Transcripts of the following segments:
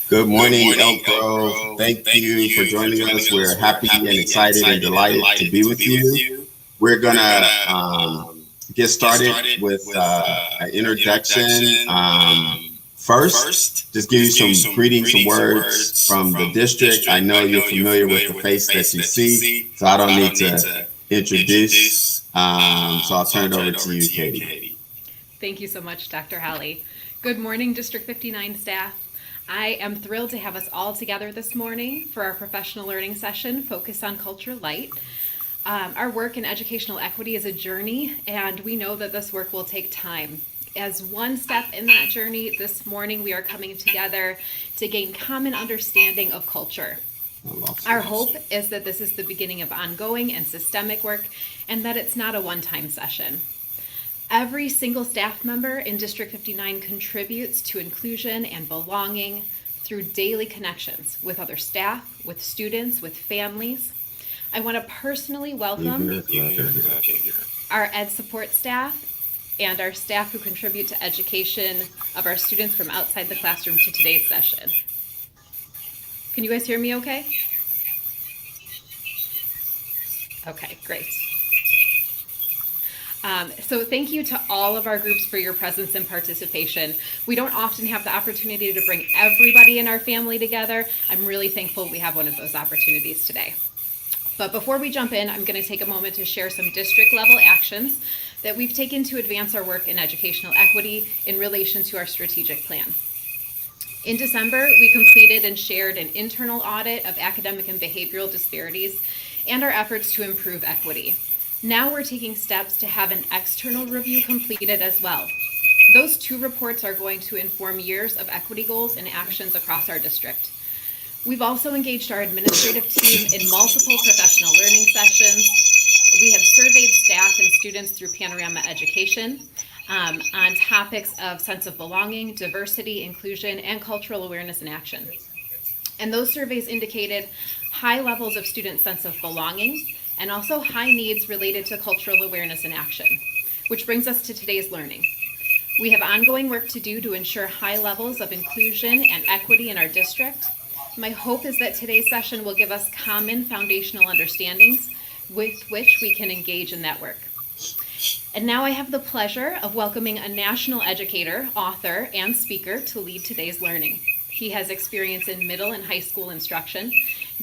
Good morning, Elk Grove. Thank you for joining us. We're happy and excited and delighted to be with you. We're gonna get started with an introduction. First, just give you some greetings, some words from the district. I know you're familiar with the face that you see, so I don't need to introduce. So I'll turn it over to you, Katie. Thank you so much, Dr. Holly. Good morning, District 59 staff. I am thrilled to have us all together this morning for our professional learning session focused on culture LITE. Our work in educational equity is a journey, and we know that this work will take time. As one step in that journey, this morning we are coming together to gain common understanding of culture. Our hope is that this is the beginning of ongoing and systemic work, and that it's not a one-time session. Every single staff member in District 59 contributes to inclusion and belonging through daily connections with other staff, with students, with families. I want to personally welcome our ed support staff and our staff who contribute to education of our students from outside the classroom to today's session. Can you guys hear me okay? Okay, great. So thank you to all of our groups for your presence and participation. We don't often have the opportunity to bring everybody in our family together. I'm really thankful we have one of those opportunities today. But before we jump in, I'm going to take a moment to share some district level actions that we've taken to advance our work in educational equity in relation to our strategic plan. In December, we completed and shared an internal audit of academic and behavioral disparities and our efforts to improve equity. Now we're taking steps to have an external review completed as well. Those two reports are going to inform years of equity goals and actions across our district. We've also engaged our administrative team in multiple professional learning sessions. We have surveyed staff and students through Panorama Education on topics of sense of belonging, diversity, inclusion, and cultural awareness and action. And those surveys indicated high levels of student sense of belonging, and also high needs related to cultural awareness and action, which brings us to today's learning. We have ongoing work to do to ensure high levels of inclusion and equity in our district. My hope is that today's session will give us common foundational understandings with which we can engage in that work. And now I have the pleasure of welcoming a national educator, author, and speaker to lead today's learning. He has experience in middle and high school instruction,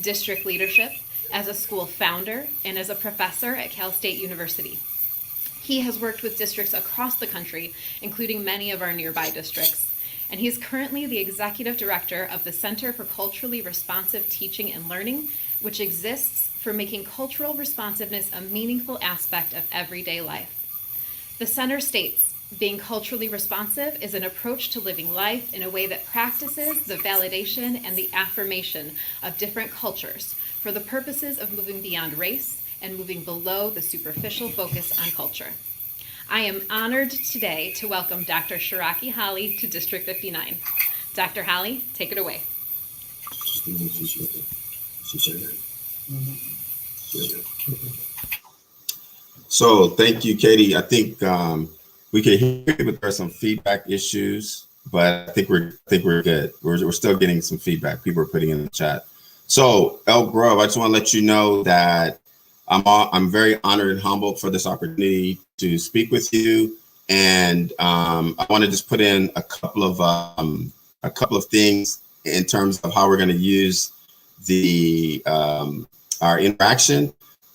district leadership, as a school founder, and as a professor at Cal State University. He has worked with districts across the country, including many of our nearby districts, and he's currently the executive director of the Center for Culturally Responsive Teaching and Learning, which exists for making cultural responsiveness a meaningful aspect of everyday life. The center states, being culturally responsive is an approach to living life in a way that practices the validation and the affirmation of different cultures for the purposes of moving beyond race and moving below the superficial focus on culture. I am honored today to welcome Dr. Shiraki Holly to District 59. Dr. Holly, take it away. So thank you, Katie. I think we can hear that there's some feedback issues, but I think we're good. We're still getting some feedback. People are putting in the chat. So Elk Grove, I just want to let you know that I'm very honored and humbled for this opportunity to speak with you, and I want to just put in a couple of things in terms of how we're going to use the our interaction.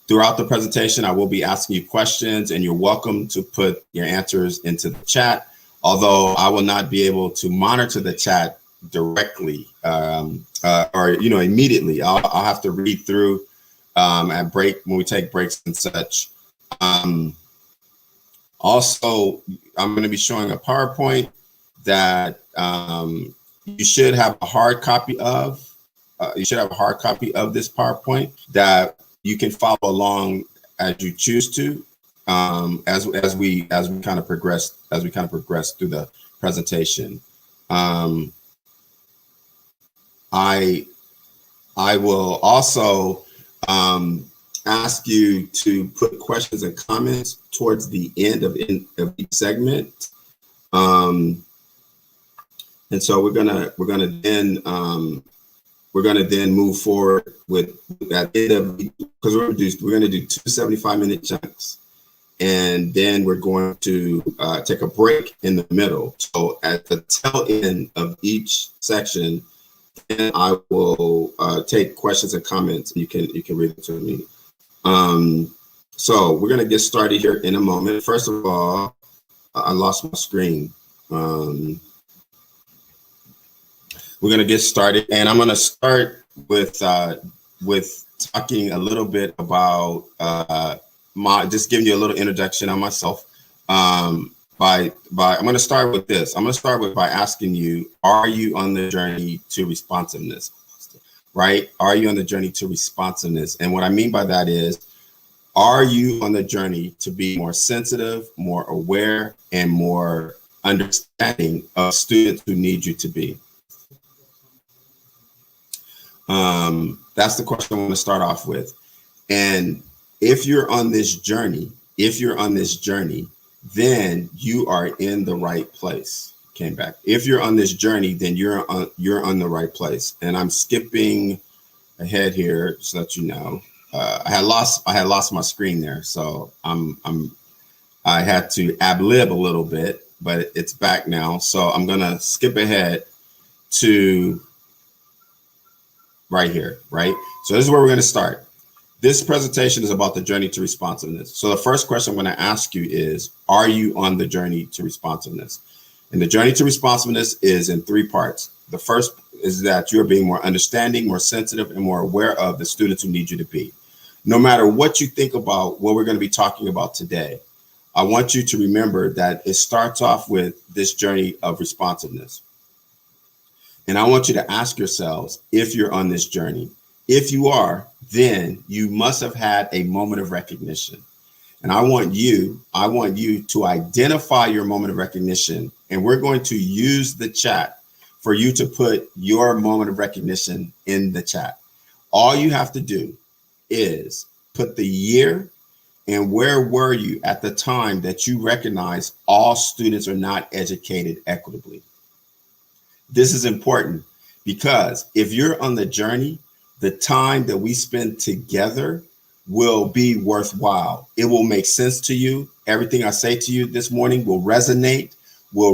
Throughout the presentation, I will be asking you questions, and you're welcome to put your answers into the chat, although I will not be able to monitor the chat directly or immediately. I'll have to read through at break when we take breaks and such. Also, I'm going to be showing a PowerPoint that you should have a hard copy of. You should have a hard copy of this PowerPoint that you can follow along as you choose to, as we kind of progress through the presentation. I will also ask you to put questions and comments towards the end of each segment. And so we're gonna then move forward with that end of, because we're gonna do 2 75-minute chunks, and then we're going to take a break in the middle. So at the tail end of each section, then I will take questions and comments, and you can read them to me. So we're gonna get started here in a moment. First of all, I lost my screen. We're going to get started, and I'm going to start with talking a little bit about just giving you a little introduction on myself. I'm going to start with this. I'm going to start with by asking you, are you on the journey to responsiveness? Right? Are you on the journey to responsiveness? And what I mean by that is, are you on the journey to be more sensitive, more aware, and more understanding of students who need you to be? That's the question I want to start off with. And if you're on this journey, then you are in the right place. Came back. If you're on this journey, then you're on the right place. And I'm skipping ahead here, just to let you know. I had lost my screen there, so I had to ad-lib a little bit, but it's back now. So I'm gonna skip ahead to right here, right? So this is where we're going to start. This presentation is about the journey to responsiveness. So the first question I'm going to ask you is, are you on the journey to responsiveness? And the journey to responsiveness is in 3 parts. The first is that you're being more understanding, more sensitive, and more aware of the students who need you to be. No matter what you think about what we're going to be talking about today, I want you to remember that it starts off with this journey of responsiveness. And I want you to ask yourselves if you're on this journey. If you are, then you must have had a moment of recognition. And I want you to identify your moment of recognition. And we're going to use the chat for you to put your moment of recognition in the chat. All you have to do is put the year and where were you at the time that you recognize all students are not educated equitably. This is important because if you're on the journey, the time that we spend together will be worthwhile. It will make sense to you. Everything I say to you this morning will resonate, will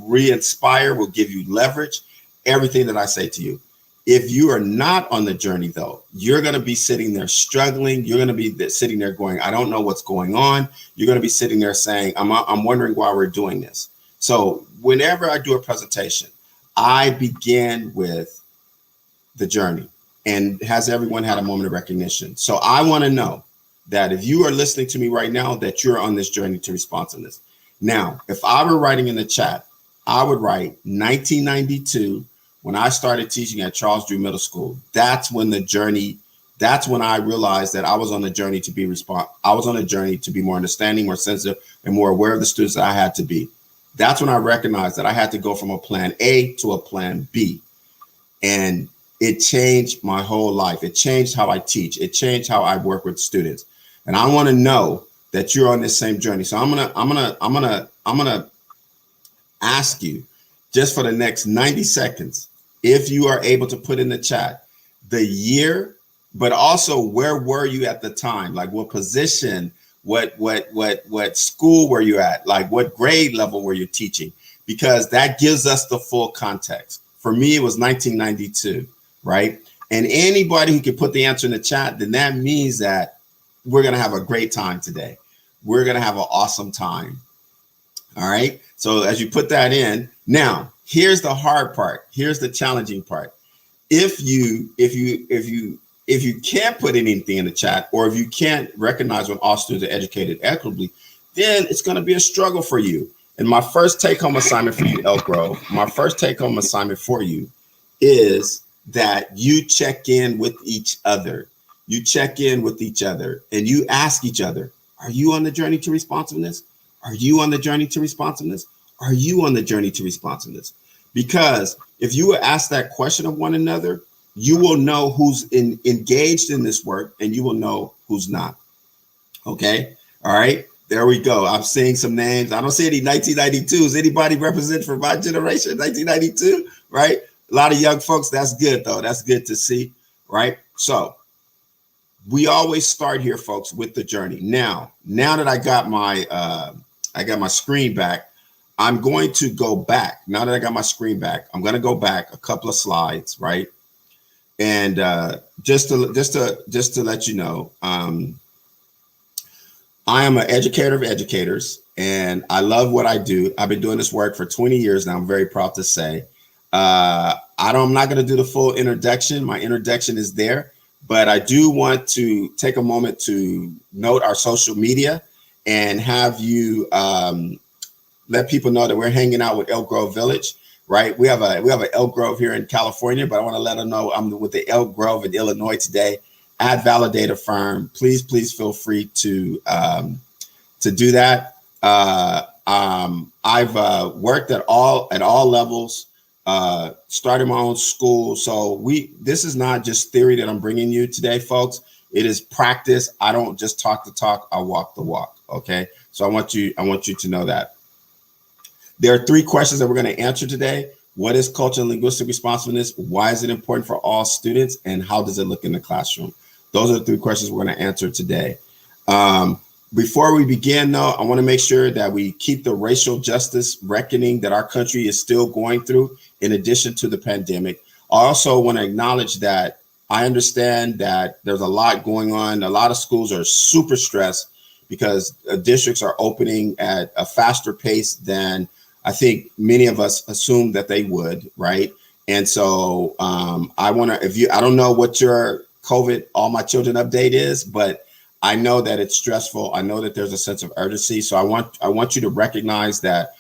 re-inspire, will give you leverage, everything that I say to you. If you are not on the journey, though, you're going to be sitting there struggling. You're going to be sitting there going, I don't know what's going on. You're going to be sitting there saying, I'm wondering why we're doing this. So whenever I do a presentation, I begin with the journey. And has everyone had a moment of recognition? So I want to know that if you are listening to me right now, that you're on this journey to responsiveness. Now, if I were writing in the chat, I would write 1992, when I started teaching at Charles Drew Middle School. That's when I realized that I was on the journey to be I was on a journey to be more understanding, more sensitive, and more aware of the students that I had to be. That's when I recognized that I had to go from a plan A to a plan B. And it changed my whole life. It changed how I teach. It changed how I work with students. And I want to know that you're on this same journey. So I'm gonna ask you just for the next 90 seconds, if you are able to put in the chat the year, but also where were you at the time? Like what position, what school were you at? Like what grade level were you teaching? Because that gives us the full context. For me, it was 1992, right? And anybody who can put the answer in the chat, then that means that we're going to have a great time today. We're going to have an awesome time. All right. So as you put that in, now here's the hard part. Here's the challenging part. If you can't put anything in the chat, or if you can't recognize when all students are educated equitably, then it's going to be a struggle for you. And my first take-home assignment for you, Elk Grove, my first take-home assignment for you is that you check in with each other. You check in with each other and you ask each other, are you on the journey to responsiveness? Are you on the journey to responsiveness? Are you on the journey to responsiveness? Because if you will ask that question of one another, you will know who's engaged in this work and you will know who's not. Okay. All right. There we go. I'm seeing some names. I don't see any 1992s. Anybody represent for my generation, 1992, right? A lot of young folks. That's good, though. That's good to see, right? So we always start here, folks, with the journey. Now that I got my screen back, I'm going to go back. Now that I got my screen back, I'm going to go back a couple of slides, right? And just to let you know, I am an educator of educators, and I love what I do. I've been doing this work for 20 years now. I'm very proud to say. I'm not going to do the full introduction. My introduction is there, but I do want to take a moment to note our social media and have you let people know that we're hanging out with Elk Grove Village. Right, we have an Elk Grove here in California, but I want to let them know I'm with the Elk Grove in Illinois today. At Validator Firm, please feel free to do that. I've worked at all levels, started my own school. So this is not just theory that I'm bringing you today, folks. It is practice. I don't just talk the talk. I walk the walk. Okay, so I want you to know that. There are 3 questions that we're going to answer today. What is cultural and linguistic responsiveness? Why is it important for all students? And how does it look in the classroom? Those are the 3 questions we're going to answer today. Before we begin, though, I want to make sure that we keep the racial justice reckoning that our country is still going through in addition to the pandemic. I also want to acknowledge that I understand that there's a lot going on. A lot of schools are super stressed because districts are opening at a faster pace than I think many of us assumed that they would, right? And so I don't know what your COVID All My Children update is, but I know that it's stressful. I know that there's a sense of urgency. So I want you to recognize that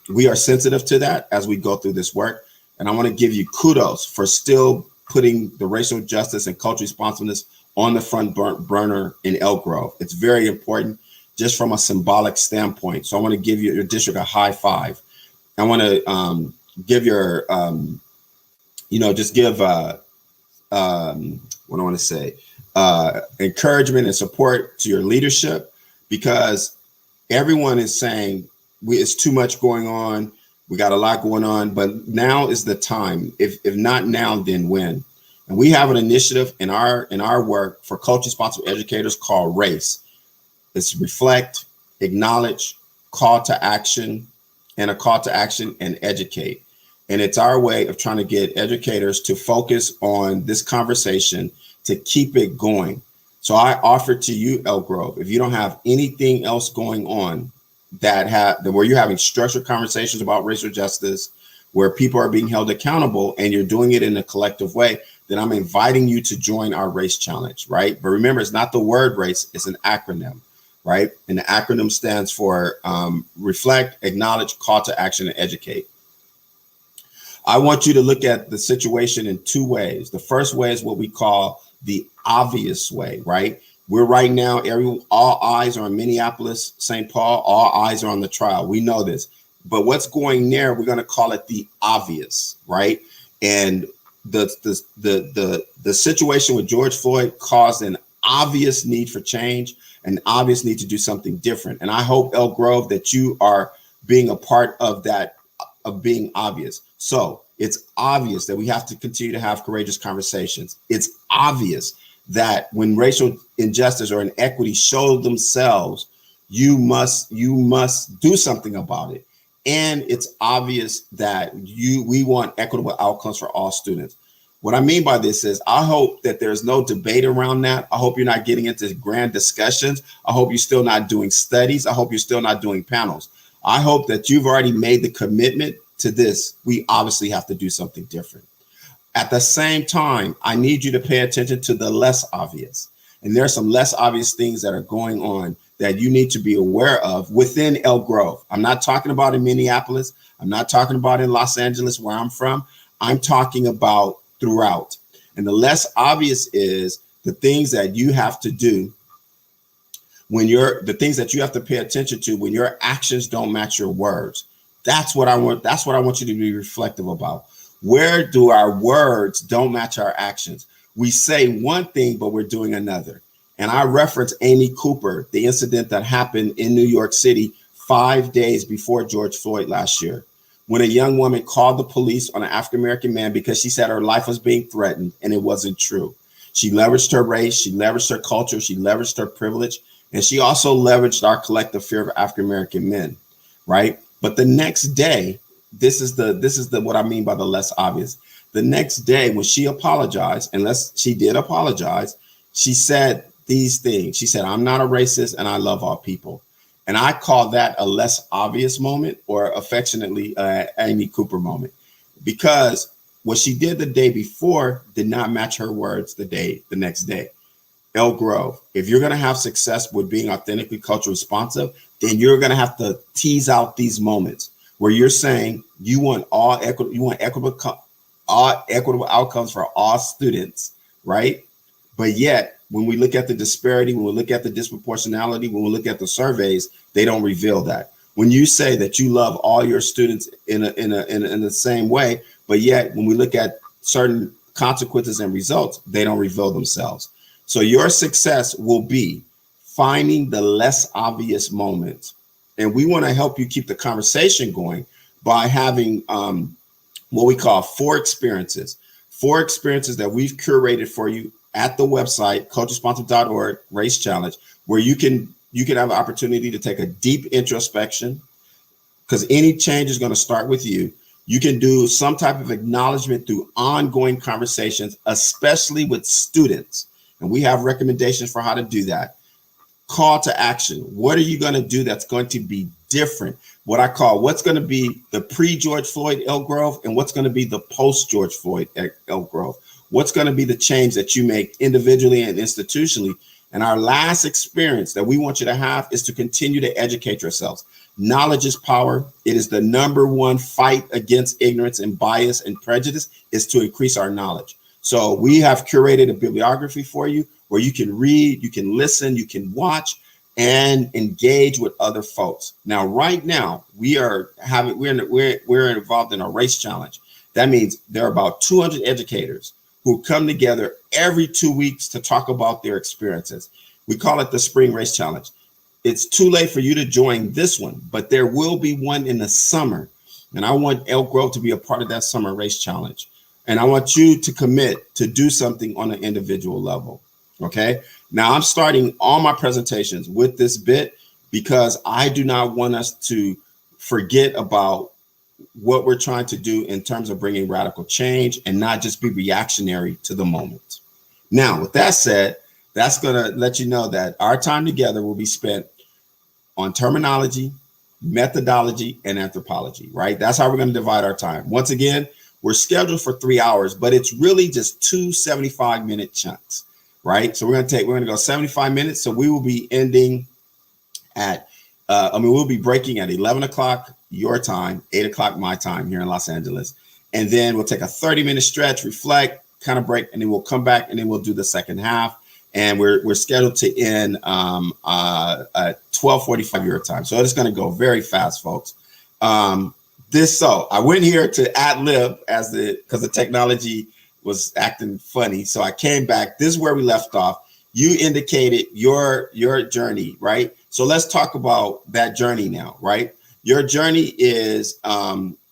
we are sensitive to that as we go through this work. And I want to give you kudos for still putting the racial justice and cultural responsiveness on the front burner in Elk Grove. It's very important just from a symbolic standpoint. So I want to give your district a high five. I want to give your, what I want to say, encouragement and support to your leadership, because everyone is saying it's too much going on. We got a lot going on, but now is the time. If not now, then when? And we have an initiative in our work for culture responsive educators called RACE. It's reflect, acknowledge, call to action, and a call to action and educate. And it's our way of trying to get educators to focus on this conversation to keep it going. So I offer to you, Elk Grove, if you don't have anything else going on where you're having structured conversations about racial justice, where people are being held accountable and you're doing it in a collective way, then I'm inviting you to join our race challenge, right? But remember, it's not the word race, it's an acronym, right? And the acronym stands for reflect, acknowledge, call to action, and educate. I want you to look at the situation in 2 ways. The first way is what we call the obvious way, right? We're right now, all eyes are on Minneapolis, St. Paul, all eyes are on the trial. We know this, but what's going there, we're going to call it the obvious, right? And the situation with George Floyd caused an obvious need for change, an obvious need to do something different. And I hope, Elk Grove, that you are being a part of that, of being obvious. So it's obvious that we have to continue to have courageous conversations. It's obvious that when racial injustice or inequity show themselves, you must do something about it. And it's obvious that we want equitable outcomes for all students. What I mean by this is I hope that there's no debate around that. I hope you're not getting into grand discussions. I hope you're still not doing studies. I hope you're still not doing panels. I hope that you've already made the commitment to this. We obviously have to do something different. At the same time, I need you to pay attention to the less obvious. And there are some less obvious things that are going on that you need to be aware of within Elk Grove. I'm not talking about in Minneapolis. I'm not talking about in Los Angeles, where I'm from. I'm talking about throughout. And the less obvious is the things that you have to do the things that you have to pay attention to when your actions don't match your words. That's what I want you to be reflective about. Where do our words don't match our actions? We say one thing, but we're doing another. And I reference Amy Cooper, the incident that happened in New York City 5 days before George Floyd last year, when a young woman called the police on an African-American man because she said her life was being threatened, and it wasn't true. She leveraged her race, she leveraged her culture, she leveraged her privilege, and she also leveraged our collective fear of African-American men, right? But the next day, this is the what I mean by the less obvious. The next day, when she apologized, unless she did apologize, she said these things. She said, "I'm not a racist and I love all people." And I call that a less obvious moment, or affectionately Amy Cooper moment, because what she did the day before did not match her words the next day. Elk Grove, if you're going to have success with being authentically culturally responsive, then you're going to have to tease out these moments where you're saying you want equitable outcomes for all students, right? But yet, when we look at the disparity, when we look at the disproportionality, when we look at the surveys, they don't reveal that. When you say that you love all your students in the same way, but yet when we look at certain consequences and results, they don't reveal themselves. So your success will be finding the less obvious moments. And we want to help you keep the conversation going by having what we call 4 experiences that we've curated for you at the website, culturesponsive.org, Race Challenge, where you can have an opportunity to take a deep introspection, because any change is going to start with you. You can do some type of acknowledgement through ongoing conversations, especially with students. And we have recommendations for how to do that. Call to action. What are you going to do that's going to be different? What I call what's going to be the pre-George Floyd Elk Grove and what's going to be the post-George Floyd Elk Grove. What's going to be the change that you make individually and institutionally? And our last experience that we want you to have is to continue to educate yourselves. Knowledge is power. It is the #1 fight against ignorance and bias and prejudice, is to increase our knowledge. So we have curated a bibliography for you where you can read, you can listen, you can watch, and engage with other folks. Now, right now, we're involved in a race challenge. That means there are about 200 educators who come together every 2 weeks to talk about their experiences. We call it the Spring Race Challenge. It's too late for you to join this one, but there will be one in the summer. And I want Elk Grove to be a part of that summer race challenge. And I want you to commit to do something on an individual level. Okay. Now I'm starting all my presentations with this bit because I do not want us to forget about what we're trying to do in terms of bringing radical change and not just be reactionary to the moment. Now, with that said, that's going to let you know that our time together will be spent on terminology, methodology, and anthropology, right? That's how we're going to divide our time. Once again, we're scheduled for 3 hours, but it's really just 2 75-minute chunks, right? So we're going to go 75 minutes. So we will be ending at, we'll be breaking at 11 o'clock your time, 8 o'clock my time here in Los Angeles. And then we'll take a 30-minute stretch, reflect, kind of break, and then we'll come back and then we'll do the second half. And we're scheduled to end at 12:45 your time. So it's going to go very fast, folks. So I went here to ad lib because the technology was acting funny. So I came back. This is where we left off. You indicated your journey, right? So let's talk about that journey now, right? Your journey is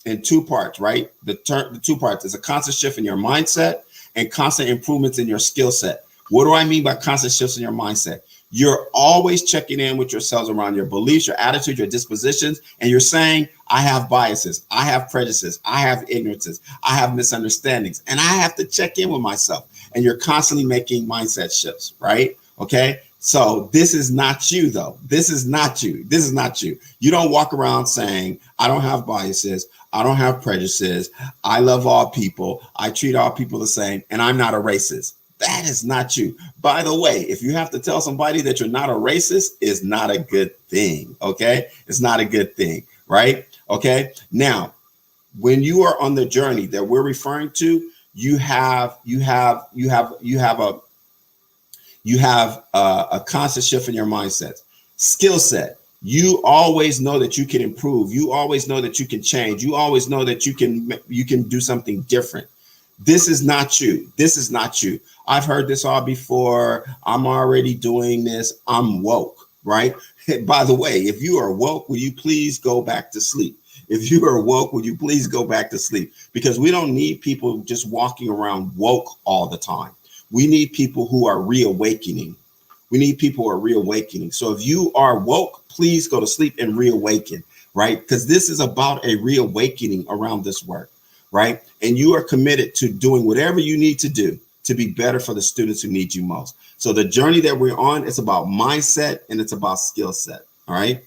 in 2 parts, right? The 2 parts is a constant shift in your mindset and constant improvements in your skill set. What do I mean by constant shifts in your mindset? You're always checking in with yourselves around your beliefs, your attitudes, your dispositions, and you're saying, I have biases, I have prejudices, I have ignorances, I have misunderstandings, and I have to check in with myself. And you're constantly making mindset shifts, right? Okay. So this is not you, though. This is not you. This is not you. You don't walk around saying, I don't have biases, I don't have prejudices, I love all people, I treat all people the same, and I'm not a racist. That is not you. By the way, if you have to tell somebody that you're not a racist, it's not a good thing. Okay. It's not a good thing. Right. Okay. Now, when you are on the journey that we're referring to, you have a constant shift in your mindset. Skill set. You always know that you can improve. You always know that you can change. You always know that you can do something different. This is not you. This is not you. I've heard this all before. I'm already doing this. I'm woke, right? By the way, if you are woke, will you please go back to sleep? If you are woke, will you please go back to sleep? Because we don't need people just walking around woke all the time. We need people who are reawakening. We need people who are reawakening. So if you are woke, please go to sleep and reawaken, right? Because this is about a reawakening around this work, right? And you are committed to doing whatever you need to do to be better for the students who need you most. So the journey that we're on, it's about mindset and it's about skill set, all right?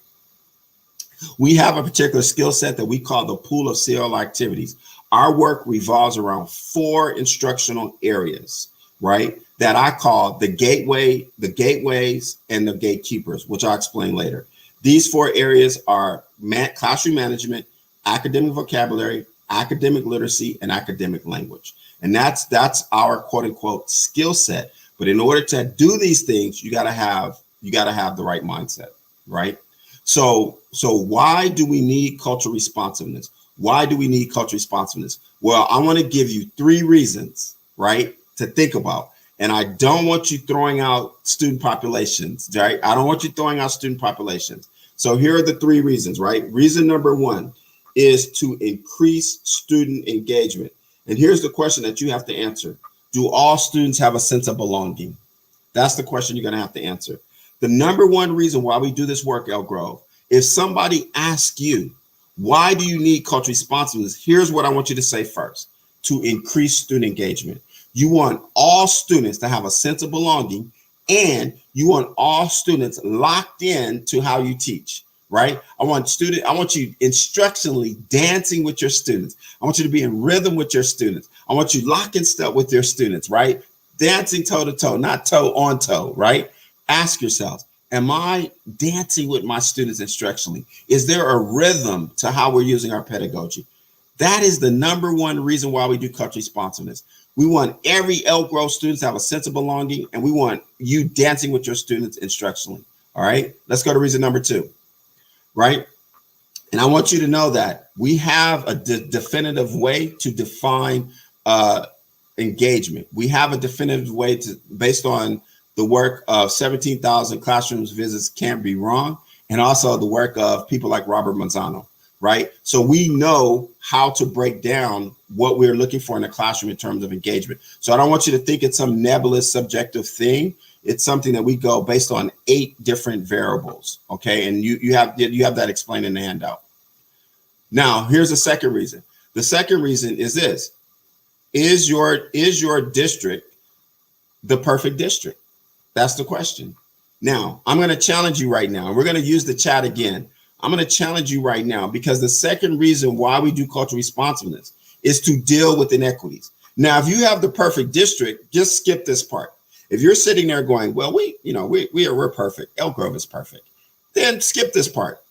We have a particular skill set that we call the pool of CL activities. Our work revolves around 4 instructional areas, right? That I call the gateway, the gateways, and the gatekeepers, which I'll explain later. These 4 areas are classroom management, academic vocabulary, academic literacy, and academic language. And that's our quote unquote skill set. But in order to do these things, you gotta have the right mindset, right? So why do we need cultural responsiveness? Why do we need cultural responsiveness? Well, I want to give you 3 reasons, right, to think about. And I don't want you throwing out student populations, right? I don't want you throwing out student populations. So here are the 3 reasons, right? Reason number 1 is to increase student engagement. And here's the question that you have to answer. Do all students have a sense of belonging? That's the question you're going to have to answer. The number 1 reason why we do this work, Elk Grove, if somebody asks you, why do you need cultural responsiveness? Here's what I want you to say first: to increase student engagement. You want all students to have a sense of belonging, and you want all students locked in to how you teach, right? I want you instructionally dancing with your students. I want you to be in rhythm with your students. I want you locking step with your students, right? Dancing toe to toe, not toe on toe, right? Ask yourselves, am I dancing with my students instructionally? Is there a rhythm to how we're using our pedagogy? That is the number 1 reason why we do cultural responsiveness. We want every Elk Grove student to have a sense of belonging, and we want you dancing with your students instructionally. All right, let's go to reason number 2, right? And I want you to know that we have a definitive way to define engagement. We have a definitive way based on the work of 17,000 classrooms visits Can't Be Wrong, and also the work of people like Robert Manzano, right? So we know how to break down what we're looking for in a classroom in terms of engagement. So I don't want you to think it's some nebulous subjective thing. It's something that we go based on 8 different variables, okay? And you have that explained in the handout. Now, here's the second reason. The second reason is this: is your district the perfect district? That's the question. Now, I'm going to challenge you right now, and we're going to use the chat again. I'm going to challenge you right now, because the second reason why we do cultural responsiveness is to deal with inequities. Now, if you have the perfect district, just skip this part. If you're sitting there going, well, we're perfect, Elk Grove is perfect, then skip this part.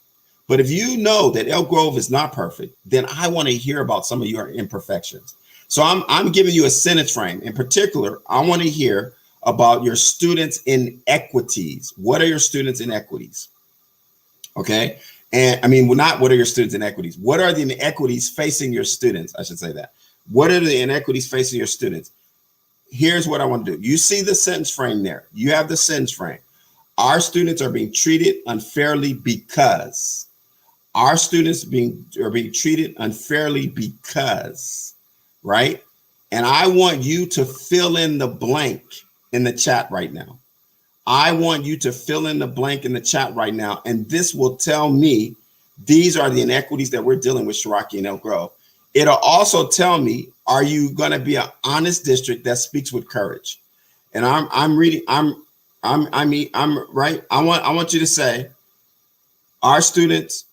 But if you know that Elk Grove is not perfect, then I want to hear about some of your imperfections. So I'm giving you a sentence frame. In particular, I want to hear about your students' inequities. What are your students' inequities? Okay. And I mean, well, not what are your students' inequities? What are the inequities facing your students? I should say that. What are the inequities facing your students? Here's what I want to do. You see the sentence frame there. You have the sentence frame. Our students are being treated unfairly because. Our students are being treated unfairly because, right? And I want you to fill in the blank in the chat right now. I want you to fill in the blank in the chat right now. And this will tell me these are the inequities that we're dealing with, Shiraki and Elk Grove. It'll also tell me, are you going to be an honest district that speaks with courage? And I'm right. I want you to say, our students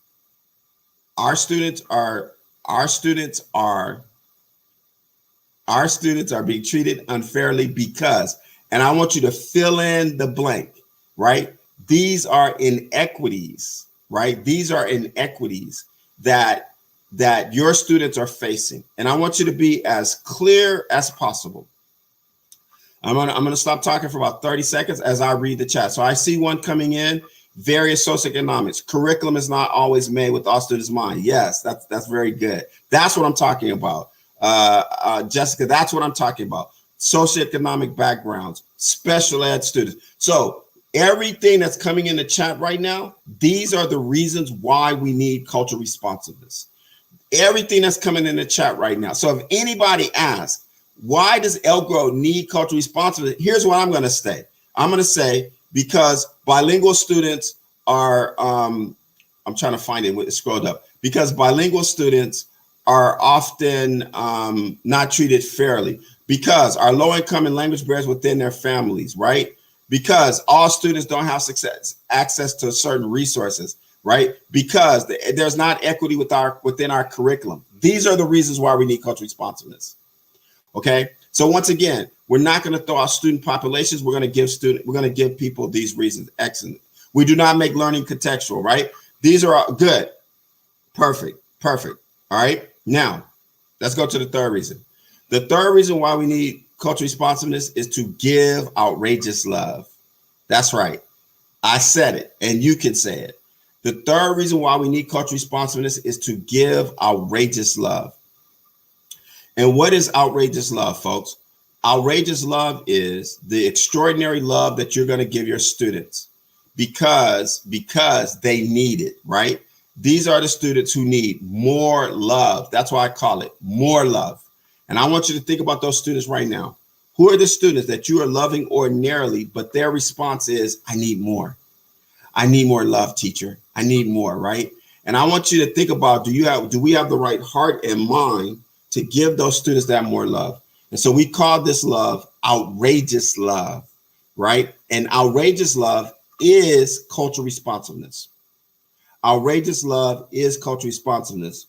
are being treated unfairly because, and I want you to fill in the blank, right? These are inequities, right? These are inequities that your students are facing. And I want you to be as clear as possible. I'm gonna stop talking for about 30 seconds as I read the chat. So I see one coming in. Various socioeconomics. Curriculum is not always made with all students in mind. Yes, that's very good. That's what I'm talking about. Jessica, that's what I'm talking about. Socioeconomic backgrounds, special ed students. So everything that's coming in the chat right now, these are the reasons why we need cultural responsiveness. Everything that's coming in the chat right now. So if anybody asks, why does Elk Grove need cultural responsiveness? Here's what I'm going to say. I'm going to say because bilingual students are, I'm trying to find it, it scrolled up, because bilingual students are often not treated fairly, because our low income and language barriers within their families, right? Because all students don't have access to certain resources, right? Because there's not equity within our curriculum. These are the reasons why we need cultural responsiveness. Okay. So once again, we're not going to throw out student populations. We're going to give people these reasons. Excellent. We do not make learning contextual, right? These are all good. Perfect. All right. Now let's go to the third reason. The third reason why we need cultural responsiveness is to give outrageous love. That's right. I said it and you can say it. The third reason why we need cultural responsiveness is to give outrageous love. And what is outrageous love, folks? Outrageous love is the extraordinary love that you're going to give your students because they need it, right? These are the students who need more love. That's why I call it more love. And I want you to think about those students right now. Who are the students that you are loving ordinarily, but their response is, I need more. I need more love, teacher. I need more, right? And I want you to think about, do we have the right heart and mind to give those students that more love? And so we call this love outrageous love, right? And outrageous love is cultural responsiveness. Outrageous love is cultural responsiveness.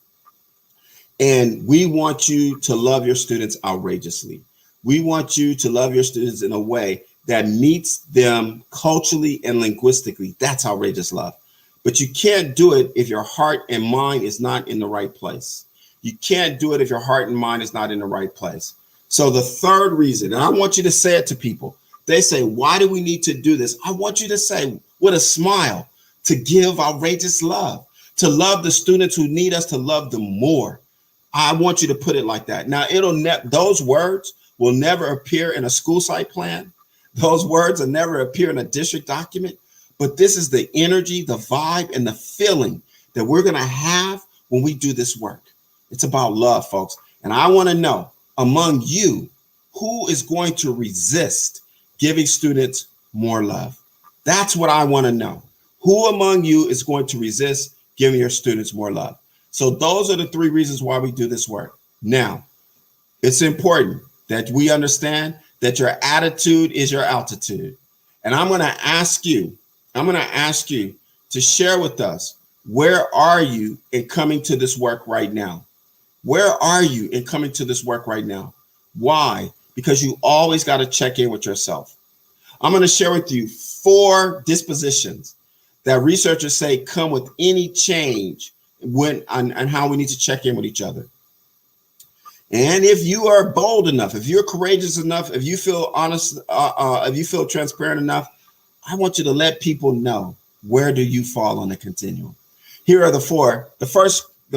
And we want you to love your students outrageously. We want you to love your students in a way that meets them culturally and linguistically. That's outrageous love. But you can't do it if your heart and mind is not in the right place. You can't do it if your heart and mind is not in the right place. So the third reason, and I want you to say it to people, they say, why do we need to do this? I want you to say with a smile, to give outrageous love, to love the students who need us to love them more. I want you to put it like that. Now, those words will never appear in a school site plan. Those words will never appear in a district document. But this is the energy, the vibe, and the feeling that we're going to have when we do this work. It's about love, folks. And I want to know among you, who is going to resist giving students more love? That's what I want to know. Who among you is going to resist giving your students more love? So those are the three reasons why we do this work. Now, it's important that we understand that your attitude is your altitude. And I'm going to ask you to share with us, where are you in coming to this work right now? Where are you in coming to this work right now? Why? Because you always got to check in with yourself. I'm going to share with you 4 dispositions that researchers say come with any change and how we need to check in with each other. And if you are bold enough, if you're courageous enough, if you feel honest, if you feel transparent enough, I want you to let people know, where do you fall on the continuum? Here are the 4. The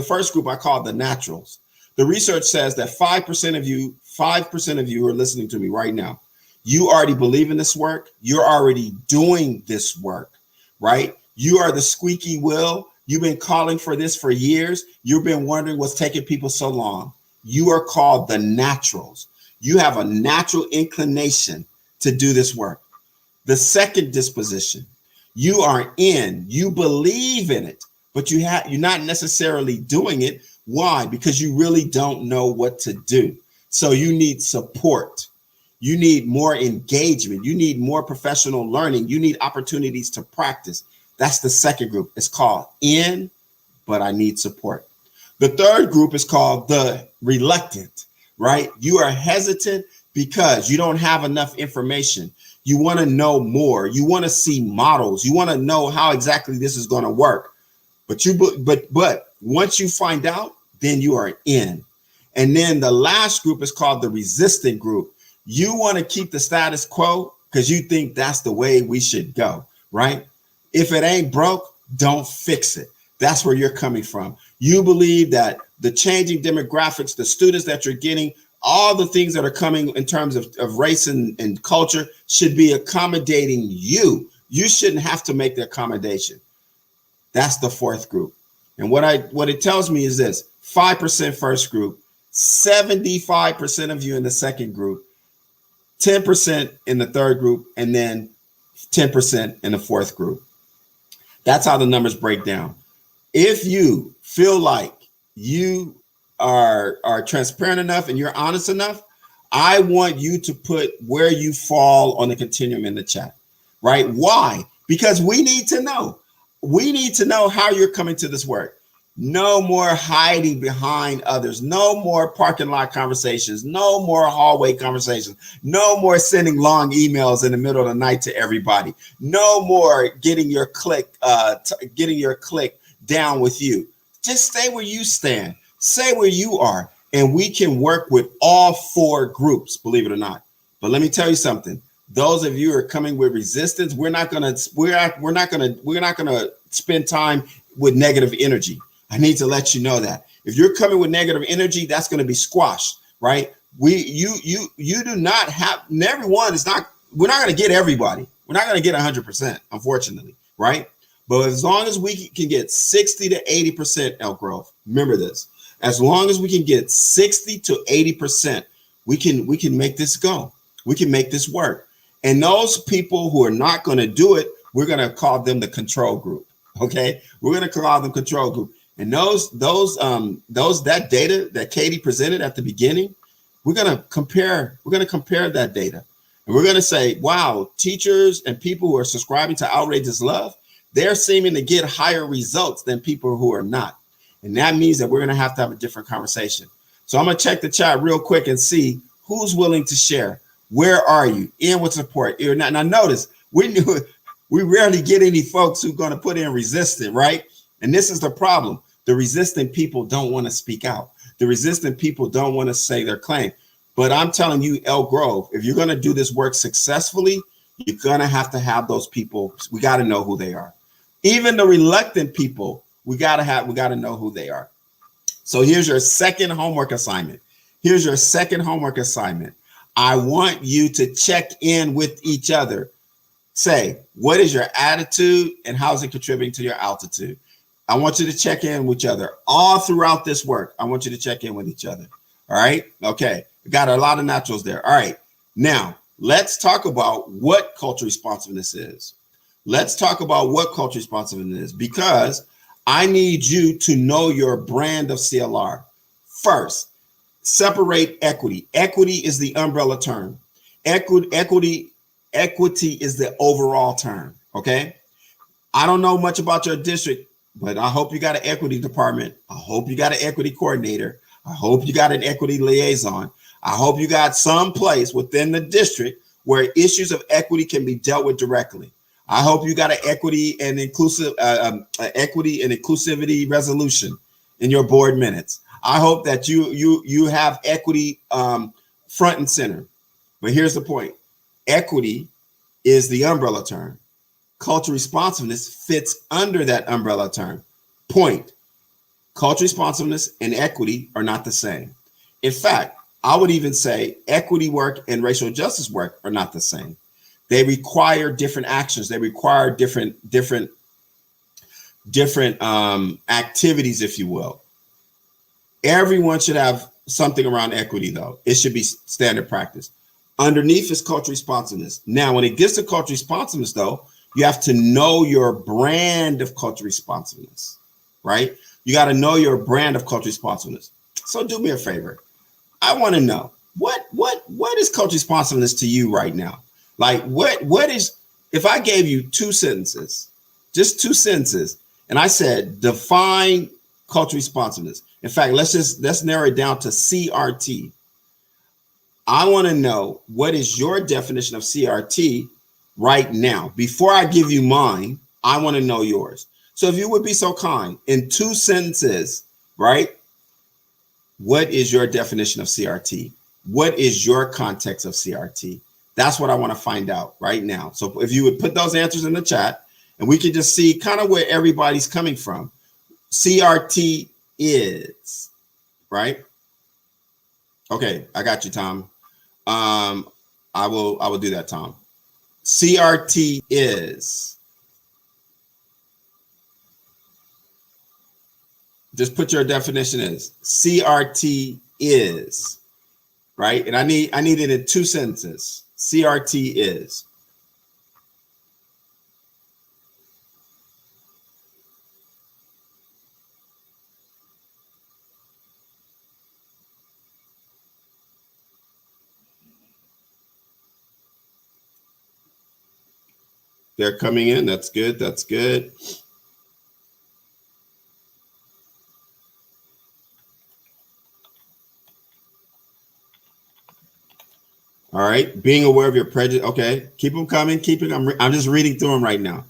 first group I call the naturals. The research says that 5% of you who are listening to me right now, you already believe in this work. You're already doing this work, right? You are the squeaky wheel. You've been calling for this for years. You've been wondering what's taking people so long. You are called the naturals. You have a natural inclination to do this work. The second disposition, you are in, you believe in it, but you're not necessarily doing it. Why? Because you really don't know what to do. So you need support. You need more engagement. You need more professional learning. You need opportunities to practice. That's the second group. It's called in, but I need support. The third group is called the reluctant, right? You are hesitant because you don't have enough information. You want to know more. You want to see models. You want to know how exactly this is going to work. But once you find out, then you are in. And then the last group is called the resistant group. You want to keep the status quo because you think that's the way we should go, right? If it ain't broke, don't fix it. That's where you're coming from. You believe that the changing demographics, the students that you're getting, all the things that are coming in terms of race and culture should be accommodating you. You shouldn't have to make the accommodation. That's the fourth group. And what it tells me is this: 5% first group, 75% of you in the second group, 10% in the third group, and then 10% in the fourth group. That's how the numbers break down. If you feel like you are transparent enough and you're honest enough, I want you to put where you fall on the continuum in the chat, right? Why? Because we need to know. We need to know how you're coming to this work. No more hiding behind others. No more parking lot conversations. No more hallway conversations. No more sending long emails in the middle of the night to everybody. No more getting your click down with you. Just stay where you stand. Say where you are, and we can work with all four groups, believe it or not. But let me tell you something. Those of you who are coming with resistance, we're not gonna spend time with negative energy. I need to let you know that if you're coming with negative energy, that's going to be squashed, right? You do not have, everyone is not, we're not going to get everybody. We're not going to get 100%, unfortunately, right? But as long as we can get 60 to 80%, Elk Grove, remember this, as long as we can get 60 to 80%, we can make this go. We can make this work. And those people who are not going to do it, we're going to call them the control group. Okay, we're going to call them control group. And that data that Katie presented at the beginning, we're going to compare that data. And we're going to say, wow, teachers and people who are subscribing to Outrageous Love, they're seeming to get higher results than people who are not. And that means that we're going to have a different conversation. So I'm going to check the chat real quick and see who's willing to share. Where are you? In with support. Now notice, we rarely get any folks who are going to put in resistant, right? And this is the problem. The resistant people don't want to speak out. The resistant people don't want to say their claim. But I'm telling you, Elk Grove, if you're going to do this work successfully, you're going to have those people. We got to know who they are. Even the reluctant people, we got to know who they are. So here's your second homework assignment. I want you to check in with each other. Say, what is your attitude and how is it contributing to your altitude? I want you to check in with each other all throughout this work. I want you to check in with each other. All right. Okay. We got a lot of naturals there. All right. Now let's talk about what cultural responsiveness is. Because I need you to know your brand of CLR. First, separate equity. Equity is the umbrella term. Equity is the overall term. Okay. I don't know much about your district, but I hope you got an equity department. I hope you got an equity coordinator. I hope you got an equity liaison. I hope you got some place within the district where issues of equity can be dealt with directly. I hope you got an equity and inclusivity resolution in your board minutes. I hope that you have equity front and center. But here's the point. Equity is the umbrella term. Cultural responsiveness fits under that umbrella term. Point. Cultural responsiveness and equity are not the same. In fact, I would even say equity work and racial justice work are not the same. They require different actions. They require different activities, if you will. Everyone should have something around equity, though. It should be standard practice. Underneath is cultural responsiveness. Now, when it gets to cultural responsiveness, though, you have to know your brand of cultural responsiveness, right? You got to know your brand of cultural responsiveness. So do me a favor. I want to know what is cultural responsiveness to you right now? Like what is, if I gave you just two sentences, and I said, define cultural responsiveness. In fact, let's narrow it down to CRT. I want to know, what is your definition of CRT right now? Before I give you mine, I want to know yours. So if you would be so kind, in two sentences, right? What is your definition of CRT? What is your context of CRT? That's what I want to find out right now. So if you would put those answers in the chat, and we can just see kind of where everybody's coming from. CRT is, right? Okay, I got you, Tom. I will do that, Tom. CRT is. Just put your definition is. CRT is, right? And I need it in 2 sentences. CRT is. They're coming in. That's good. That's good. All right. Being aware of your prejudice. Okay. Keep them coming. Keep it. I'm just reading through them right now.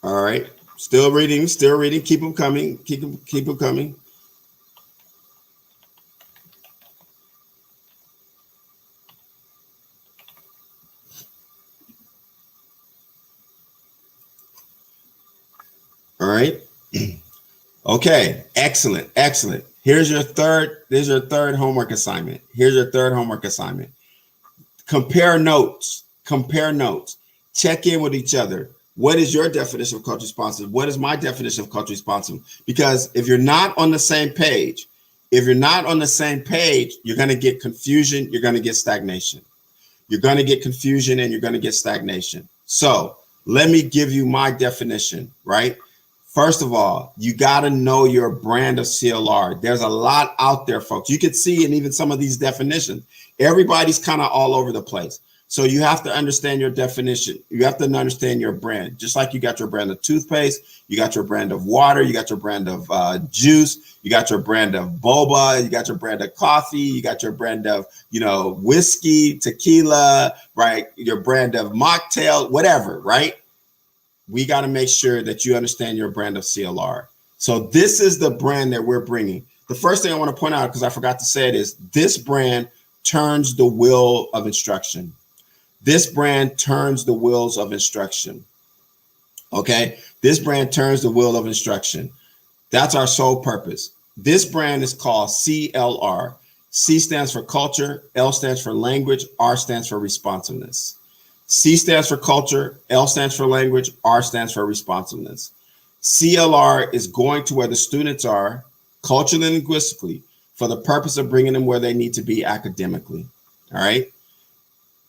All right. Still reading. Still reading. Keep them coming. Keep them coming. All right. Okay. Excellent. Excellent. Here's your third homework assignment. Here's your third homework assignment. Compare notes. Compare notes. Check in with each other. What is your definition of culture responsive? What is my definition of culture responsive? Because if you're not on the same page, you're going to get confusion. You're going to get stagnation. You're going to get confusion and you're going to get stagnation. So let me give you my definition, right? First of all, you got to know your brand of CLR. There's a lot out there, folks. You can see in even some of these definitions, everybody's kind of all over the place. So you have to understand your definition. You have to understand your brand. Just like you got your brand of toothpaste, you got your brand of water, you got your brand of juice, you got your brand of boba, you got your brand of coffee, you got your brand of, whiskey, tequila, right? Your brand of mocktail, whatever, right? We got to make sure that you understand your brand of CLR. So this is the brand that we're bringing. The first thing I want to point out, because I forgot to say it, is this brand turns the wheel of instruction. This brand turns the wheels of instruction. Okay. This brand turns the wheel of instruction. That's our sole purpose. This brand is called CLR. C stands for culture. L stands for language. R stands for responsiveness. C stands for culture. L stands for language. R stands for responsiveness. CLR is going to where the students are culturally and linguistically for the purpose of bringing them where they need to be academically. All right.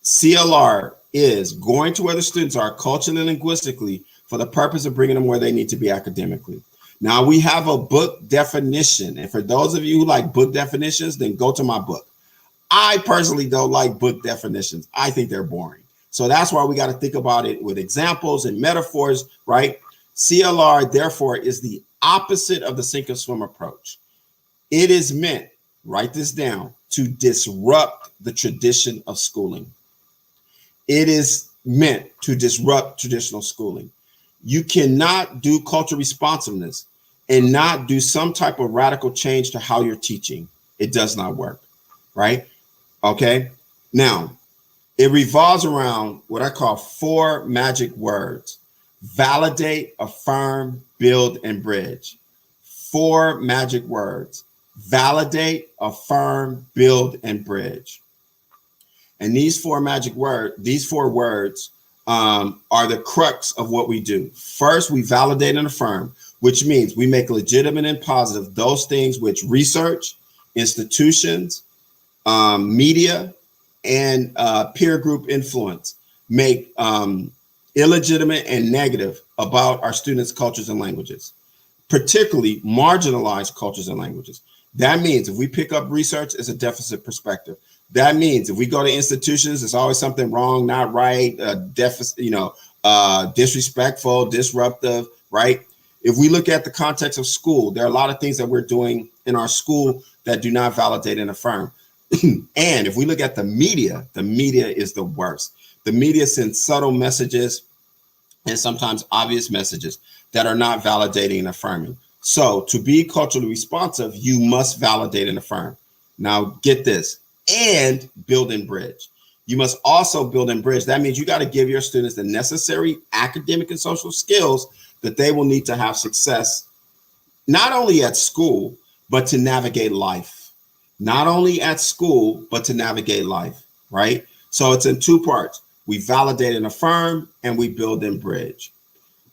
CLR is going to where the students are culturally and linguistically for the purpose of bringing them where they need to be academically. Now we have a book definition. And for those of you who like book definitions, then go to my book. I personally don't like book definitions. I think they're boring. So that's why we got to think about it with examples and metaphors, right? CLR, therefore, is the opposite of the sink or swim approach. It is meant, write this down, to disrupt the tradition of schooling. It is meant to disrupt traditional schooling. You cannot do culture responsiveness and not do some type of radical change to how you're teaching. It does not work, right? Okay. Now, it revolves around what I call 4 magic words: validate, affirm, build, and bridge. 4 magic words: validate, affirm, build, and bridge. And these 4 words are the crux of what we do. First, we validate and affirm, which means we make legitimate and positive those things which research, institutions, media, and peer group influence make illegitimate and negative about our students' cultures and languages, particularly marginalized cultures and languages. That means if we pick up research, it's a deficit perspective. That means if we go to institutions, there's always something wrong, not right, disrespectful, disruptive, right? If we look at the context of school, there are a lot of things that we're doing in our school that do not validate and affirm. And if we look at the media is the worst. The media sends subtle messages and sometimes obvious messages that are not validating and affirming. So to be culturally responsive, you must validate and affirm. Now get this, and build and bridge. You must also build and bridge. That means you got to give your students the necessary academic and social skills that they will need to have success, not only at school, but to navigate life. Not only at school, but to navigate life, right? So it's in two parts. We validate and affirm, and we build and bridge,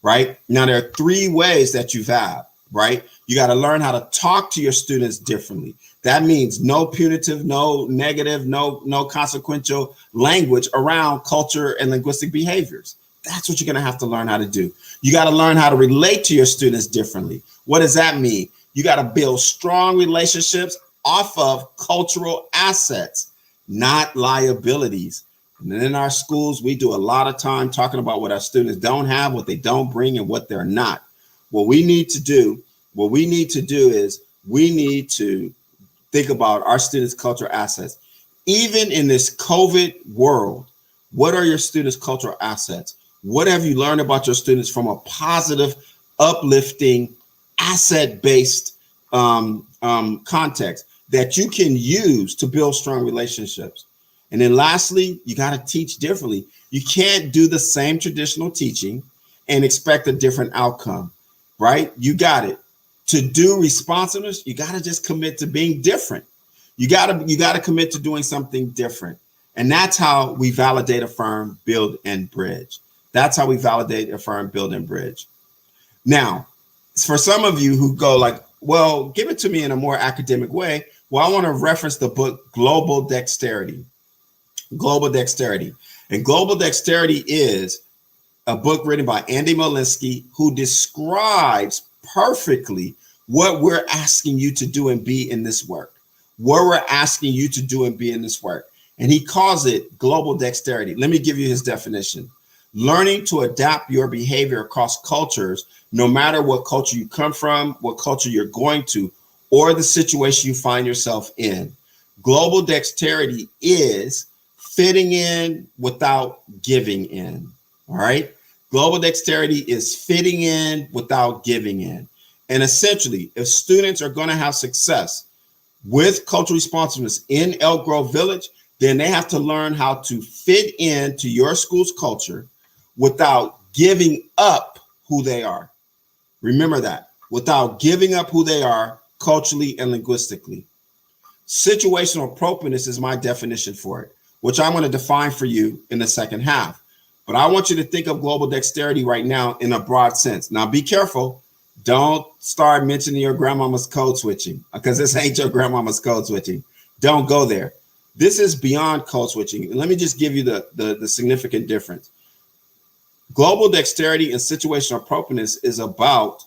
right? Now, there are three ways that you have, right? You got to learn how to talk to your students differently. That means no punitive, no negative, no consequential language around culture and linguistic behaviors. That's what you're going to have to learn how to do. You got to learn how to relate to your students differently. What does that mean? You got to build strong relationships off of cultural assets, not liabilities. And then in our schools, we do a lot of time talking about what our students don't have, what they don't bring, and what they're not. What we need to do is we need to think about our students' cultural assets. Even in this COVID world, what are your students' cultural assets? What have you learned about your students from a positive, uplifting, asset-based context that you can use to build strong relationships? And then lastly, you got to teach differently. You can't do the same traditional teaching and expect a different outcome, right? You got it. To do responsiveness, you got to just commit to being different. You got to commit to doing something different. And that's how we validate, affirm, build, and bridge. That's how we validate, affirm, build, and bridge. Now, for some of you who go like, well, give it to me in a more academic way. Well, I want to reference the book Global Dexterity. Global Dexterity. And Global Dexterity is a book written by Andy Molinsky, who describes perfectly what we're asking you to do and be in this work. What we're asking you to do and be in this work. And he calls it global dexterity. Let me give you his definition. Learning to adapt your behavior across cultures, no matter what culture you come from, what culture you're going to, or the situation you find yourself in. Global dexterity is fitting in without giving in. All right. Global dexterity is fitting in without giving in. And essentially, if students are going to have success with cultural responsiveness in Elk Grove Village, then they have to learn how to fit into your school's culture without giving up who they are. Remember that, without giving up who they are culturally and linguistically. Situational appropriateness is my definition for it, which I'm going to define for you in the second half. But I want you to think of global dexterity right now in a broad sense. Now, be careful. Don't start mentioning your grandmama's code switching, because this ain't your grandmama's code switching. Don't go there. This is beyond code switching. And let me just give you the significant difference. Global dexterity and situational appropriateness is about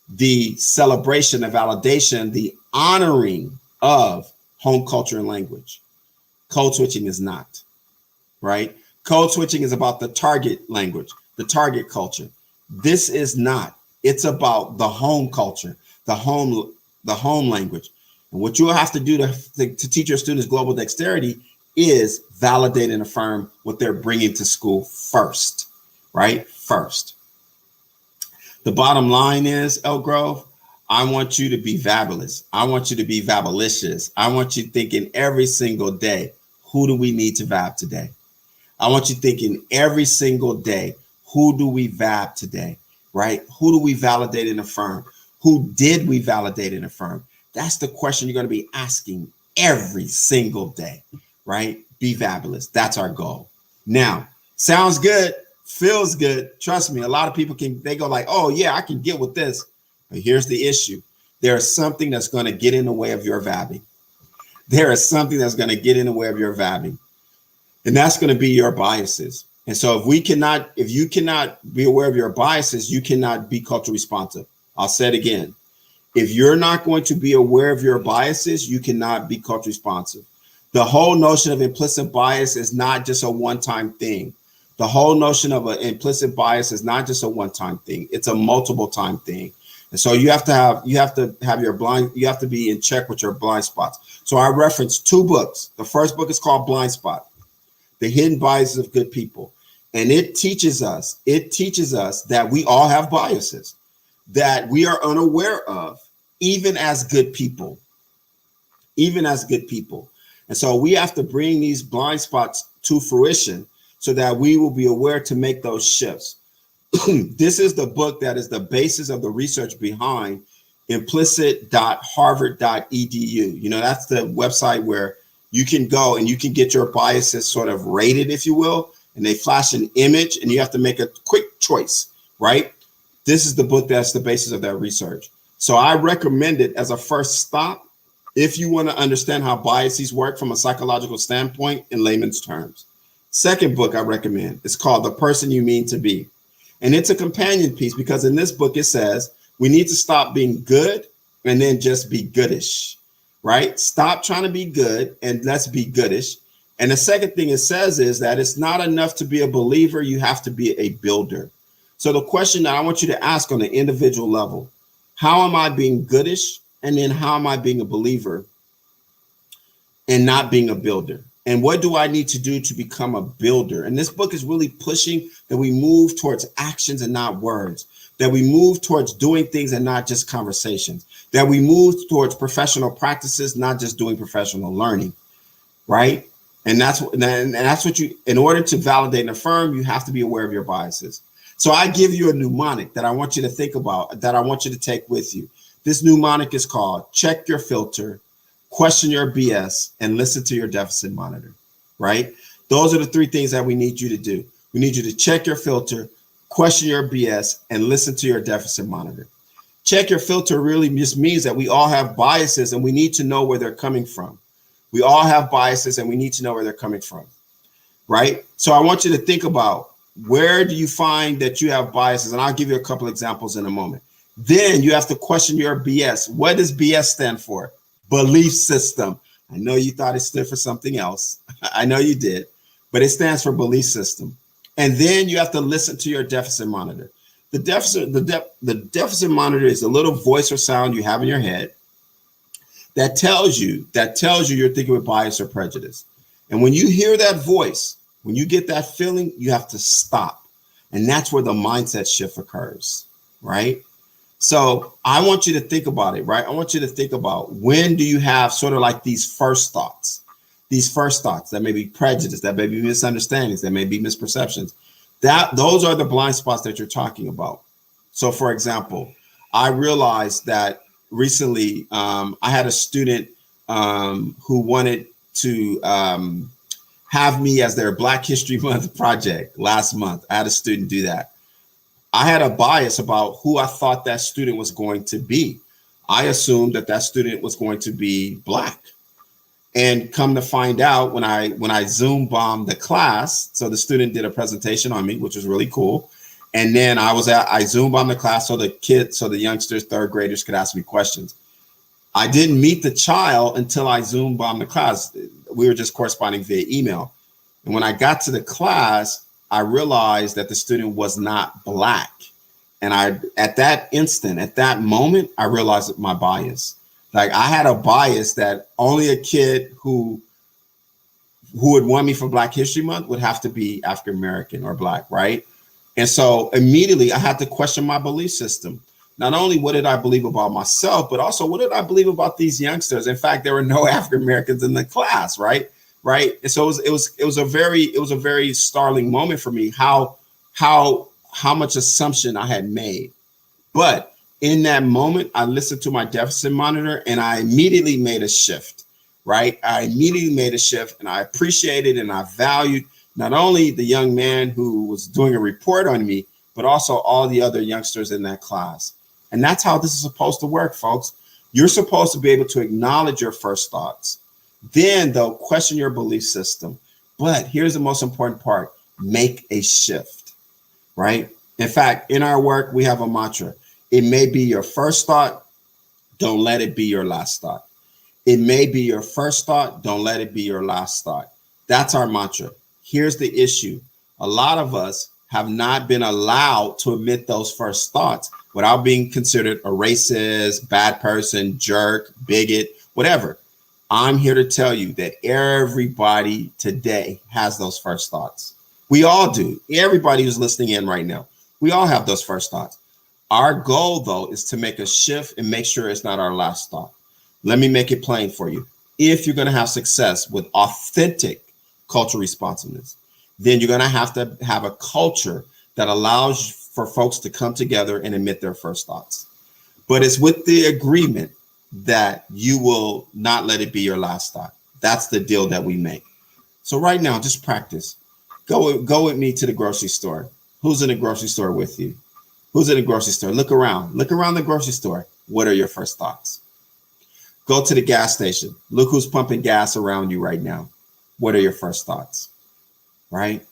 the celebration, the validation, the honoring of home culture and language. Code switching is not, right? Code switching is about the target language, the target culture. This is not. It's about the home culture, the home language. And what you'll have to do to teach your students global dexterity is validate and affirm what they're bringing to school first, right? First. The bottom line is, Elk Grove, I want you to be fabulous. I want you to be fabulicious. I want you thinking every single day, who do we need to vab today? I want you thinking every single day, who do we vab today, right? Who do we validate and affirm? Who did we validate and affirm? That's the question you're going to be asking every single day, right? Be fabulous. That's our goal. Now, sounds good, feels good. Trust me, a lot of people they go like, oh yeah, I can get with this. But here's the issue. There is something that's going to get in the way of your vabbing. There is something that's going to get in the way of your vabbing. And that's going to be your biases. And so if you cannot be aware of your biases, you cannot be culturally responsive. I'll say it again. If you're not going to be aware of your biases, you cannot be culturally responsive. The whole notion of implicit bias is not just a one-time thing. The whole notion of an implicit bias is not just a one-time thing. It's a multiple time thing. And so you have to have you have to be in check with your blind spots. So I referenced 2 books. The first book is called Blind Spot: The Hidden Biases of Good People. And it teaches us that we all have biases that we are unaware of, even as good people, And so we have to bring these blind spots to fruition so that we will be aware to make those shifts. This is the book that is the basis of the research behind implicit.harvard.edu. You know, that's the website where you can go and you can get your biases sort of rated, if you will, and they flash an image and you have to make a quick choice, right? This is the book that's the basis of that research. So I recommend it as a first stop if you want to understand how biases work from a psychological standpoint in layman's terms. Second book I recommend is called The Person You Mean to Be. And it's a companion piece because in this book, it says we need to stop being good and then just be goodish, right? Stop trying to be good and let's be goodish. And the second thing it says is that it's not enough to be a believer. You have to be a builder. So the question that I want you to ask on the individual level, how am I being goodish? And then how am I being a believer and not being a builder? And what do I need to do to become a builder? And this book is really pushing that we move towards actions and not words, that we move towards doing things and not just conversations, that we move towards professional practices, not just doing professional learning, right? And that's what you, in order to validate and affirm, you have to be aware of your biases. So I give you a mnemonic that I want you to think about, that I want you to take with you. This mnemonic is called check your filter, question your BS, and listen to your deficit monitor, right? Those are the 3 things that we need you to do. We need you to check your filter, question your BS, and listen to your deficit monitor. Check your filter really just means that we all have biases and we need to know where they're coming from. We all have biases and we need to know where they're coming from, right? So I want you to think about, where do you find that you have biases? And I'll give you a couple examples in a moment. Then you have to question your BS. What does BS stand for? Belief system. I know you thought it stood for something else. I know you did, but it stands for belief system. And then you have to listen to your deficit monitor. The deficit monitor is a little voice or sound you have in your head that tells you you're thinking with bias or prejudice. And when you hear that voice, when you get that feeling, you have to stop. And that's where the mindset shift occurs, right? So I want you to think about it, right? I want you to think about, when do you have sort of like these first thoughts that may be prejudice, that may be misunderstandings, that may be misperceptions. Those are the blind spots that you're talking about. So for example, I realized that recently I had a student who wanted to have me as their Black History Month project last month. I had a student do that. I had a bias about who I thought that student was going to be. I assumed that student was going to be Black. And come to find out, when I Zoom bombed the class, so the student did a presentation on me, which was really cool. And then I Zoom bombed the class so the youngsters, 3rd graders could ask me questions. I didn't meet the child until I Zoom bombed the class. We were just corresponding via email. And when I got to the class, I realized that the student was not Black. And at that moment, I realized my bias. Like, I had a bias that only a kid who would want me for Black History Month would have to be African American or Black, right? And so immediately I had to question my belief system. Not only what did I believe about myself, but also what did I believe about these youngsters? In fact, there were no African Americans in the class, right? And so it was a very startling moment for me, how much assumption I had made. But in that moment, I listened to my deficit monitor and I immediately made a shift, right? I immediately made a shift, and I appreciated and I valued not only the young man who was doing a report on me, but also all the other youngsters in that class. And that's how this is supposed to work, folks. You're supposed to be able to acknowledge your first thoughts. Then they'll question your belief system. But here's the most important part: make a shift, right? In fact, in our work, we have a mantra. It may be your first thought. Don't let it be your last thought. It may be your first thought. Don't let it be your last thought. That's our mantra. Here's the issue. A lot of us have not been allowed to admit those first thoughts without being considered a racist, bad person, jerk, bigot, whatever. I'm here to tell you that everybody today has those first thoughts. We all do. Everybody who's listening in right now, we all have those first thoughts. Our goal, though, is to make a shift and make sure it's not our last thought. Let me make it plain for you. If you're going to have success with authentic cultural responsiveness, then you're going to have a culture that allows for folks to come together and admit their first thoughts. But it's with the agreement that you will not let it be your last thought. That's the deal that we make. So right now, just practice. Go with me to the grocery store. Who's in the grocery store with you? Who's in the grocery store? Look around the grocery store. What are your first thoughts? Go to the gas station. Look who's pumping gas around you right now. What are your first thoughts? Right?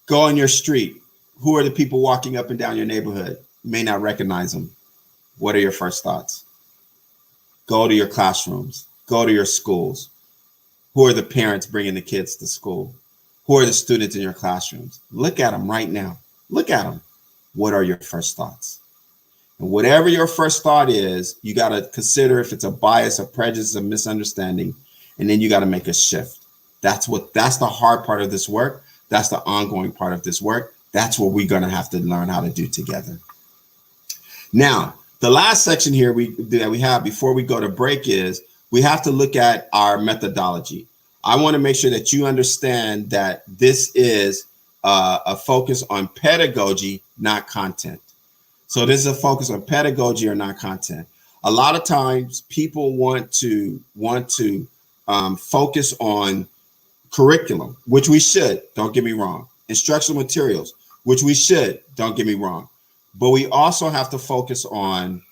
Go on your street. Who are the people walking up and down your neighborhood? You may not recognize them. What are your first thoughts? Go to your classrooms. Go to your schools. Who are the parents bringing the kids to school? Who are the students in your classrooms? Look at them right now. Look at them. What are your first thoughts? And whatever your first thought is, you got to consider if it's a bias, a prejudice, a misunderstanding, and then you got to make a shift. That's the hard part of this work. That's the ongoing part of this work. That's what we're going to have to learn how to do together. Now, the last section here that we have before we go to break is we have to look at our methodology. I want to make sure that you understand that this is a focus on pedagogy, not content. So this is a focus on pedagogy or not content. A lot of times people want to focus on curriculum, which we should, don't get me wrong. Instructional materials, which we should, don't get me wrong. But we also have to focus on,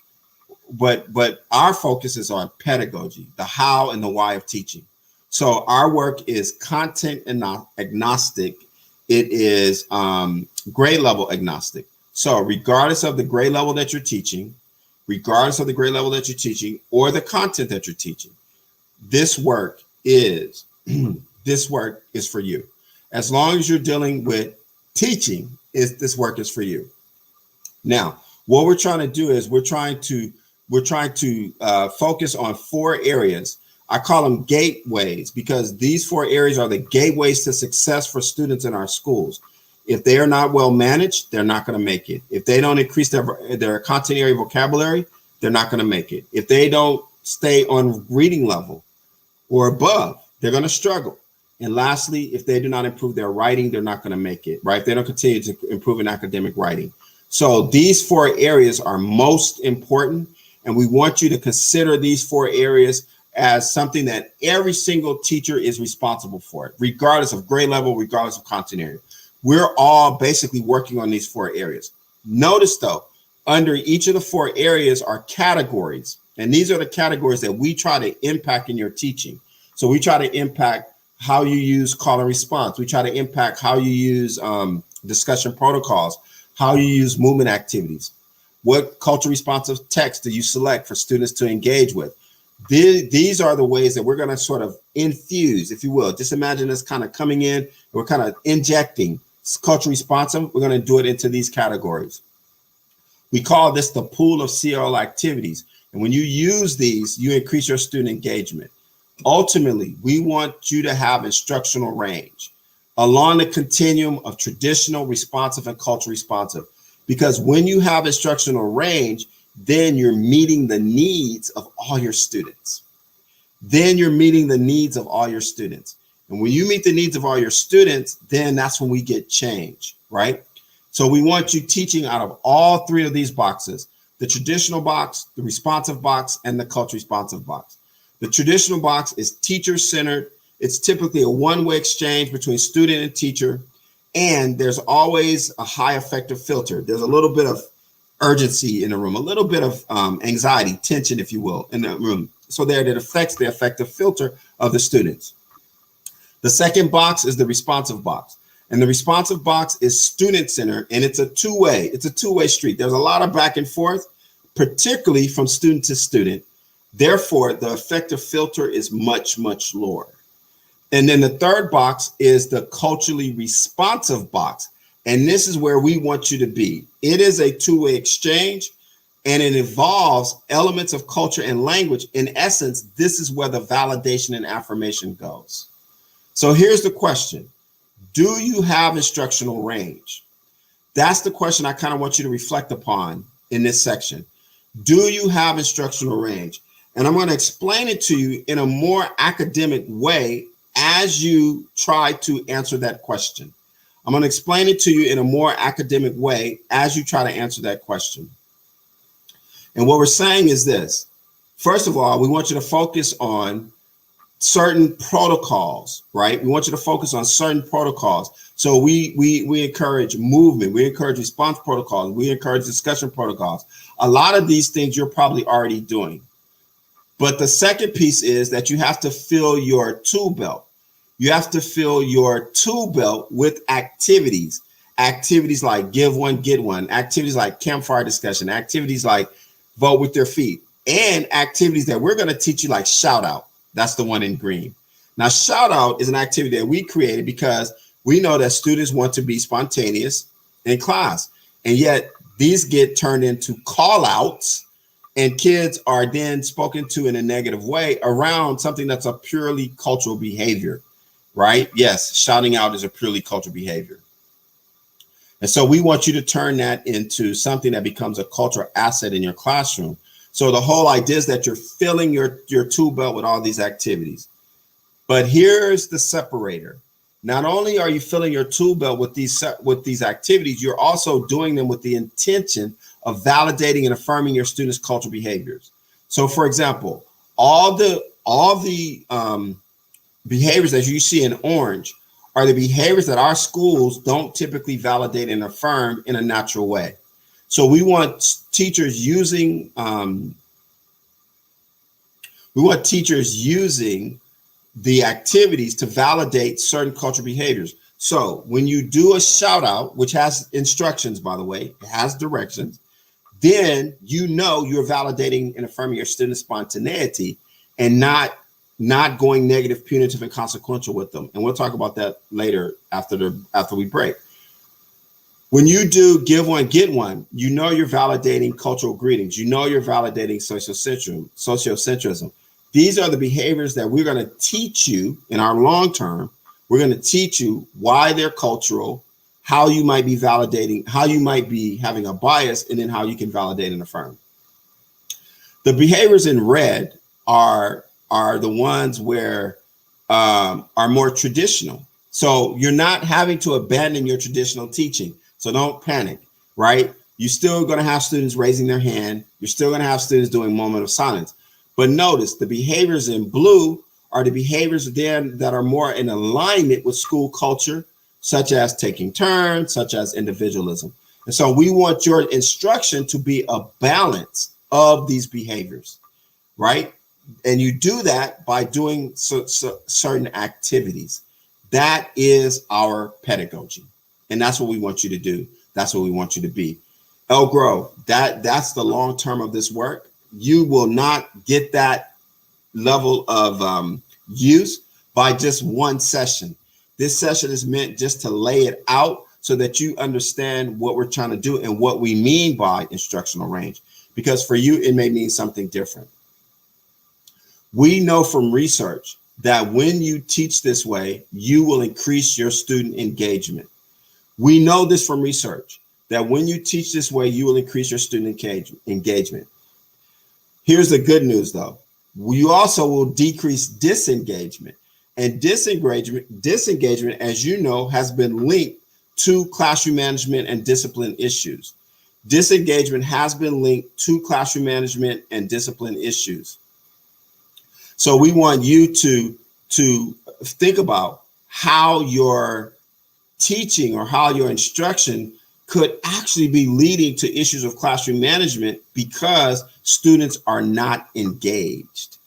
but our focus is on pedagogy, the how and the why of teaching. So our work is content agnostic. It is grade level agnostic. So regardless of the grade level that you're teaching, or the content that you're teaching, this work is for you. As long as you're dealing with teaching, this work is for you. Now, what we're trying to do is we're trying to focus on 4 areas. I call them gateways because these 4 areas are the gateways to success for students in our schools. If they are not well managed, they're not going to make it. If they don't increase their content area vocabulary, they're not going to make it. If they don't stay on reading level or above, they're going to struggle. And lastly, if they do not improve their writing, they're not going to make it, right? If they don't continue to improve in academic writing. So these 4 areas are most important. And we want you to consider these 4 areas as something that every single teacher is responsible for, regardless of grade level, regardless of content area. We're all basically working on these 4 areas. Notice though, under each of the 4 areas are categories. And these are the categories that we try to impact in your teaching. So we try to impact how you use call and response. We try to impact how you use discussion protocols, how you use movement activities. What culturally responsive text do you select for students to engage with? These are the ways that we're going to sort of infuse, if you will. Just imagine us kind of coming in, we're kind of injecting culturally responsive. We're going to do it into these categories. We call this the pool of CRL activities. And when you use these, you increase your student engagement. Ultimately, we want you to have instructional range along the continuum of traditional, responsive, and culturally responsive. Because when you have instructional range, then you're meeting the needs of all your students. And when you meet the needs of all your students, then that's when we get change, right? So we want you teaching out of all 3 of these boxes: the traditional box, the responsive box, and the culturally responsive box. The traditional box is teacher-centered. It's typically a one-way exchange between student and teacher. And there's always a high effective filter. There's a little bit of urgency in the room, a little bit of anxiety, tension, if you will, in the room. So that affects the effective filter of the students. The second box is the responsive box. And the responsive box is student-centered, and it's a two-way street. There's a lot of back and forth, particularly from student to student. Therefore, the effective filter is much, much lower. And then the third box is the culturally responsive box. And this is where we want you to be. It is a two-way exchange, and it involves elements of culture and language. In essence, this is where the validation and affirmation goes. So here's the question. Do you have instructional range? That's the question I kind of want you to reflect upon in this section. Do you have instructional range? And I'm going to explain it to you in a more academic way as you try to answer that question. I'm going to explain it to you in a more academic way as you try to answer that question. And what we're saying is this. First of all, we want you to focus on certain protocols, right? We want you to focus on certain protocols. So we encourage movement, we encourage response protocols, we encourage discussion protocols. A lot of these things you're probably already doing. But the second piece is that you have to fill your tool belt. You have to fill your tool belt with activities. Activities like give one, get one. Activities like campfire discussion. Activities like vote with your feet. And activities that we're going to teach you like shout out. That's the one in green. Now, shout out is an activity that we created because we know that students want to be spontaneous in class. And yet these get turned into call outs. And kids are then spoken to in a negative way around something that's a purely cultural behavior, right? Yes, shouting out is a purely cultural behavior. And so we want you to turn that into something that becomes a cultural asset in your classroom. So the whole idea is that you're filling your tool belt with all these activities. But here's the separator. Not only are you filling your tool belt with these activities, you're also doing them with the intention of validating and affirming your students' cultural behaviors. So, for example, all the behaviors that you see in orange are the behaviors that our schools don't typically validate and affirm in a natural way. So we want teachers using the activities to validate certain cultural behaviors. So when you do a shout out, which has instructions, by the way, it has directions, then you know you're validating and affirming your students' spontaneity and not going negative, punitive, and consequential with them. And we'll talk about that later after we break. When you do give one, get one, you know you're validating cultural greetings. You know you're validating sociocentrism. These are the behaviors that we're going to teach you in our long term. We're going to teach you why they're cultural, how you might be validating, how you might be having a bias, and then how you can validate and affirm. The behaviors in red are the ones where are more traditional. So you're not having to abandon your traditional teaching. So don't panic, right? You're still going to have students raising their hand. You're still going to have students doing moment of silence. But notice the behaviors in blue are the behaviors then that are more in alignment with school culture, such as taking turns, such as individualism. And so we want your instruction to be a balance of these behaviors, right? And you do that by doing certain activities. That is our pedagogy. And that's what we want you to do. That's what we want you to be. Elk Grove, that's the long term of this work. You will not get that level of use by just one session. This session is meant just to lay it out so that you understand what we're trying to do and what we mean by instructional range. Because for you, it may mean something different. We know from research that when you teach this way, you will increase your student engagement. We know this from research, that when you teach this way, you will increase your student engagement. Here's the good news, though. You also will decrease disengagement. And disengagement, as you know, has been linked to classroom management and discipline issues. Disengagement has been linked to classroom management and discipline issues. So we want you to think about how your teaching or how your instruction could actually be leading to issues of classroom management because students are not engaged.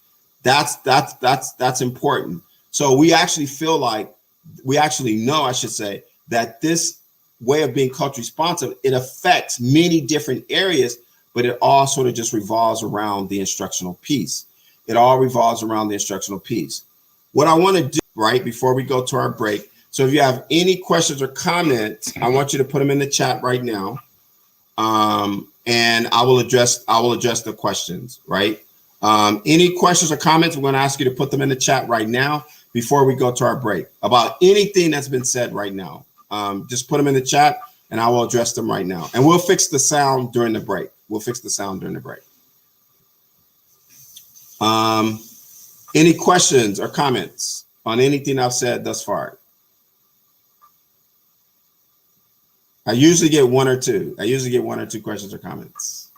That's important. So we actually feel like, we actually know, I should say, that this way of being culturally responsive, it affects many different areas, but it all sort of just revolves around the instructional piece. It all revolves around the instructional piece. What I want to do right before we go to our break. So if you have any questions or comments, I want you to put them in the chat right now. And I will address the questions, right? Any questions or comments, we're going to ask you to put them in the chat right now before we go to our break about anything that's been said right now. Just put them in the chat and I will address them right now. And we'll fix the sound during the break. Any questions or comments on anything I've said thus far? I usually get one or two questions or comments.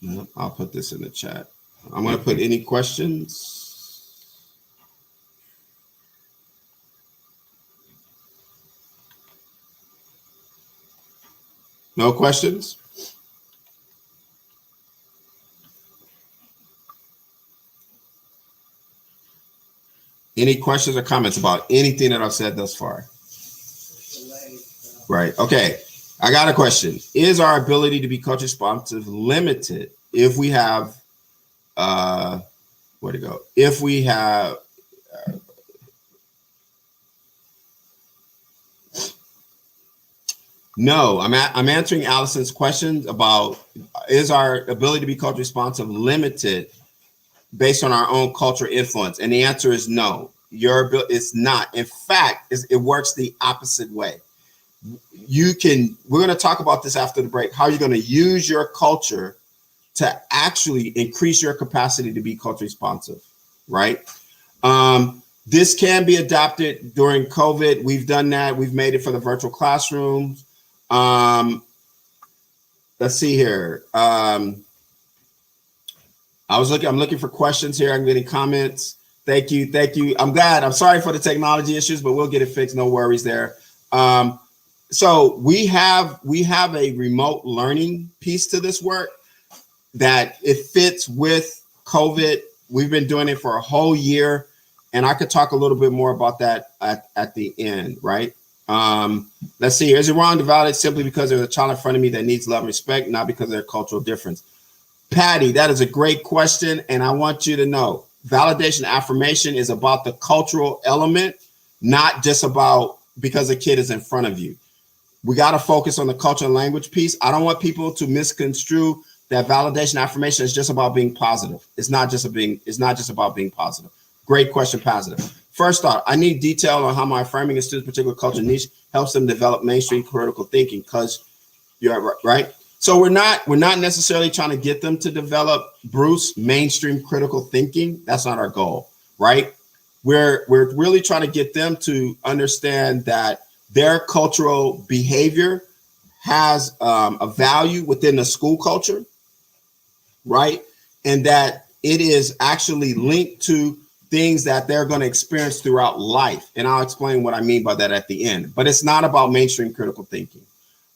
No, I'll put this in the chat. I'm going to put any questions. No questions? Any questions or comments about anything that I've said thus far? Right. Okay. I got a question. Is our ability to be culture responsive limited if we have, where'd it go? If we have, no, I'm answering Allison's questions about, is our ability to be culture responsive limited based on our own culture influence? And the answer is no. It's not. In fact, it works the opposite way. We're going to talk about this after the break, how you're going to use your culture to actually increase your capacity to be culture responsive, right? This can be adopted during COVID. We've done that. We've made it for the virtual classrooms. Let's see here. I'm looking for questions here. I'm getting comments. Thank you. I'm sorry for the technology issues, but we'll get it fixed. No worries there. So we have a remote learning piece to this work that it fits with COVID. We've been doing it for a whole year, and I could talk a little bit more about that at the end, right? Let's see. Is it wrong to validate simply because there's a child in front of me that needs love and respect, not because of their cultural difference? Patty, that is a great question, and I want you to know validation affirmation is about the cultural element, not just about because a kid is in front of you. We got to focus on the culture and language piece. I don't want people to misconstrue that validation affirmation is just about being positive. It's not just about being positive. Great question, positive. First off, I need detail on how my affirming a student's particular culture niche helps them develop mainstream critical thinking, because you're right. So we're not necessarily trying to get them to develop, Bruce, mainstream critical thinking. That's not our goal, right? We're really trying to get them to understand that their cultural behavior has a value within the school culture, right? And that it is actually linked to things that they're going to experience throughout life. And I'll explain what I mean by that at the end. But it's not about mainstream critical thinking.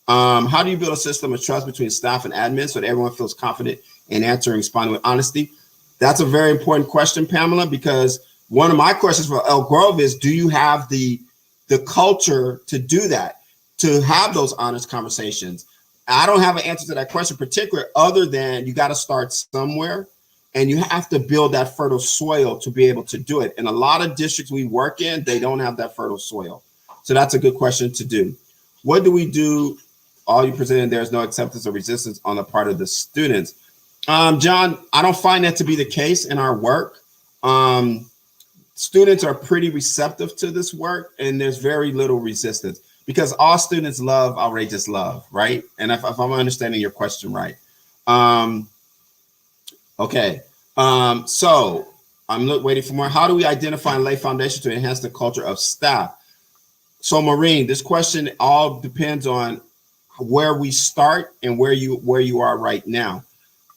How do you build a system of trust between staff and admin so that everyone feels confident in answering and responding with honesty? That's a very important question, Pamela, because one of my questions for Elk Grove is, do you have the culture to do that, to have those honest conversations? I don't have an answer to that question particular, other than you got to start somewhere and you have to build that fertile soil to be able to do it. In a lot of districts we work in, they don't have that fertile soil. So that's a good question to do. What do we do? All you presented, there's no acceptance or resistance on the part of the students. John, I don't find that to be the case in our work. Students are pretty receptive to this work, and there's very little resistance because all students love outrageous love, right? And if I'm understanding your question right. Okay, so I'm waiting for more. How do we identify and lay foundation to enhance the culture of staff? So Maureen, this question all depends on where we start and where you are right now.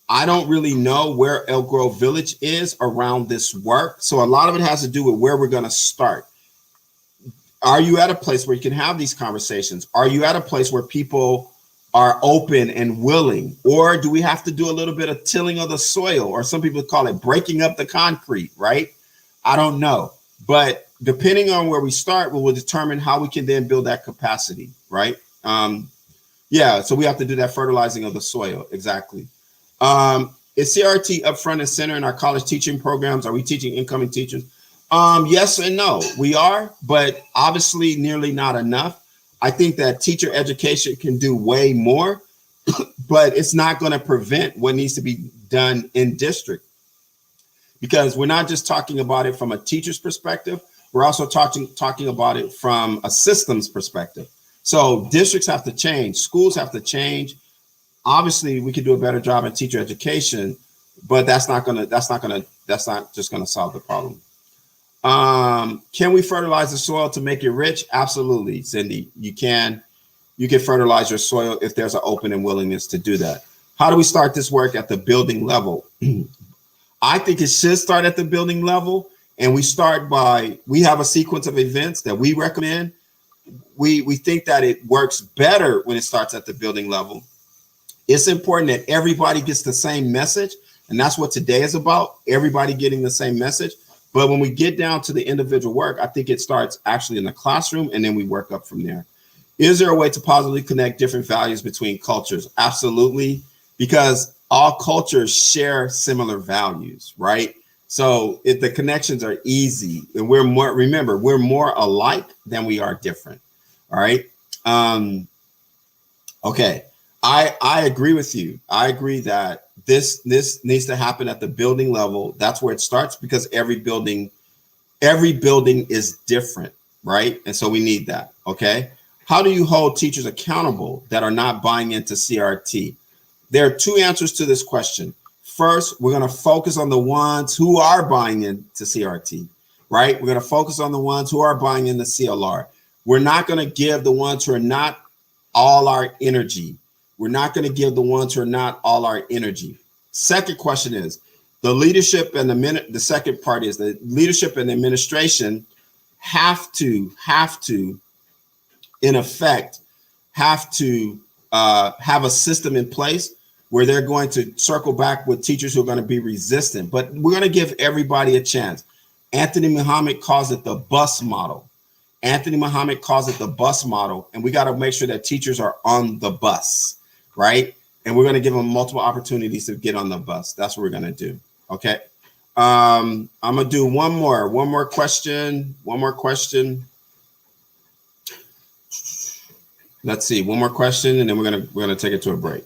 I don't really know where Elk Grove Village is around this work. So a lot of it has to do with where we're going to start. Are you at a place where you can have these conversations? Are you at a place where people are open and willing? Or do we have to do a little bit of tilling of the soil? Or some people call it breaking up the concrete, right? I don't know. But depending on where we start, we will determine how we can then build that capacity, right? Yeah, so we have to do that fertilizing of the soil, exactly. Is CRT up front and center in our college teaching programs? Are we teaching incoming teachers? Yes and no. We are, but obviously nearly not enough. I think that teacher education can do way more, but it's not going to prevent what needs to be done in district, because we're not just talking about it from a teacher's perspective. We're also talking about it from a systems perspective. So districts have to change, schools have to change. Obviously, we could do a better job in teacher education, but that's not just gonna solve the problem. Can we fertilize the soil to make it rich? Absolutely, Cindy. You can fertilize your soil if there's an open and willingness to do that. How do we start this work at the building level? I think it should start at the building level, and we have a sequence of events that we recommend. We think that it works better when it starts at the building level. It's important that everybody gets the same message, and that's what today is about, everybody getting the same message. But when we get down to the individual work, I think it starts actually in the classroom, and then we work up from there. Is there a way to positively connect different values between cultures? Absolutely, because all cultures share similar values, right? So if the connections are easy, and we're more alike than we are different. All right. Okay. I agree with you. I agree that this needs to happen at the building level. That's where it starts, because every building is different, right? And so we need that. Okay. How do you hold teachers accountable that are not buying into CRT? There are two answers to this question. First, we're going to focus on the ones who are buying into CRT, right? We're going to focus on the ones who are buying into CLR. We're not going to give the ones who are not all our energy. We're not going to give the ones who are not all our energy. Second question is the leadership and the second part is the leadership and the administration have to, in effect, have a system in place where they're going to circle back with teachers who are going to be resistant. But we're going to give everybody a chance. Anthony Muhammad calls it the bus model. And we got to make sure that teachers are on the bus, right? And we're going to give them multiple opportunities to get on the bus. That's what we're going to do. Okay. I'm going to do one more question. Let's see, one more question, and then we're gonna take it to a break.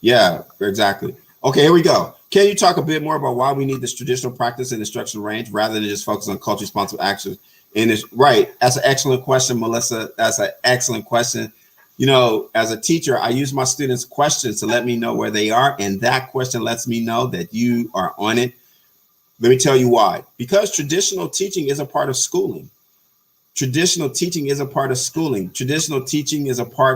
Yeah, exactly. Okay, here we go. Can you talk a bit more about why we need this traditional practice and instructional range rather than just focus on culture responsive actions? And it's right. That's an excellent question, Melissa. That's an excellent question. You know, as a teacher, I use my students' questions to let me know where they are, and that question lets me know that you are on it. Let me tell you why. Because traditional teaching is a part of schooling. Traditional teaching is a part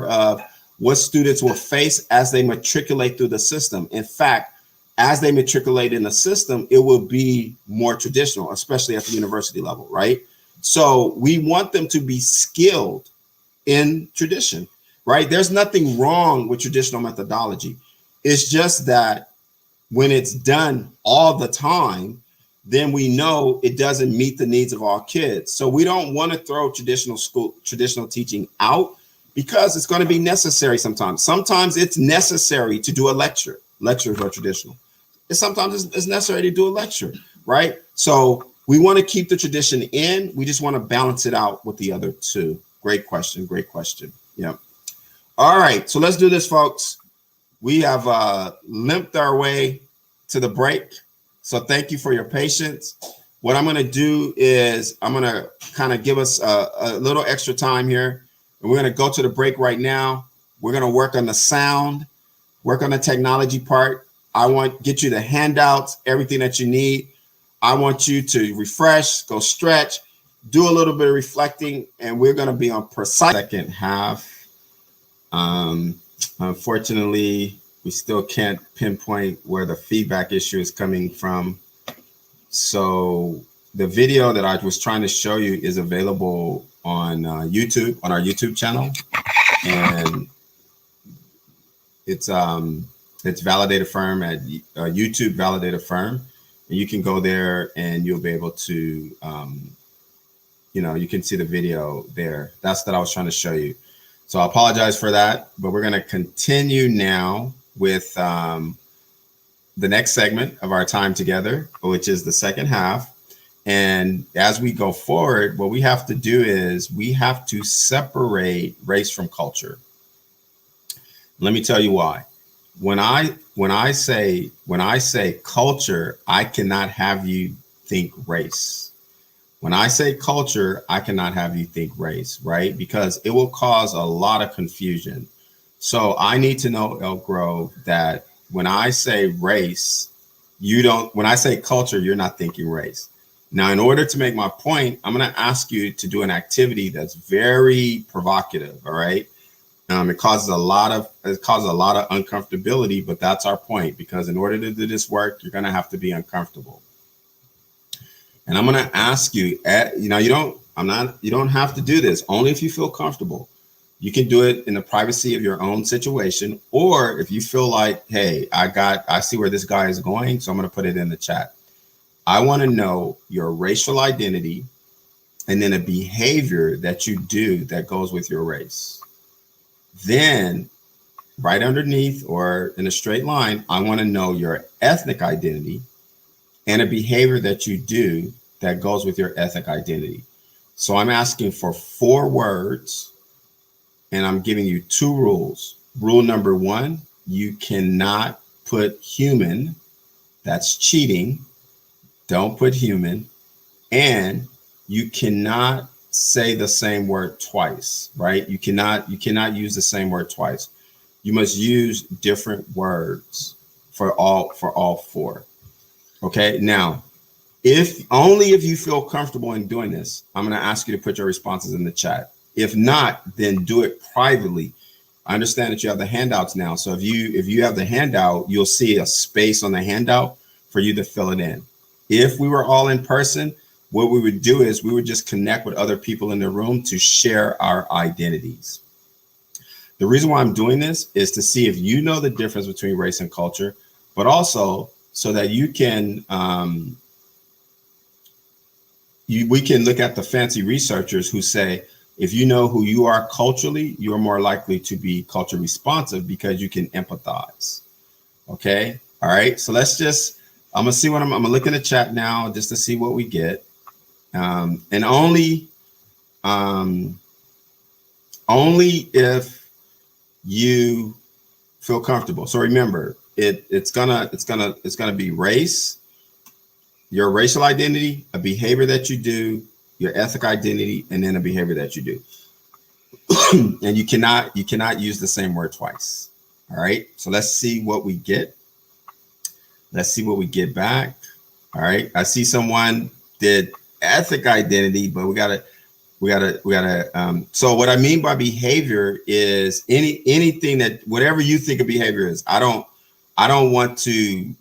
of what students will face as they matriculate through the system. In fact, as they matriculate in the system, it will be more traditional, especially at the university level, right? So we want them to be skilled in tradition, right? There's nothing wrong with traditional methodology. It's just that when it's done all the time, then we know it doesn't meet the needs of all kids. So we don't want to throw traditional teaching out, because it's going to be necessary sometimes. Sometimes it's necessary to do a lecture. Lectures are traditional. Sometimes it's necessary to do a lecture, right? So we want to keep the tradition in. We just want to balance it out with the other two. Great question. Yeah. All right. So let's do this, folks. We have limped our way to the break. So thank you for your patience. What I'm going to do is I'm going to kind of give us a little extra time here. And we're going to go to the break right now. We're going to work on the sound, work on the technology part. I want to get you the handouts, everything that you need. I want you to refresh, go stretch, do a little bit of reflecting, and we're going to be on precise second half. Unfortunately, we still can't pinpoint where the feedback issue is coming from. So the video that I was trying to show you is available on YouTube, on our YouTube channel, and it's Validated Firm at YouTube Validated Firm, and you can go there and you'll be able to, you can see the video there. That's what I was trying to show you. So I apologize for that, but we're going to continue now with the next segment of our time together, which is the second half. And as we go forward, what we have to do is we have to separate race from culture. Let me tell you why. When I say culture, I cannot have you think race. When I say culture, I cannot have you think race, right? Because it will cause a lot of confusion. So I need to know, Elk Grove, that when I say race, when I say culture, you're not thinking race. Now, in order to make my point, I'm going to ask you to do an activity that's very provocative. All right. It causes a lot of uncomfortability, but that's our point, because in order to do this work, you're going to have to be uncomfortable. And I'm going to ask you, you don't have to do this, only if you feel comfortable. You can do it in the privacy of your own situation, or if you feel like, hey, I see where this guy is going, so I'm going to put it in the chat. I want to know your racial identity and then a behavior that you do that goes with your race. Then right underneath or in a straight line, I want to know your ethnic identity and a behavior that you do that goes with your ethnic identity. So I'm asking for 4 words, and I'm giving you 2 rules. Rule number 1, you cannot put human. That's cheating. Don't put human. And you cannot say the same word twice, right? You cannot use the same word twice. You must use different words for all 4. Okay. Now, if you feel comfortable in doing this, I'm going to ask you to put your responses in the chat. If not, then do it privately. I understand that you have the handouts now. So if you have the handout, you'll see a space on the handout for you to fill it in. If we were all in person, what we would do is we would just connect with other people in the room to share our identities. The reason why I'm doing this is to see if you know the difference between race and culture, but also so that you can, we can look at the fancy researchers who say, if you know who you are culturally, you're more likely to be culture responsive because you can empathize. Okay. All right. So I'm going to see I'm going to look in the chat now just to see what we get. And only if you feel comfortable. So remember, it's gonna be race, your racial identity, a behavior that you do, your ethnic identity, and then a behavior that you do. And you cannot use the same word twice. All right. So let's see what we get. Let's see what we get back. All right. I see someone did ethnic identity, but we gotta. So what I mean by behavior is anything that, whatever you think a behavior is. I don't want to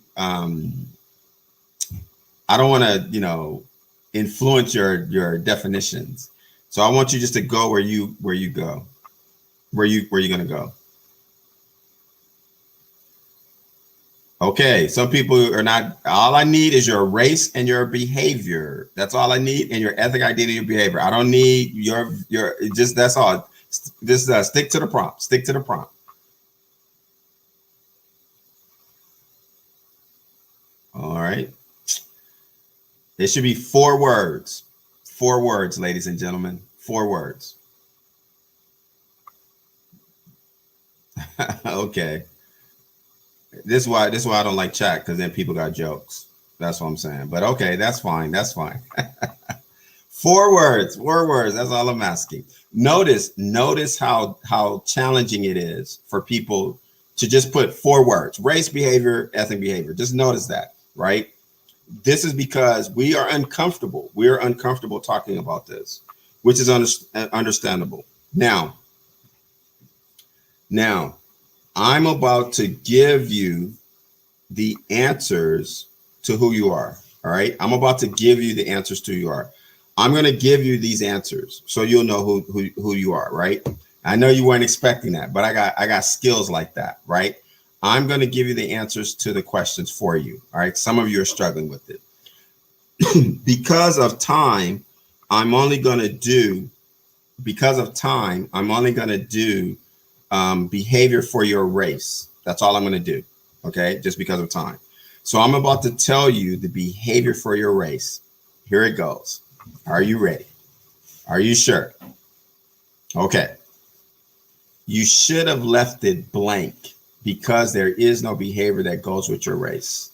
influence your definitions. So I want you just to go where you're gonna go. Okay, some people are not. All I need is your race and your behavior. That's all I need, and your ethnic identity and behavior. I don't need your just, that's all. Just stick to the prompt. Stick to the prompt. All right. It should be 4 words. 4 words, ladies and gentlemen. 4 words. Okay. This is why I don't like chat, because then people got jokes. That's what I'm saying. But okay, that's fine. That's fine. 4 words. 4 words. That's all I'm asking. Notice how challenging it is for people to just put 4 words: race, behavior, ethnic behavior. Just notice that, right? This is because we are uncomfortable. We are uncomfortable talking about this, which is understandable. Now, I'm about to give you the answers to who you are. All right. I'm about to give you the answers to who you are. I'm going to give you these answers so you'll know who you are. Right. I know you weren't expecting that, but I got skills like that. Right. I'm going to give you the answers to the questions for you. All right. Some of you are struggling with it. Because of time, I'm only going to do behavior for your race. That's all I'm going to do. Okay. Just because of time. So I'm about to tell you the behavior for your race. Here it goes. Are you ready? Are you sure? Okay. You should have left it blank because there is no behavior that goes with your race.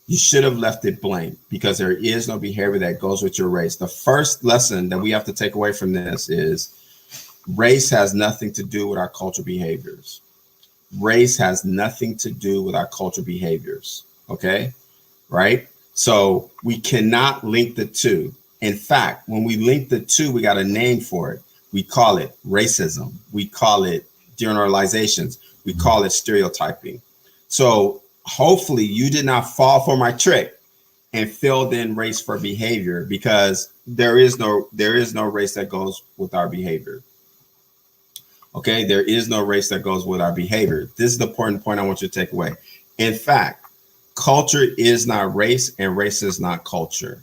You should have left it blank because there is no behavior that goes with your race. The first lesson that we have to take away from this is race has nothing to do with our cultural behaviors. Race has nothing to do with our cultural behaviors. Okay, right? So we cannot link the two. In fact, when we link the two, we got a name for it. We call it racism. We call it generalizations. We call it stereotyping. So hopefully you did not fall for my trick and filled in race for behavior, because there is no race that goes with our behavior. Okay, there is no race that goes with our behavior. This is the important point I want you to take away. In fact, culture is not race and race is not culture.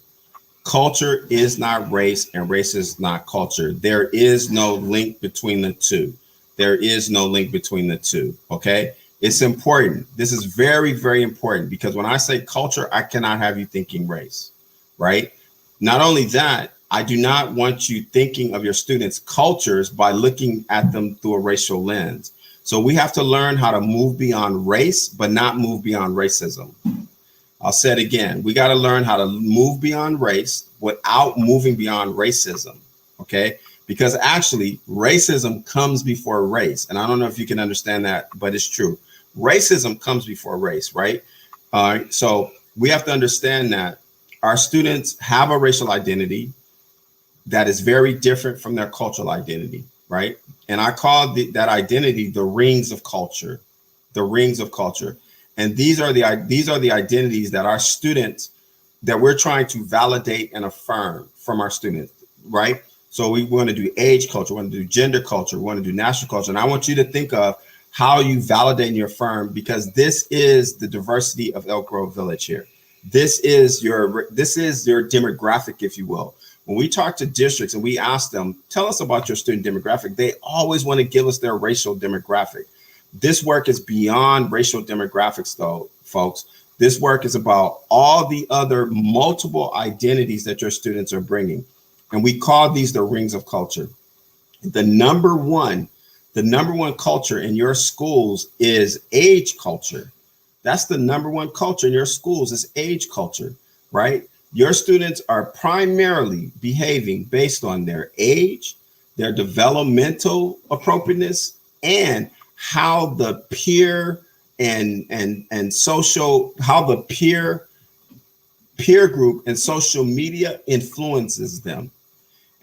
Culture is not race and race is not culture. There is no link between the two. There is no link between the two. Okay, it's important. This is very, very important, because when I say culture, I cannot have you thinking race, right? Not only that, I do not want you thinking of your students' cultures by looking at them through a racial lens. So we have to learn how to move beyond race, but not move beyond racism. I'll say it again. We got to learn how to move beyond race without moving beyond racism. Okay? Because actually, racism comes before race. And I don't know if you can understand that, but it's true. Racism comes before race, right? So we have to understand that our students have a racial identity that is very different from their cultural identity, right? And I call that identity the rings of culture, the rings of culture. And these are the identities that our students, that we're trying to validate and affirm from our students, right? So we want to do age culture, we want to do gender culture, we want to do national culture. And I want you to think of how you validate and affirm, because this is the diversity of Elk Grove Village here. This is your demographic, if you will. When we talk to districts and we ask them, tell us about your student demographic, they always want to give us their racial demographic. This work is beyond racial demographics, though, folks. This work is about all the other multiple identities that your students are bringing. And we call these the rings of culture. The number one culture in your schools is age culture. That's the number one culture in your schools is age culture, right? Your students are primarily behaving based on their age, their developmental appropriateness, and how the peer and social, how the peer group and social media influences them.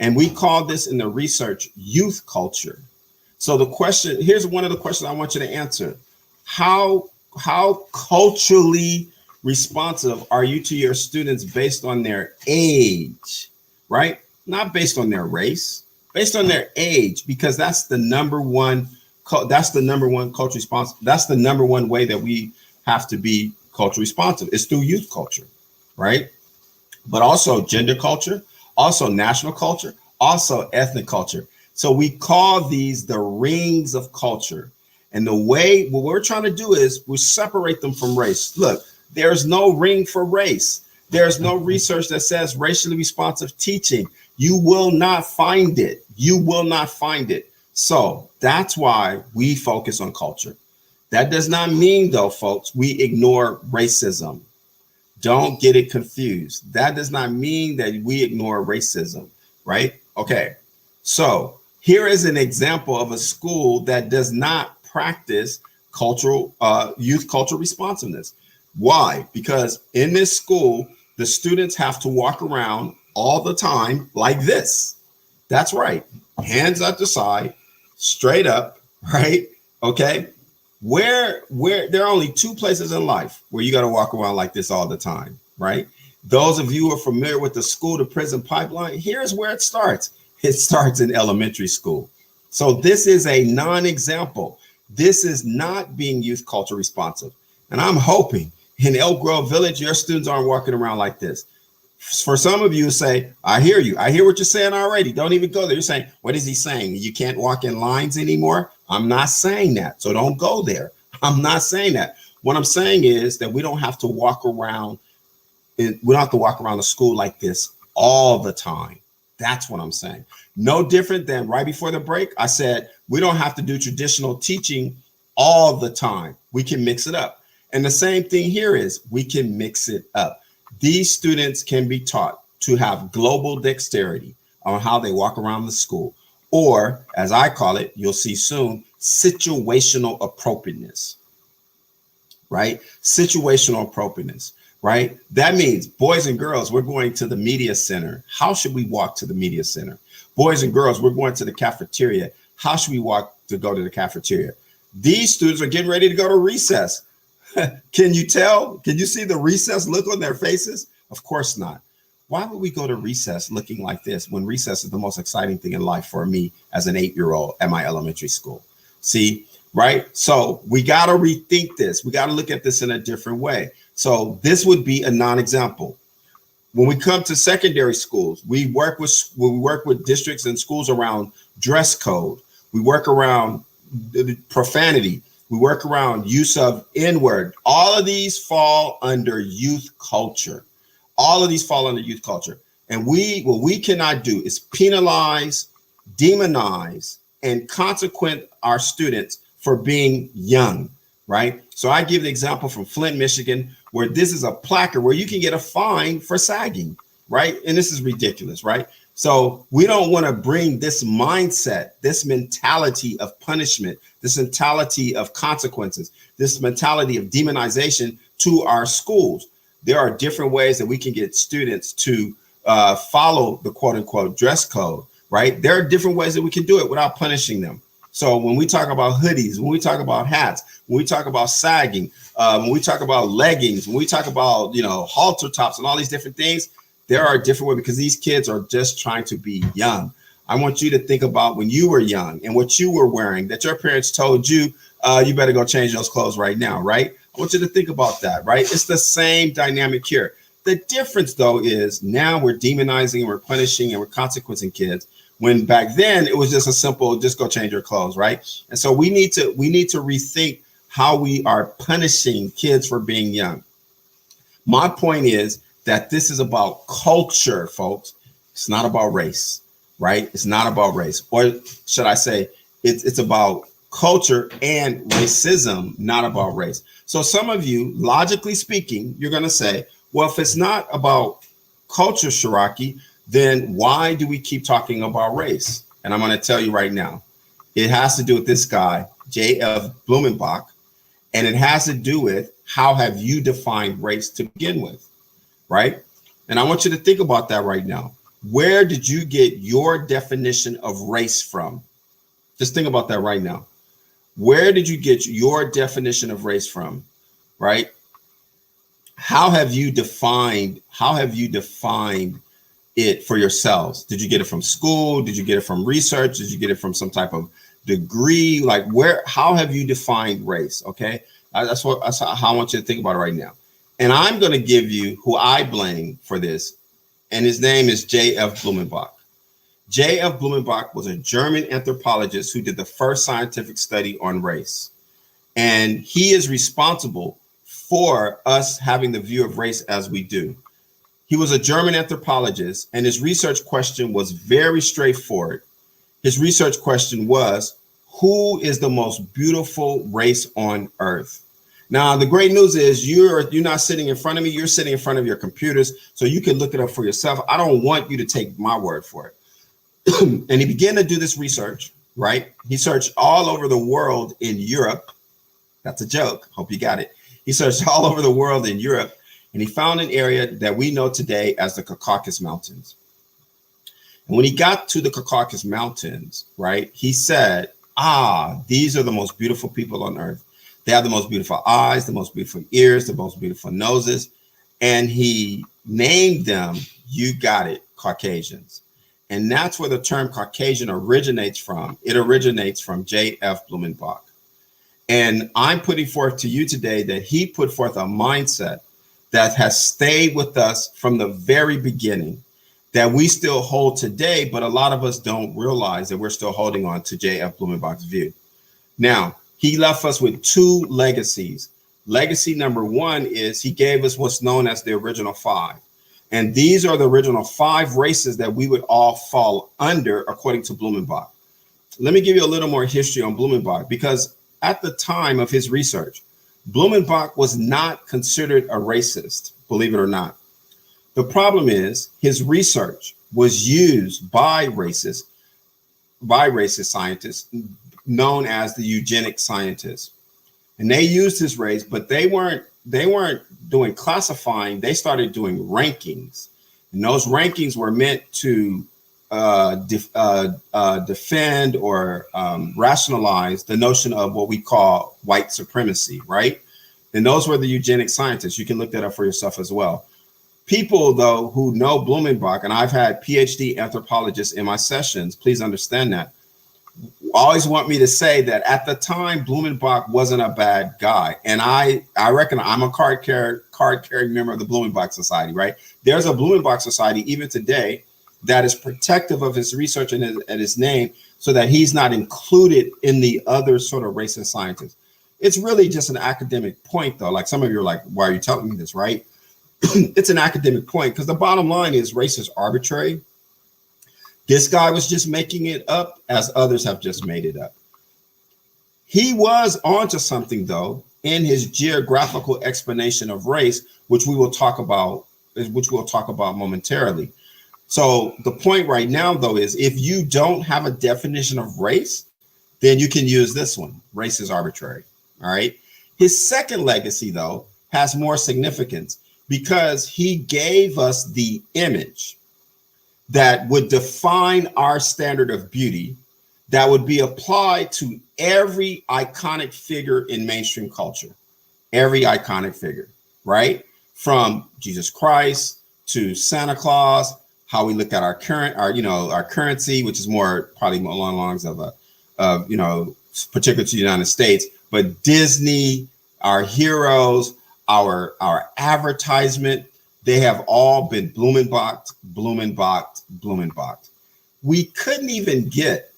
And we call this in the research youth culture. So the question, here's one of the questions I want you to answer. How culturally responsive are you to your students based on their age, right? Not based on their race, based on their age, because that's the number one culture responsive. That's the number one way that we have to be culture responsive is through youth culture, right? But also gender culture, also national culture, also ethnic culture. So we call these the rings of culture. And the way, what we're trying to do is we separate them from race. Look, there's no ring for race. There's no research that says racially responsive teaching. You will not find it. You will not find it. So that's why we focus on culture. That does not mean, though, folks, we ignore racism. Don't get it confused. That does not mean that we ignore racism, right? Okay, so here is an example of a school that does not practice youth cultural responsiveness. Why? Because in this school, the students have to walk around all the time like this. That's right. Hands at the side, straight up, right? Okay. Where there are only two places in life where you got to walk around like this all the time, right? Those of you who are familiar with the school to prison pipeline, here's where it starts. It starts in elementary school. So this is a non-example. This is not being youth culture responsive. And I'm hoping in Elk Grove Village, your students aren't walking around like this. For some of you say, I hear you. I hear what you're saying already. Don't even go there. You're saying, what is he saying? You can't walk in lines anymore? I'm not saying that. So don't go there. I'm not saying that. What I'm saying is that we don't have to walk around the school like this all the time. That's what I'm saying. No different than right before the break, I said, we don't have to do traditional teaching all the time. We can mix it up. And the same thing here is we can mix it up. These students can be taught to have global dexterity on how they walk around the school, or as I call it, you'll see soon, situational appropriateness, right? Situational appropriateness, right? That means boys and girls, we're going to the media center. How should we walk to the media center? Boys and girls, we're going to the cafeteria. How should we walk to go to the cafeteria? These students are getting ready to go to recess. Can you tell? Can you see the recess look on their faces? Of course not. Why would we go to recess looking like this when recess is the most exciting thing in life for me as an 8-year-old at my elementary school? See, right? So we got to rethink this. We got to look at this in a different way. So this would be a non-example. When we come to secondary schools, we work with districts and schools around dress code. We work around profanity. We work around use of N-word. All of these fall under youth culture. All of these fall under youth culture. And what we cannot do is penalize, demonize, and consequent our students for being young, right? So I give the example from Flint, Michigan, where this is a placard where you can get a fine for sagging, right? And this is ridiculous, right? So we don't want to bring this mindset, this mentality of punishment, this mentality of consequences, this mentality of demonization to our schools. There are different ways that we can get students to follow the quote unquote dress code, right? There are different ways that we can do it without punishing them. So when we talk about hoodies, when we talk about hats, when we talk about sagging, when we talk about leggings, when we talk about, halter tops and all these different things, there are different ways because these kids are just trying to be young. I want you to think about when you were young and what you were wearing, that your parents told you, you better go change those clothes right now, right? I want you to think about that, right? It's the same dynamic here. The difference, though, is now we're demonizing and we're punishing and we're consequencing kids, when back then it was just a simple, just go change your clothes, right? And so we need to rethink how we are punishing kids for being young. My point is that this is about culture, folks. It's not about race, right? It's not about race. Or should I say it's about culture and racism, not about race. So some of you, logically speaking, you're going to say, well, if it's not about culture, Shiraki, then why do we keep talking about race? And I'm going to tell you right now, it has to do with this guy, J.F. Blumenbach, and it has to do with how have you defined race to begin with, right? And I want you to think about that right now. Where did you get your definition of race from? Just think about that right now. Where did you get your definition of race from, right? How have you defined it for yourselves? Did you get it from school? Did you get it from research? Did you get it from some type of degree? Like how have you defined race? Okay. That's how I want you to think about it right now. And I'm going to give you who I blame for this. And his name is J.F. Blumenbach. J.F. Blumenbach was a German anthropologist who did the first scientific study on race. And he is responsible for us having the view of race as we do. He was a German anthropologist, and his research question was very straightforward. His research question was, who is the most beautiful race on earth? Now, the great news is you're not sitting in front of me, you're sitting in front of your computers, so you can look it up for yourself. I don't want you to take my word for it. And he began to do this research, right? He searched all over the world in Europe. That's a joke. Hope you got it. He searched all over the world in Europe, and he found an area that we know today as the Caucasus Mountains. And when he got to the Caucasus Mountains, right, he said, these are the most beautiful people on earth. They have the most beautiful eyes, the most beautiful ears, the most beautiful noses. And he named them, you got it, Caucasians. And that's where the term Caucasian originates from. It originates from J.F. Blumenbach. And I'm putting forth to you today that he put forth a mindset that has stayed with us from the very beginning, that we still hold today, but a lot of us don't realize that we're still holding on to J.F. Blumenbach's view. Now, he left us with two legacies. Legacy number one is he gave us what's known as the original five. And these are the original five races that we would all fall under according to Blumenbach. Let me give you a little more history on Blumenbach, because at the time of his research, Blumenbach was not considered a racist, believe it or not. The problem is his research was used by racist scientists known as the eugenic scientists. And they used his race, but they weren't doing classifying. They started doing rankings. And those rankings were meant to defend or rationalize the notion of what we call white supremacy, right? And those were the eugenic scientists. You can look that up for yourself as well. People, though, who know Blumenbach, and I've had PhD anthropologists in my sessions, please understand that, always want me to say that at the time, Blumenbach wasn't a bad guy. And I reckon I'm a card-carrying member of the Blumenbach Society, right? There's a Blumenbach Society even today that is protective of his research and his name so that he's not included in the other sort of racist scientists. It's really just an academic point, though. Like some of you are like, why are you telling me this, right? It's an academic point because the bottom line is race is arbitrary. This guy was just making it up as others have just made it up. He was onto something, though, in his geographical explanation of race, which we will talk about momentarily. So the point right now, though, is if you don't have a definition of race, then you can use this one. Race is arbitrary. All right. His second legacy, though, has more significance because he gave us the image that would define our standard of beauty that would be applied to every iconic figure in mainstream culture, every iconic figure, right? From Jesus Christ to Santa Claus, how we look at our currency, which is more probably along the lines of particular to the United States, but Disney, our heroes, our advertisement, they have all been Blumenbach. We couldn't even get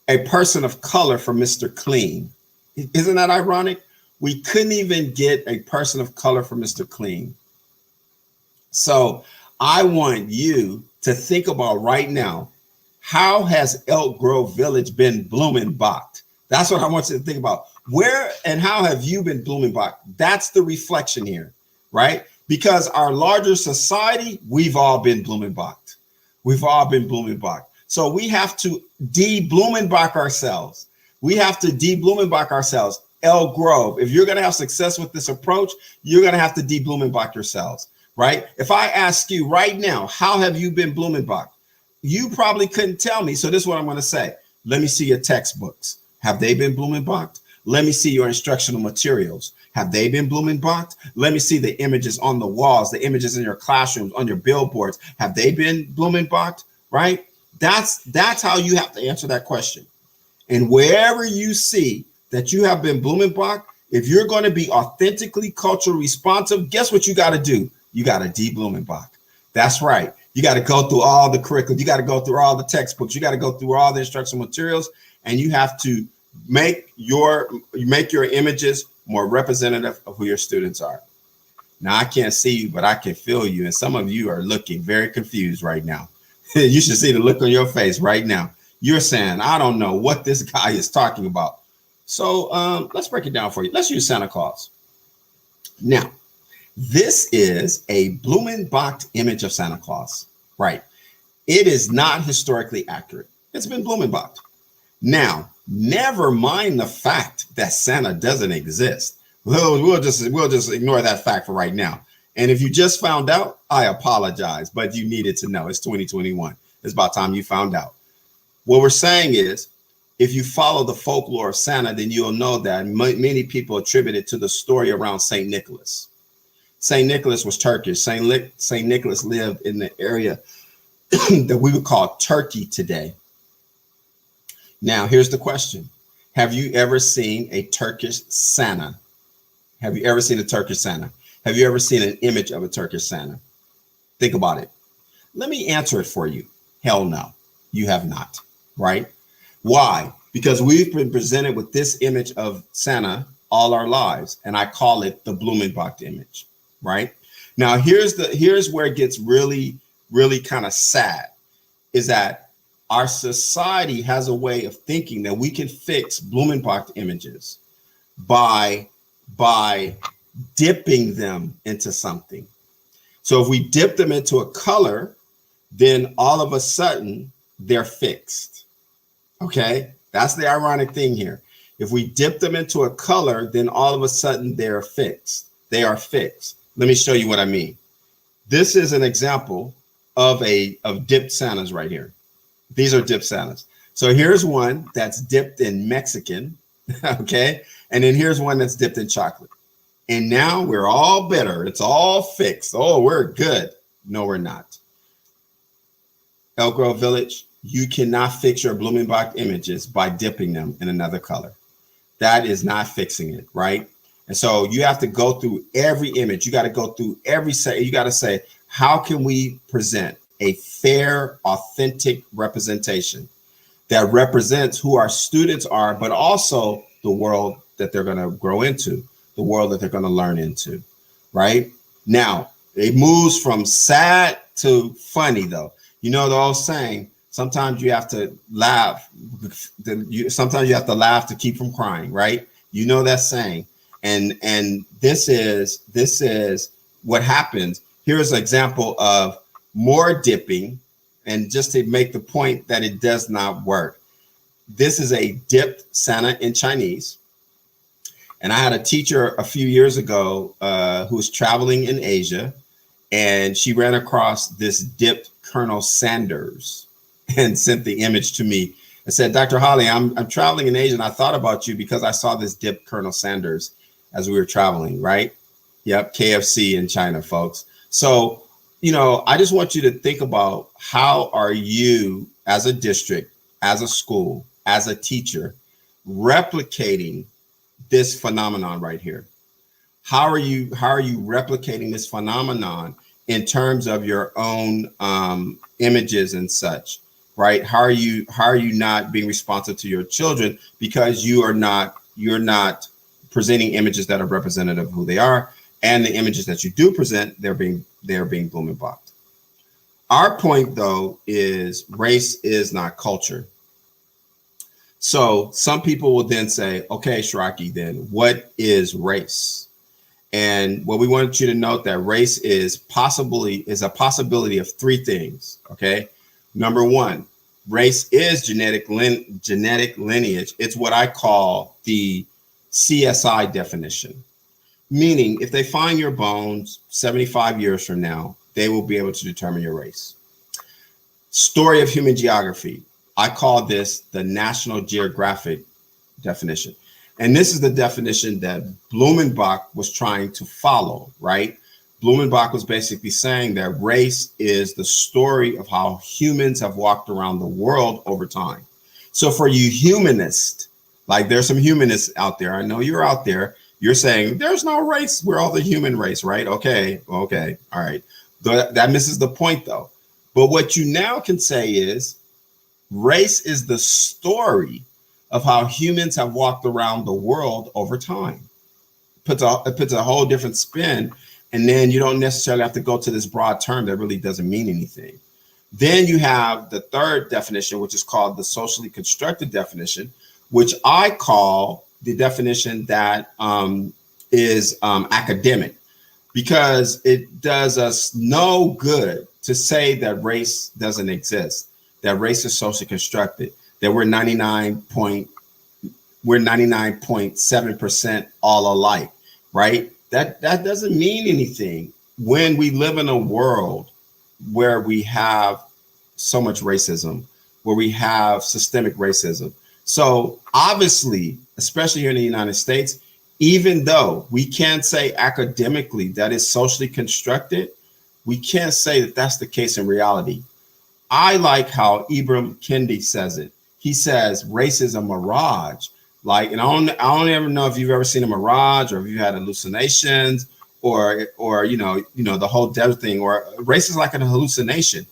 a person of color for Mr. Clean. Isn't that ironic? We couldn't even get a person of color for Mr. Clean. So I want you to think about right now, how has Elk Grove Village been Blumenbach? That's what I want you to think about. Where and how have you been Blumenbach? That's the reflection here, right? Because our larger society, we've all been Blumenbach. We've all been Blumenbach. So we have to de-Blumenbach ourselves. We have to de-Blumenbach ourselves. Elk Grove, if you're going to have success with this approach, you're going to have to de-Blumenbach yourselves, right? If I ask you right now, how have you been Blumenbach? You probably couldn't tell me. So this is what I'm going to say. Let me see your textbooks. Have they been Blumenbach? Let me see your instructional materials. Have they been Blumenbach? Let me see the images on the walls, the images in your classrooms, on your billboards. Have they been Blumenbach? Right? That's how you have to answer that question. And wherever you see that you have been Blumenbach, if you're going to be authentically culturally responsive, guess what you got to do? You got to de-Blumenbach. That's right. You got to go through all the curriculum. You got to go through all the textbooks. You got to go through all the instructional materials, and you have to make your images more representative of who your students are. Now, I can't see you, but I can feel you. And some of you are looking very confused right now. You should see the look on your face right now. You're saying, I don't know what this guy is talking about. So let's break it down for you. Let's use Santa Claus. Now, this is a Blumenbach image of Santa Claus, right? It is not historically accurate. It's been Blumenbach. Now, never mind the fact that Santa doesn't exist. We'll just ignore that fact for right now. And if you just found out, I apologize, but you needed to know. It's 2021. It's about time you found out. What we're saying is, if you follow the folklore of Santa, then you'll know that many people attribute it to the story around St. Nicholas. St. Nicholas was Turkish. St. Nicholas lived in the area that we would call Turkey today. Now, here's the question. Have you ever seen a Turkish Santa? Have you ever seen a Turkish Santa? Have you ever seen an image of a Turkish Santa? Think about it. Let me answer it for you. Hell no, you have not, right? Why? Because we've been presented with this image of Santa all our lives. And I call it the Blumenbach image, right? Now, here's where it gets really, really kind of sad, is that our society has a way of thinking that we can fix Blumenbach images by dipping them into something. So if we dip them into a color, then all of a sudden they're fixed. Okay, that's the ironic thing here. If we dip them into a color, then all of a sudden they're fixed. They are fixed. Let me show you what I mean. This is an example of dipped Santas right here. These are dipped Santas. So here's one that's dipped in Mexican, okay? And then here's one that's dipped in chocolate. And now we're all bitter. It's all fixed. Oh, we're good. No, we're not. Elk Grove Village, you cannot fix your Blumenbach images by dipping them in another color. That is not fixing it, right? And so you have to go through every image. You got to go through every set. You got to say, how can we present a fair, authentic representation that represents who our students are, but also the world that they're going to grow into, the world that they're going to learn into, right? Now, it moves from sad to funny, though. You know the old saying, sometimes you have to laugh. Sometimes you have to laugh to keep from crying, right? You know that saying. And this is what happens. Here's an example of more dipping, and just to make the point that it does not work. This is a dipped Santa in Chinese. And I had a teacher a few years ago who was traveling in Asia, and she ran across this dipped Colonel Sanders and sent the image to me and said, Dr. Holly, I'm traveling in Asia, and I thought about you because I saw this dipped Colonel Sanders as we were traveling, right? Yep, KFC in China, folks. So, you know, I just want you to think about, how are you as a district, as a school, as a teacher, replicating this phenomenon right here? How are you replicating this phenomenon in terms of your own images and such, right? How are you not being responsive to your children because you're not presenting images that are representative of who they are, and the images that you do present, they're being Blumenbach. Our point, though, is race is not culture. So some people will then say, okay, Shraki, then what is race? And what we want you to note, that race is a possibility of three things. Okay. Number one, race is genetic lineage. It's what I call the CSI definition, meaning if they find your bones 75 years from now, they will be able to determine your race. Story of human geography. I call this the National Geographic definition. And this is the definition that Blumenbach was trying to follow, right? Blumenbach was basically saying that race is the story of how humans have walked around the world over time. So for you humanists, like there's some humanists out there, I know you're out there, you're saying there's no race, we're all the human race, right? Okay, all right. That misses the point, though. But what you now can say is race is the story of how humans have walked around the world over time. It puts a whole different spin, and then you don't necessarily have to go to this broad term that really doesn't mean anything. Then you have the third definition, which is called the socially constructed definition, which I call the definition that is academic, because it does us no good to say that race doesn't exist, that race is socially constructed, that we're 99.7% all alike, right? That doesn't mean anything when we live in a world where we have so much racism, where we have systemic racism. So obviously, especially here in the United States, even though we can't say academically that it's socially constructed, we can't say that that's the case in reality. I like how Ibram Kendi says it. He says race is a mirage. Like, and I don't ever know if you've ever seen a mirage, or if you had hallucinations, or you know the whole desert thing, or race is like an hallucination.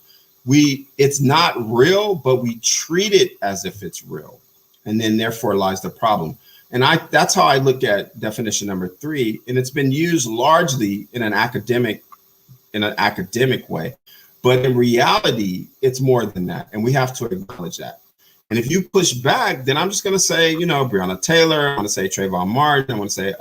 It's not real, but we treat it as if it's real. And then therefore lies the problem. And that's how I look at definition number 3. And it's been used largely in an academic way. But in reality, it's more than that. And we have to acknowledge that. And if you push back, then I'm just going to say, Breonna Taylor, I want to say Trayvon Martin, I want to say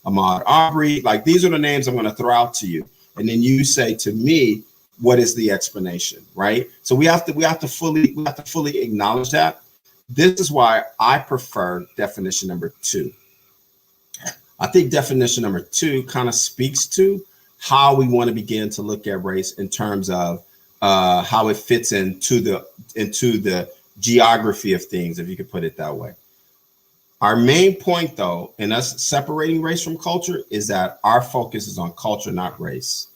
Ahmaud Arbery. Like, these are the names I'm going to throw out to you. And then you say to me, what is the explanation, right? So we have to fully acknowledge that. This is why I prefer definition number 2. I think definition number 2 kind of speaks to how we want to begin to look at race in terms of how it fits into the geography of things, if you could put it that way. Our main point, though, in us separating race from culture is that our focus is on culture, not race,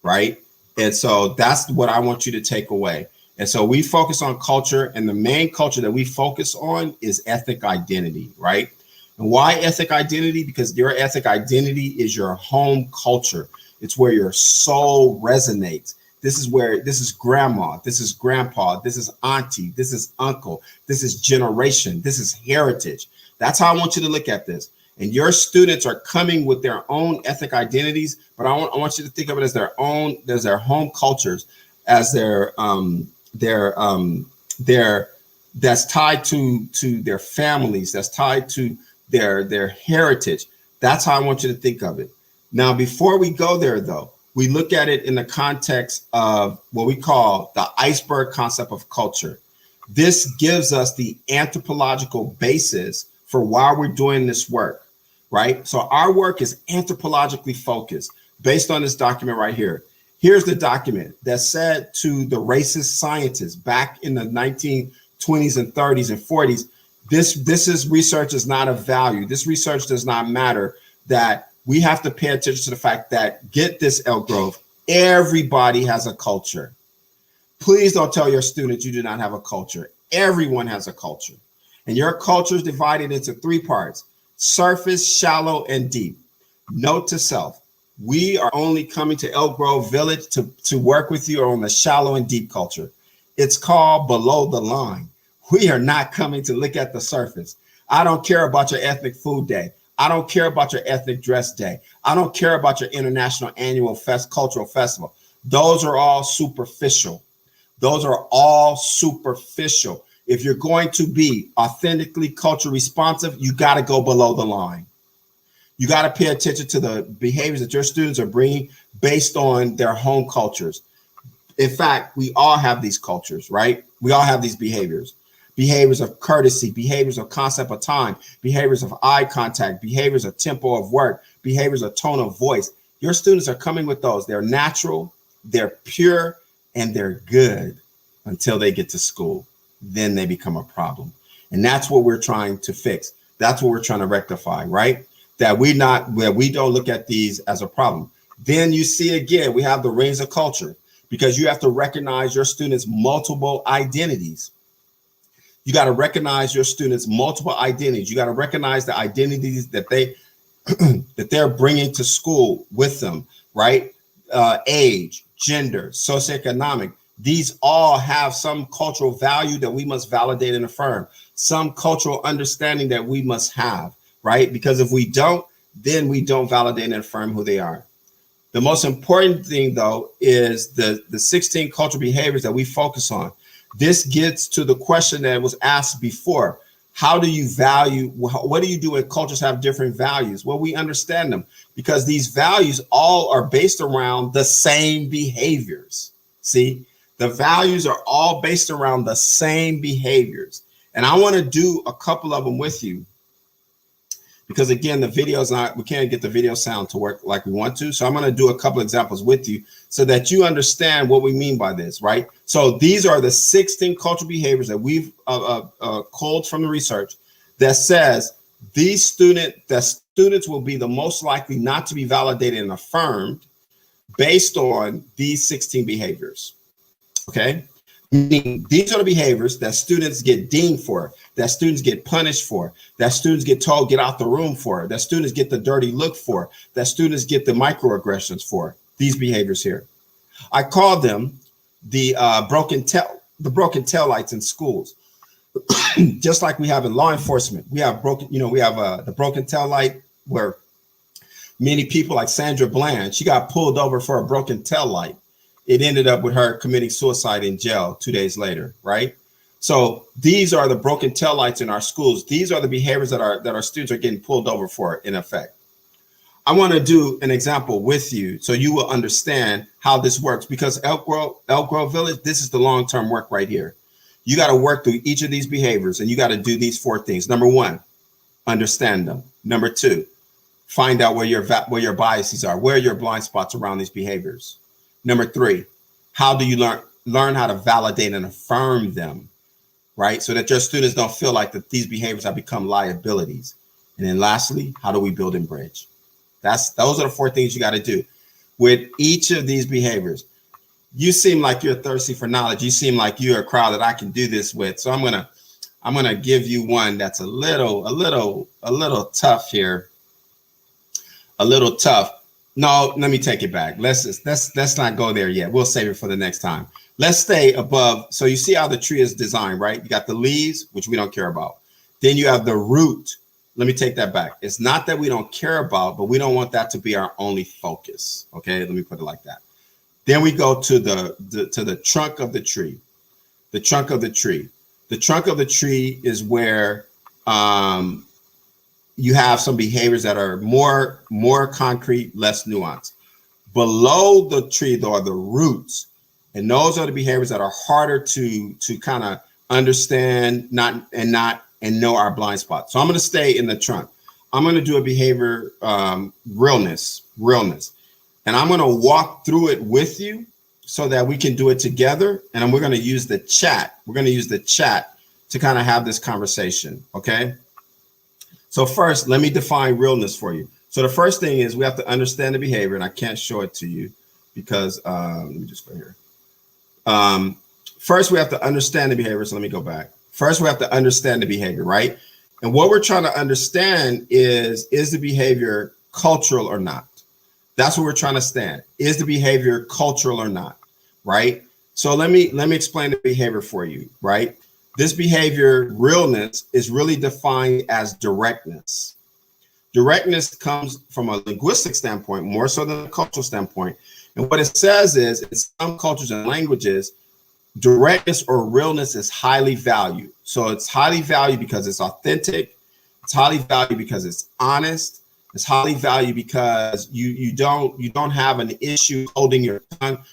right? And so that's what I want you to take away. And so we focus on culture, and the main culture that we focus on is ethnic identity, right? And why ethnic identity? Because your ethnic identity is your home culture. It's where your soul resonates. This is grandma, this is grandpa, this is auntie, this is uncle, this is generation, this is heritage. That's how I want you to look at this. And your students are coming with their own ethnic identities, but I want you to think of it as their home cultures, as that's tied to their families, that's tied to their heritage. That's how I want you to think of it. Now, before we go there, though, we look at it in the context of what we call the iceberg concept of culture. This gives us the anthropological basis for why we're doing this work, right? So our work is anthropologically focused based on this document right here. Here's the document that said to the racist scientists back in the 1920s and 30s and 40s, this is research is not of value. This research does not matter, that we have to pay attention to the fact that, get this, Elk Grove, everybody has a culture. Please don't tell your students you do not have a culture. Everyone has a culture. And your culture is divided into 3 parts: surface, shallow, and deep. Note to self, we are only coming to Elk Grove Village to work with you on the shallow and deep culture. It's called below the line. We are not coming to look at the surface. I don't care about your ethnic food day. I don't care about your ethnic dress day. I don't care about your international annual cultural festival. Those are all superficial. Those are all superficial. If you're going to be authentically culture responsive, you got to go below the line. You got to pay attention to the behaviors that your students are bringing based on their home cultures. In fact, we all have these cultures, right? We all have these behaviors. Behaviors of courtesy, behaviors of concept of time, behaviors of eye contact, behaviors of tempo of work, behaviors of tone of voice. Your students are coming with those. They're natural, they're pure, and they're good until they get to school. Then they become a problem. And that's what we're trying to fix. That's what we're trying to rectify, right? That we don't look at these as a problem. Then you see, again, we have the reins of culture, because you have to recognize your students' multiple identities. You got to recognize your students' multiple identities. You got to recognize the identities that they're bringing to school with them, right? Age, gender, socioeconomic. These all have some cultural value that we must validate and affirm, some cultural understanding that we must have, right? Because if we don't, then we don't validate and affirm who they are. The most important thing, though, is the 16 cultural behaviors that we focus on. This gets to the question that was asked before. How do you value? What do you do when cultures have different values? Well, we understand them because these values all are based around the same behaviors. See, the values are all based around the same behaviors. And I want to do a couple of them with you, because again, the video is not, we can't get the video sound to work like we want to. So I'm going to do a couple examples with you so that you understand what we mean by this, right? So these are the 16 cultural behaviors that we've culled from the research that says students will be the most likely not to be validated and affirmed based on these 16 behaviors. Okay. These are the behaviors that students get dinged for, that students get punished for, that students get told get out the room for, that students get the dirty look for, that students get the microaggressions for. These behaviors here, I call them the broken tail lights in schools. Just like we have in law enforcement, we have the broken tail light, where many people like Sandra Bland, she got pulled over for a broken tail light. It ended up with her committing suicide in jail 2 days later, right? So these are the broken tail lights in our schools. These are the behaviors that our students are getting pulled over for, in effect. I want to do an example with you so you will understand how this works, because Elk Grove Village, this is the long-term work right here. You got to work through each of these behaviors, and you got to do these 4 things. Number 1, understand them. Number 2, find out where your biases are, where your blind spots around these behaviors. Number 3, how do you learn how to validate and affirm them, right? So that your students don't feel like that these behaviors have become liabilities. And then lastly, how do we build and bridge? Those are the 4 things you got to do with each of these behaviors. You seem like you're thirsty for knowledge. You seem like you're a crowd that I can do this with. So I'm gonna give you one that's a little tough here. A little tough. No, let me take it back. Let's not go there yet. We'll save it for the next time. Let's stay above. So you see how the tree is designed, right? You got the leaves, which we don't care about. Then you have the root. Let me take that back. It's not that we don't care about, but we don't want that to be our only focus. Okay, let me put it like that. Then we go to the trunk of the tree. The trunk of the tree. The trunk of the tree is where you have some behaviors that are more concrete, less nuanced. Below the tree, though, are the roots, and those are the behaviors that are harder to kind of understand, and know our blind spots. So I'm going to stay in the trunk. I'm going to do a behavior, realness, and I'm going to walk through it with you so that we can do it together. And then we're going to use the chat. We're going to use the chat to kind of have this conversation. Okay. So first, let me define realness for you. So the first thing is we have to understand the behavior, and I can't show it to you because let me just go here. First, we have to understand the behavior. So let me go back. First, we have to understand the behavior, right? And what we're trying to understand is the behavior cultural or not? That's what we're trying to understand. Is the behavior cultural or not, right? So let me explain the behavior for you, right? This behavior, realness, is really defined as directness. Directness comes from a linguistic standpoint, more so than a cultural standpoint. And what it says is, in some cultures and languages, directness or realness is highly valued. So it's highly valued because it's authentic. It's highly valued because it's honest. It's highly valued because you don't have an issue holding your tongue,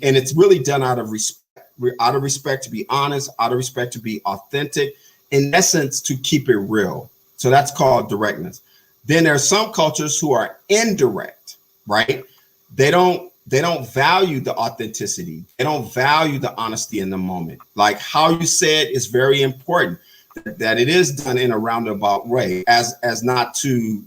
and it's really done out of respect to be honest, out of respect to be authentic, in essence, to keep it real. So that's called directness. Then there are some cultures who are indirect, right? They don't value the authenticity. They don't value the honesty in the moment. Like how you say it is very important, that it is done in a roundabout way as not to,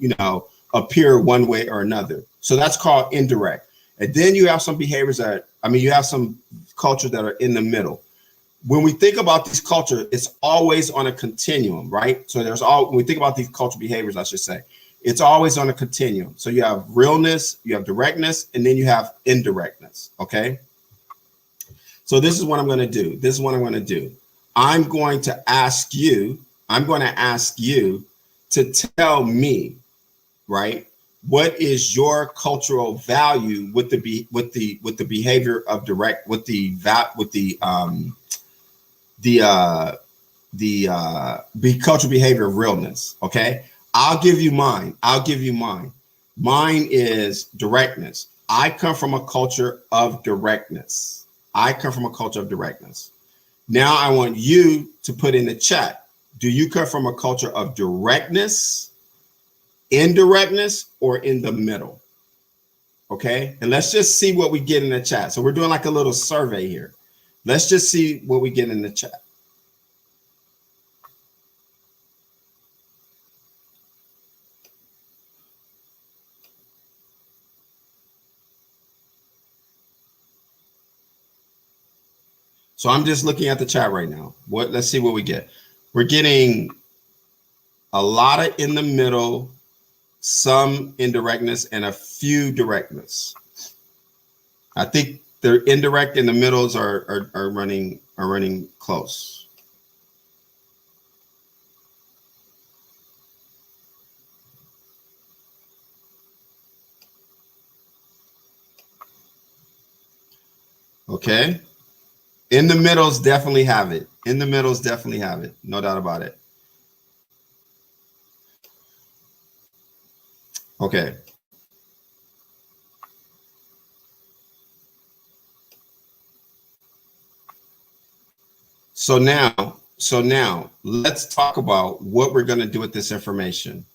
appear one way or another. So that's called indirect. And then you have some behaviors you have some cultures that are in the middle. When we think about these cultures, it's always on a continuum, right? So when we think about these cultural behaviors, I should say, it's always on a continuum. So you have realness, you have directness, and then you have indirectness, okay? So this is what I'm going to do. I'm going to ask you to tell me, right, what is your cultural value with the behavior of direct, with the cultural behavior of realness, okay? I'll give you mine. Mine is directness. I come from a culture of directness. Now I want you to put in the chat. Do you come from a culture of directness, indirectness, or in the middle? Okay. And let's just see what we get in the chat. So we're doing like a little survey here. Let's just see what we get in the chat. So I'm just looking at the chat right now. Let's see what we get. We're getting a lot of in the middle, some indirectness, and a few directness. I think the indirect and the middles are running close. Okay. In the middles definitely have it. In the middles definitely have it. No doubt about it. Okay. So now let's talk about what we're going to do with this information.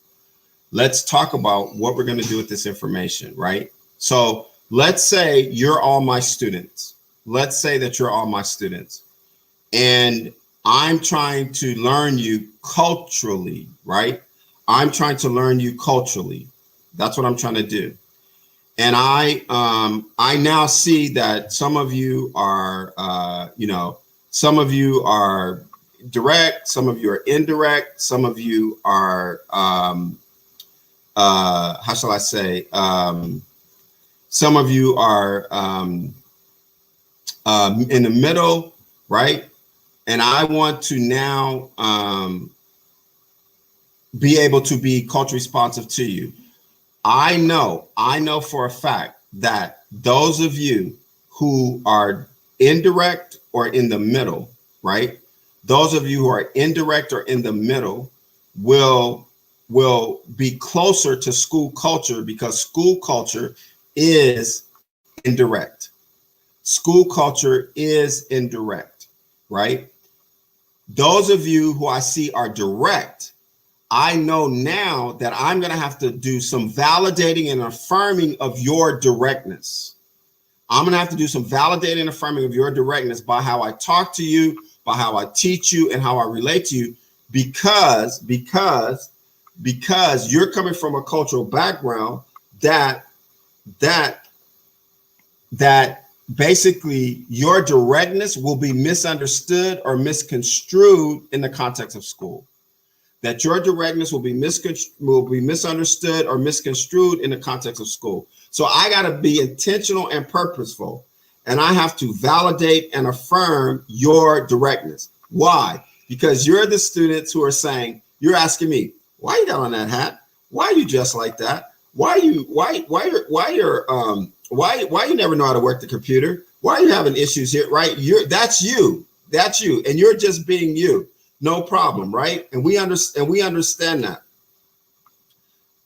Let's talk about what we're going to do with this information, right? So let's say you're all my students. Let's say that you're all my students, and I'm trying to learn you culturally, right? I'm trying to learn you culturally. That's what I'm trying to do. And I now see that some of you are, some of you are direct, some of you are indirect, some of you are, how shall I say, some of you are in the middle, right? And I want to now be able to be culture responsive to you. I know for a fact that those of you who are indirect or in the middle, right? Those of you who are indirect or in the middle will be closer to school culture, because school culture is indirect. School culture is indirect, right? Those of you who I see are direct, I know now that I'm going to have to do some validating and affirming of your directness. I'm going to have to do some validating and affirming of your directness by how I talk to you, by how I teach you, and how I relate to you, because you're coming from a cultural background that basically your directness will be misunderstood or misconstrued in the context of school. That your directness will be misunderstood or misconstrued in the context of school. So I got to be intentional and purposeful, and I have to validate and affirm your directness. Why? Because you're the students who are saying, you're asking me, why you got on that hat? Why are you dressed like that? Why you never know how to work the computer? Why are you having issues here? Right? That's you, and you're just being you. No problem, right? And we understand that.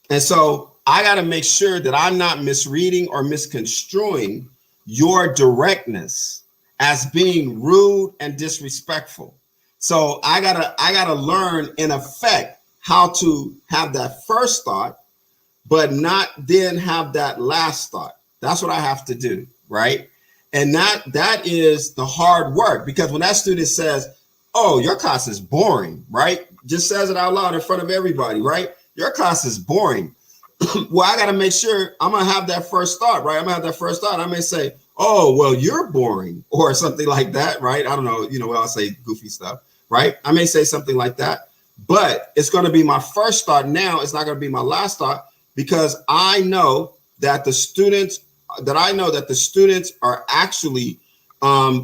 And so I got to make sure that I'm not misreading or misconstruing your directness as being rude and disrespectful. So I gotta learn, in effect, how to have that first thought, but not then have that last thought. That's what I have to do, right? And that is the hard work, because when that student says, oh, your class is boring, right? Just says it out loud in front of everybody, right? Your class is boring. Well, I got to make sure I'm going to have that first thought, right? I'm going to have that first thought. I may say, oh, well, you're boring, or something like that, right? I don't know. I'll say goofy stuff, right? I may say something like that, but it's going to be my first thought now. It's not going to be my last thought, because I know that the students are actually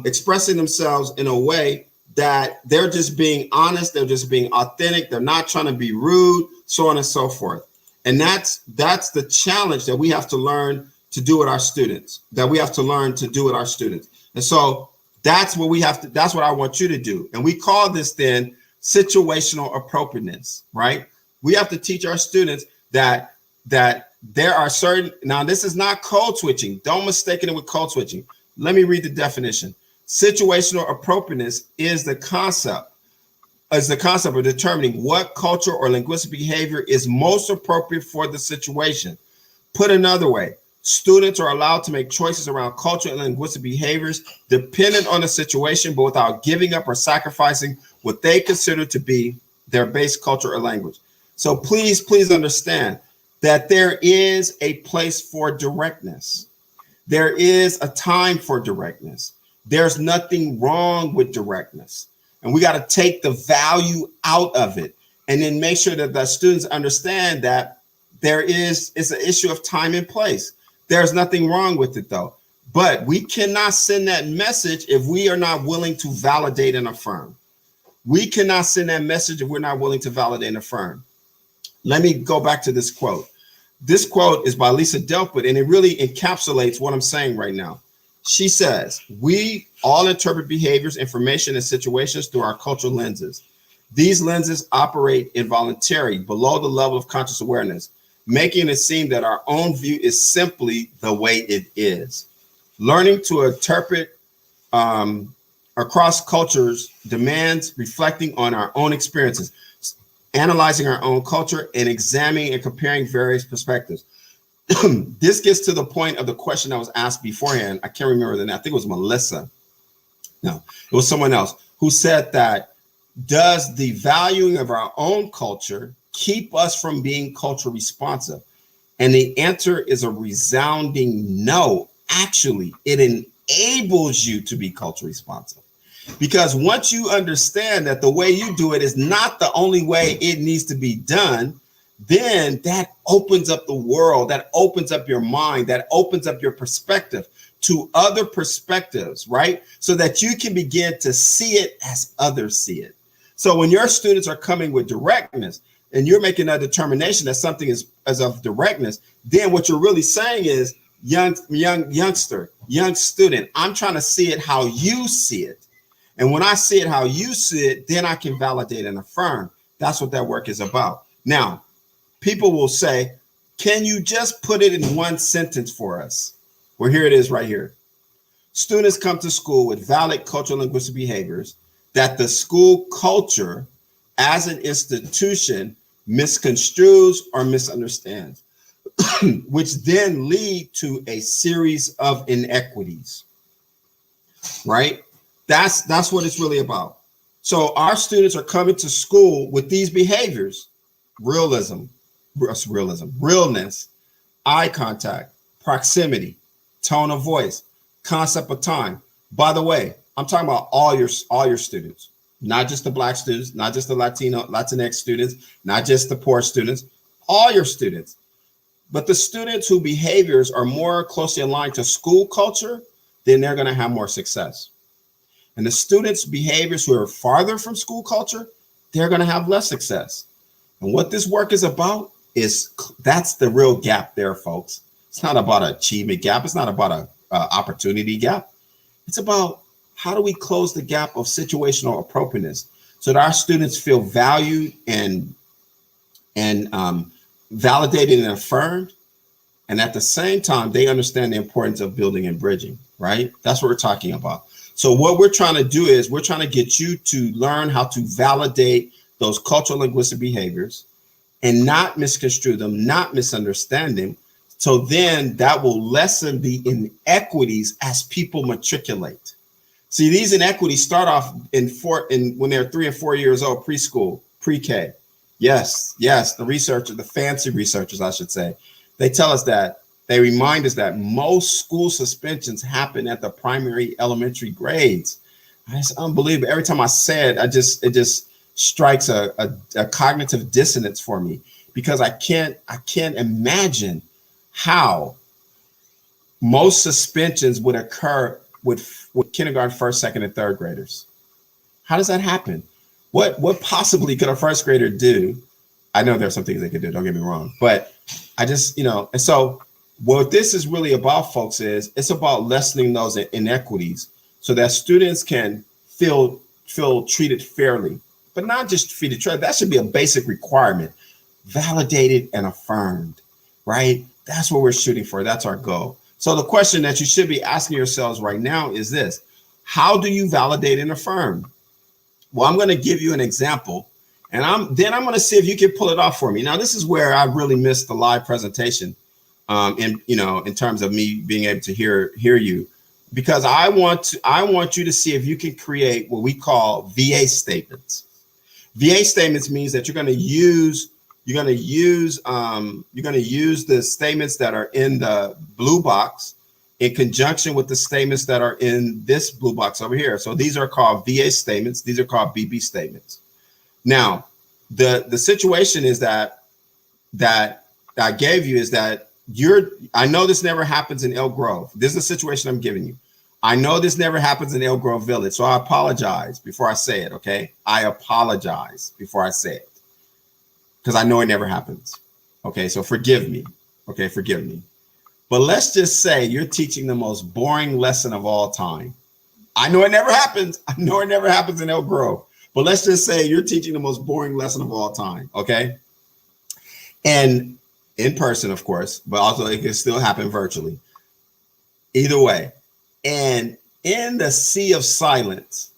expressing themselves in a way that they're just being honest, they're just being authentic, they're not trying to be rude, so on and so forth. And that's the challenge that we have to learn to do with our students, And so that's what I want you to do. And we call this then situational appropriateness, right? We have to teach our students that there are certain, now this is not code switching. Don't mistake it with code switching. Let me read the definition. Situational appropriateness is the concept of determining what cultural or linguistic behavior is most appropriate for the situation. Put another way, students are allowed to make choices around cultural and linguistic behaviors dependent on the situation, but without giving up or sacrificing what they consider to be their base culture or language. So please understand that there is a place for directness. There is a time for directness. There's nothing wrong with directness. And we got to take the value out of it, and then make sure that the students understand that it's an issue of time and place. There's nothing wrong with it, though. But we cannot send that message if we are not willing to validate and affirm. We cannot send that message if we're not willing to validate and affirm. Let me go back to this quote. This quote is by Lisa Delpit, and it really encapsulates what I'm saying right now. She says, we all interpret behaviors, information, and situations through our cultural lenses. These lenses operate involuntarily below the level of conscious awareness, making it seem that our own view is simply the way it is. Learning to interpret across cultures demands reflecting on our own experiences, analyzing our own culture, and examining and comparing various perspectives. This gets to the point of the question that was asked beforehand. I can't remember the name. I think it was Melissa. No, it was someone else who said that, does the valuing of our own culture keep us from being culture responsive? And the answer is a resounding no. Actually, it enables you to be culture responsive. Because once you understand that the way you do it is not the only way it needs to be done, then that opens up the world, that opens up your mind, that opens up your perspective to other perspectives, right? So that you can begin to see it as others see it. So when your students are coming with directness and you're making a determination that something is as of directness, then what you're really saying is, young student, I'm trying to see it how you see it. And when I see it how you see it, then I can validate and affirm. That's what that work is about. Now, people will say, can you just put it in one sentence for us? Well, here it is right here. Students come to school with valid cultural linguistic behaviors that the school culture as an institution misconstrues or misunderstands, which then lead to a series of inequities, right? That's what it's really about. So our students are coming to school with these behaviors: realness, eye contact, proximity, tone of voice, concept of time. By the way, I'm talking about all your students, not just the Black students, not just the Latinx students, not just the poor students, all your students. But the students whose behaviors are more closely aligned to school culture, then they're going to have more success. And the students' behaviors who are farther from school culture, they're going to have less success. And what this work is about is, that's the real gap there, folks. It's not about an achievement gap. It's not about an opportunity gap. It's about, how do we close the gap of situational appropriateness so that our students feel valued and validated and affirmed, and at the same time they understand the importance of building and bridging, right? That's what we're talking about. So what we're trying to do is, we're trying to get you to learn how to validate those cultural linguistic behaviors and not misconstrue them, not misunderstand them. So then that will lessen the inequities as people matriculate. See, these inequities start off when they're 3 and 4 years old, preschool, pre-K. Yes, the fancy researchers, I should say, they tell us that, they remind us that most school suspensions happen at the primary elementary grades. It's unbelievable. Every time I say it, it just strikes a cognitive dissonance for me, because I can't imagine how most suspensions would occur with kindergarten, first, second, and third graders. How does that happen? What possibly could a first grader do? I know there's some things they could do, don't get me wrong, but I just, and so what this is really about, folks, is it's about lessening those inequities so that students can feel treated fairly, but not just treated fairly. That should be a basic requirement. Validated and affirmed, right? That's what we're shooting for. That's our goal. So the question that you should be asking yourselves right now is this: how do you validate and affirm? Well, I'm going to give you an example, and I'm going to see if you can pull it off for me. Now, this is where I really missed the live presentation, in terms of me being able to hear you, because I want you to see if you can create what we call VA statements. VA statements means that you're going to use the statements that are in the blue box in conjunction with the statements that are in this blue box over here. So these are called VA statements. These are called BB statements. Now, the situation is that I gave you is that I know this never happens in Elk Grove. This is the situation I'm giving you. I know this never happens in Elk Grove Village. So I apologize before I say it, okay? I apologize before I say it, because I know it never happens. Okay, so forgive me. Okay, forgive me. But let's just say you're teaching the most boring lesson of all time. I know it never happens. I know it never happens in Elk Grove. But let's just say you're teaching the most boring lesson of all time, okay? And in person, of course, but also it can still happen virtually. Either way. And in the sea of silence,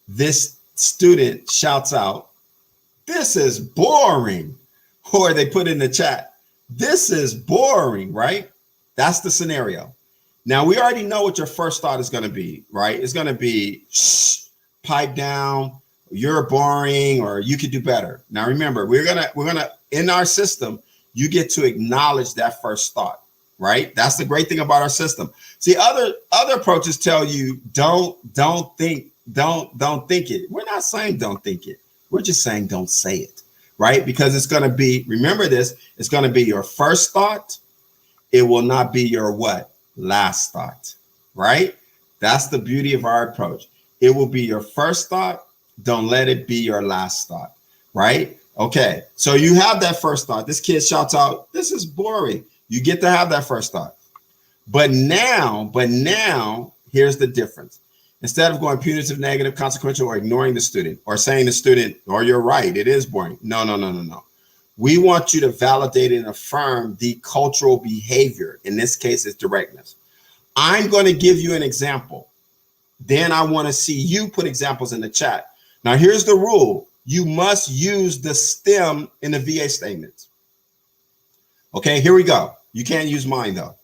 this student shouts out, "This is boring." Or they put in the chat, "This is boring," right? That's the scenario. Now, we already know what your first thought is going to be, right? It's going to be, "Shh, pipe down, you're boring," or "You could do better." Now, remember, we're gonna in our system, you get to acknowledge that first thought, right? That's the great thing about our system. See, other approaches tell you don't think it. We're not saying don't think it. We're just saying don't say it, right? Because it's going to be, remember this, it's going to be your first thought. It will not be your what? Last thought, right? That's the beauty of our approach. It will be your first thought. Don't let it be your last thought, right? Okay, so you have that first thought. This kid shouts out, "This is boring." You get to have that first thought. But now, here's the difference. Instead of going punitive, negative, consequential, or ignoring the student, or saying the student, "Oh, you're right, it is boring." No. We want you to validate and affirm the cultural behavior. In this case, it's directness. I'm going to give you an example. Then I want to see you put examples in the chat. Now, here's the rule. You must use the stem in the VA statements. Okay, here we go. You can't use mine, though.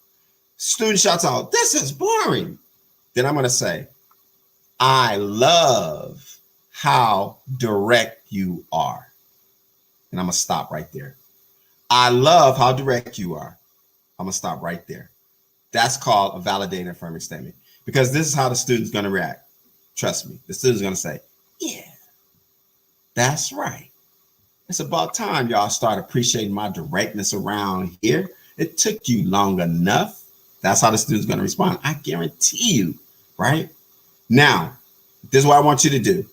Student shouts out, "This is boring." Then I'm going to say, "I love how direct you are." And I'm going to stop right there. I love how direct you are. I'm going to stop right there. That's called a validating affirming statement, because this is how the student's going to react. Trust me. The student's going to say, "Yeah, that's right. It's about time y'all start appreciating my directness around here. It took you long enough." That's how the student's going to respond. I guarantee you, right? Now, this is what I want you to do.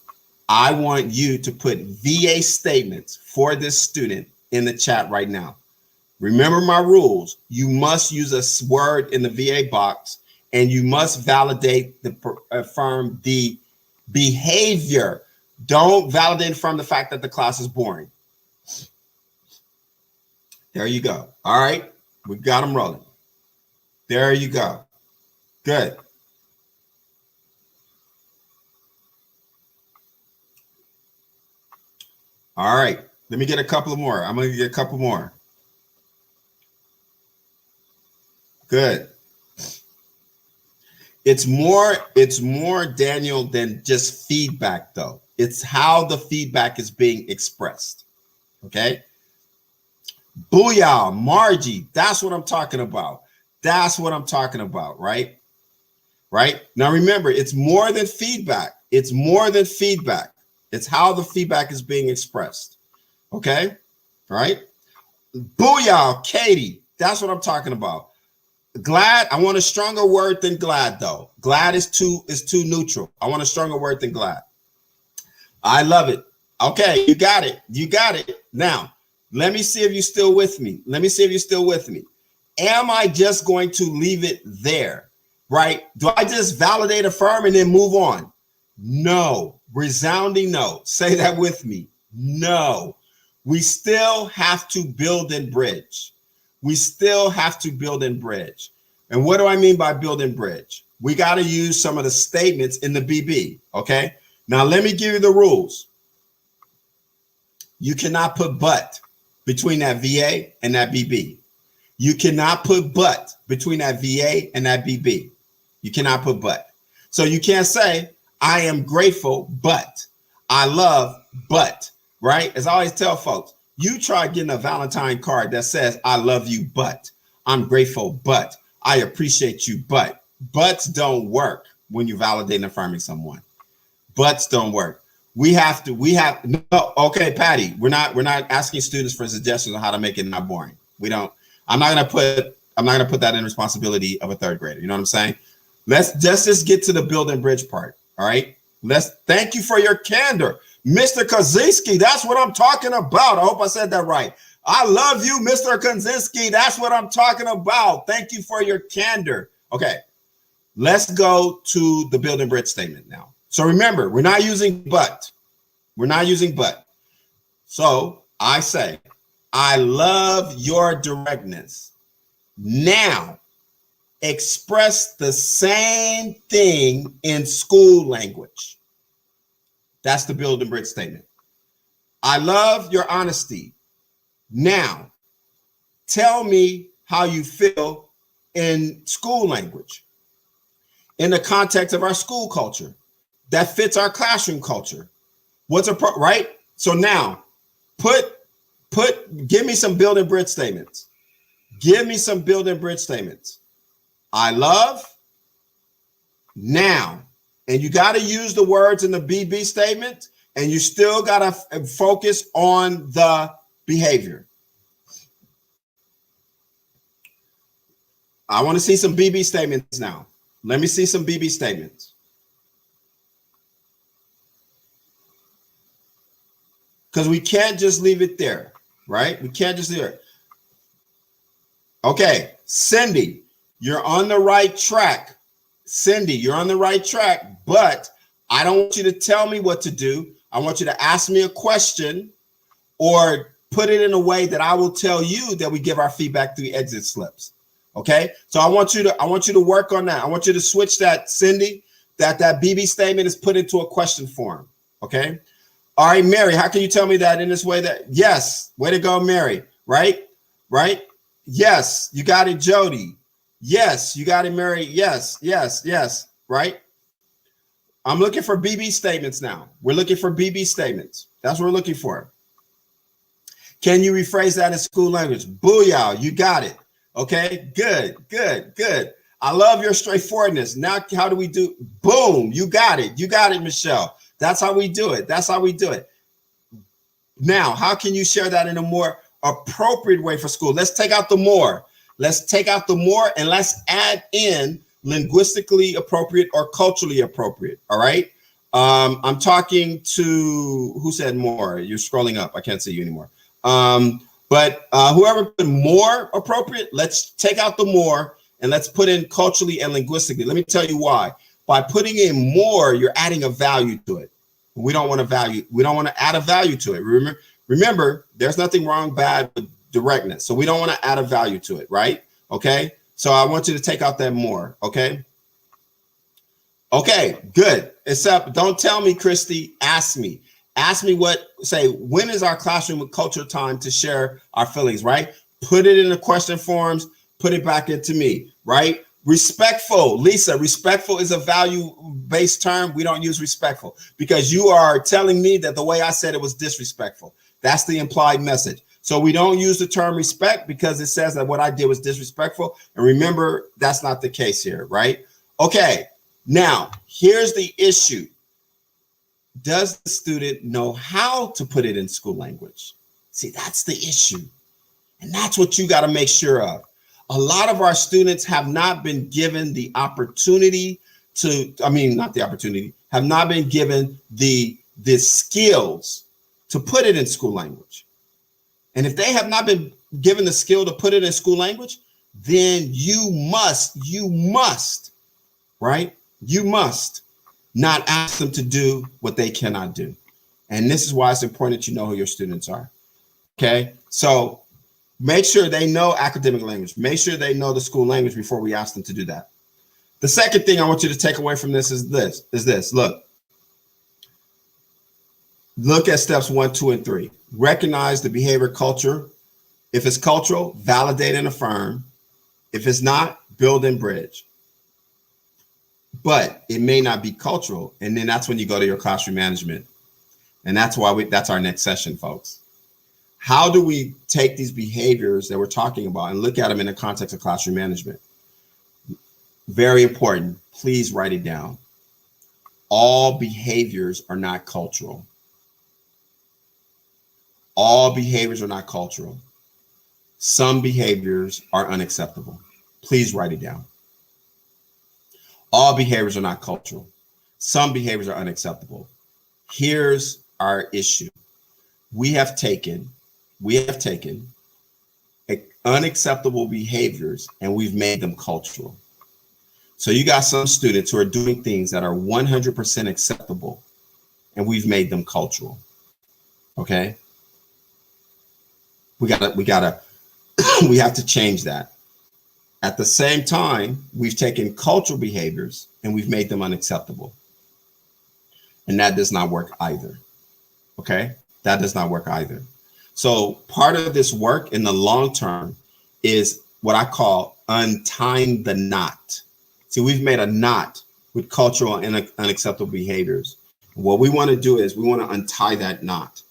I want you to put VA statements for this student in the chat right now. Remember my rules. You must use a word in the VA box, and you must validate affirm the behavior. Don't validate and affirm the fact that the class is boring. There you go. All right. We got them rolling. There you go. Good. All right. Let me get a couple more. I'm going to get a couple more. Good. It's more, Daniel, than just feedback, though. It's how the feedback is being expressed. Okay. Booyah, Margie. That's what I'm talking about. That's what I'm talking about, right? Right? Now, remember, it's more than feedback. It's more than feedback. It's how the feedback is being expressed. Okay? All right? Booyah, Katie. That's what I'm talking about. Glad. I want a stronger word than glad, though. Glad is too neutral. I want a stronger word than glad. I love it. Okay, you got it. You got it. Now, let me see if you're still with me. Let me see if you're still with me. Am I just going to leave it there? Right? Do I just validate, affirm, and then move on? No. Resounding no. Say that with me. No. We still have to build and bridge. We still have to build and bridge. And what do I mean by build and bridge? We got to use some of the statements in the BB. Okay. Now, let me give you the rules. You cannot put but between that VA and that BB. You cannot put but between that VA and that BB. You cannot put but. So you can't say, "I am grateful, but I love, but," right? As I always tell folks, you try getting a Valentine card that says, "I love you, but I'm grateful, but I appreciate you, but." Buts don't work when you validate and affirming someone. Buts don't work. No, okay, Patty, we're not asking students for suggestions on how to make it not boring. We don't. I'm not gonna put that in responsibility of a third grader. You know what I'm saying? Let's just get to the build and bridge part. All right. Thank you for your candor, Mr. Kaczynski. That's what I'm talking about. I hope I said that right. I love you, Mr. Konzinski. That's what I'm talking about. Thank you for your candor. Okay, let's go to the build and bridge statement now. So remember, we're not using but. We're not using but. So I say, I love your directness. Now, express the same thing in school language. That's the build and bridge statement. I love your honesty. Now, tell me how you feel in school language, in the context of our school culture that fits our classroom culture. What's right? So now, give me some build and bridge statements. Give me some build and bridge statements. I love now, and you got to use the words in the BB statement, and you still got to focus on the behavior. I want to see some BB statements now. Let me see some BB statements. Because we can't just leave it there, right? We can't just leave it. Okay, Cindy, you're on the right track. Cindy, you're on the right track, but I don't want you to tell me what to do. I want you to ask me a question or put it in a way that I will tell you that we give our feedback through exit slips. Okay, so I want you to work on that. I want you to switch that, Cindy, that BB statement is put into a question form. Okay. All right, Mary, how can you tell me that in this way? That yes, way to go, Mary. Right. Yes, you got it, Jody. Yes, you got it, Mary. Yes. Right. I'm looking for BB statements now. We're looking for BB statements. That's what we're looking for. Can you rephrase that in school language? Booyah, you got it. Okay, good. I love your straightforwardness. Now, how do we do? Boom, you got it. You got it, Michelle. That's how we do it. Now, how can you share that in a more appropriate way for school? Let's take out the more. And let's add in linguistically appropriate or culturally appropriate. All right. I'm talking to who said more? You're scrolling up. I can't see you anymore. But whoever put more appropriate, let's take out the more and let's put in culturally and linguistically. Let me tell you why. By putting in more, you're adding a value to it. We don't want to add a value to it. Remember, there's nothing wrong, bad with directness. So we don't want to add a value to it, right? Okay. So I want you to take out that more. Okay. Okay, good. Except don't tell me, Christy, ask me. Ask me when is our classroom with culture time to share our feelings, right? Put it in the question forms, put it back into me, right? Respectful, Lisa, respectful is a value-based term. We don't use respectful because you are telling me that the way I said it was disrespectful. That's the implied message. So we don't use the term respect because it says that what I did was disrespectful. And remember, that's not the case here, right? Okay, now here's the issue. Does the student know how to put it in school language? See, that's the issue. And that's what you got to make sure of. A lot of our students have not been given the opportunity have not been given the skills to put it in school language. And if they have not been given the skill to put it in school language, then you must, right? You must not ask them to do what they cannot do. And this is why it's important that you know who your students are. Okay, so make sure they know academic language. Make sure they know the school language before we ask them to do that. The second thing I want you to take away from this is this. Look at steps 1, 2, and 3. Recognize the behavior culture. If it's cultural, validate and affirm. If it's not, build and bridge. But it may not be cultural. And then that's when you go to your classroom management. And that's our next session, folks. How do we take these behaviors that we're talking about and look at them in the context of classroom management? Very important. Please write it down. All behaviors are not cultural. All behaviors are not cultural. Some behaviors are unacceptable. Please write it down. All behaviors are not cultural. Some behaviors are unacceptable. Here's our issue. We have taken unacceptable behaviors and we've made them cultural. So you got some students who are doing things that are 100% acceptable and we've made them cultural. Okay. We have to change that. At the same time, we've taken cultural behaviors and we've made them unacceptable. And that does not work either. Okay. That does not work either. So part of this work in the long term is what I call untying the knot. See, we've made a knot with cultural and unacceptable behaviors. What we want to do is we want to untie that knot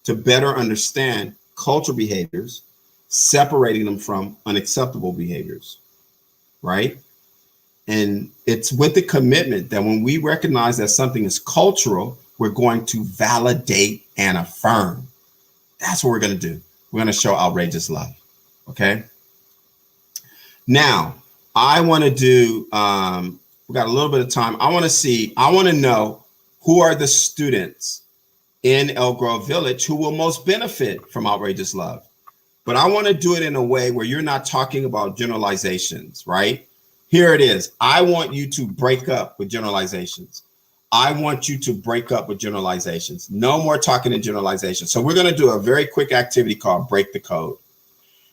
to better understand cultural behaviors, separating them from unacceptable behaviors, right? And it's with the commitment that when we recognize that something is cultural, we're going to validate and affirm. That's what we're going to do. We're going to show outrageous love. Okay. Now, I want to do, we got a little bit of time. I want to know who are the students in Elk Grove Village who will most benefit from outrageous love. But I want to do it in a way where you're not talking about generalizations, right? Here it is. I want you to break up with generalizations. I want you to break up with generalizations. No more talking in generalizations. So we're going to do a very quick activity called Break the Code.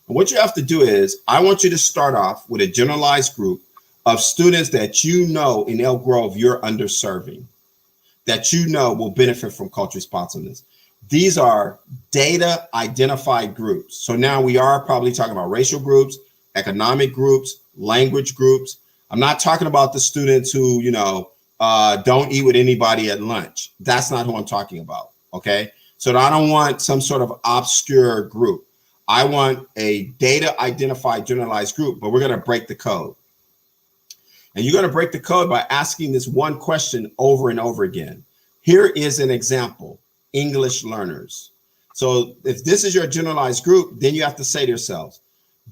And what you have to do is I want you to start off with a generalized group of students that you know in Elk Grove you're underserving, that you know will benefit from cultural responsiveness. These are data identified groups. So now we are probably talking about racial groups, economic groups, language groups. I'm not talking about the students who, don't eat with anybody at lunch. That's not who I'm talking about. Okay. So I don't want some sort of obscure group. I want a data identified generalized group, but we're going to break the code. And you're going to break the code by asking this one question over and over again. Here is an example, English learners. So if this is your generalized group, then you have to say to yourselves,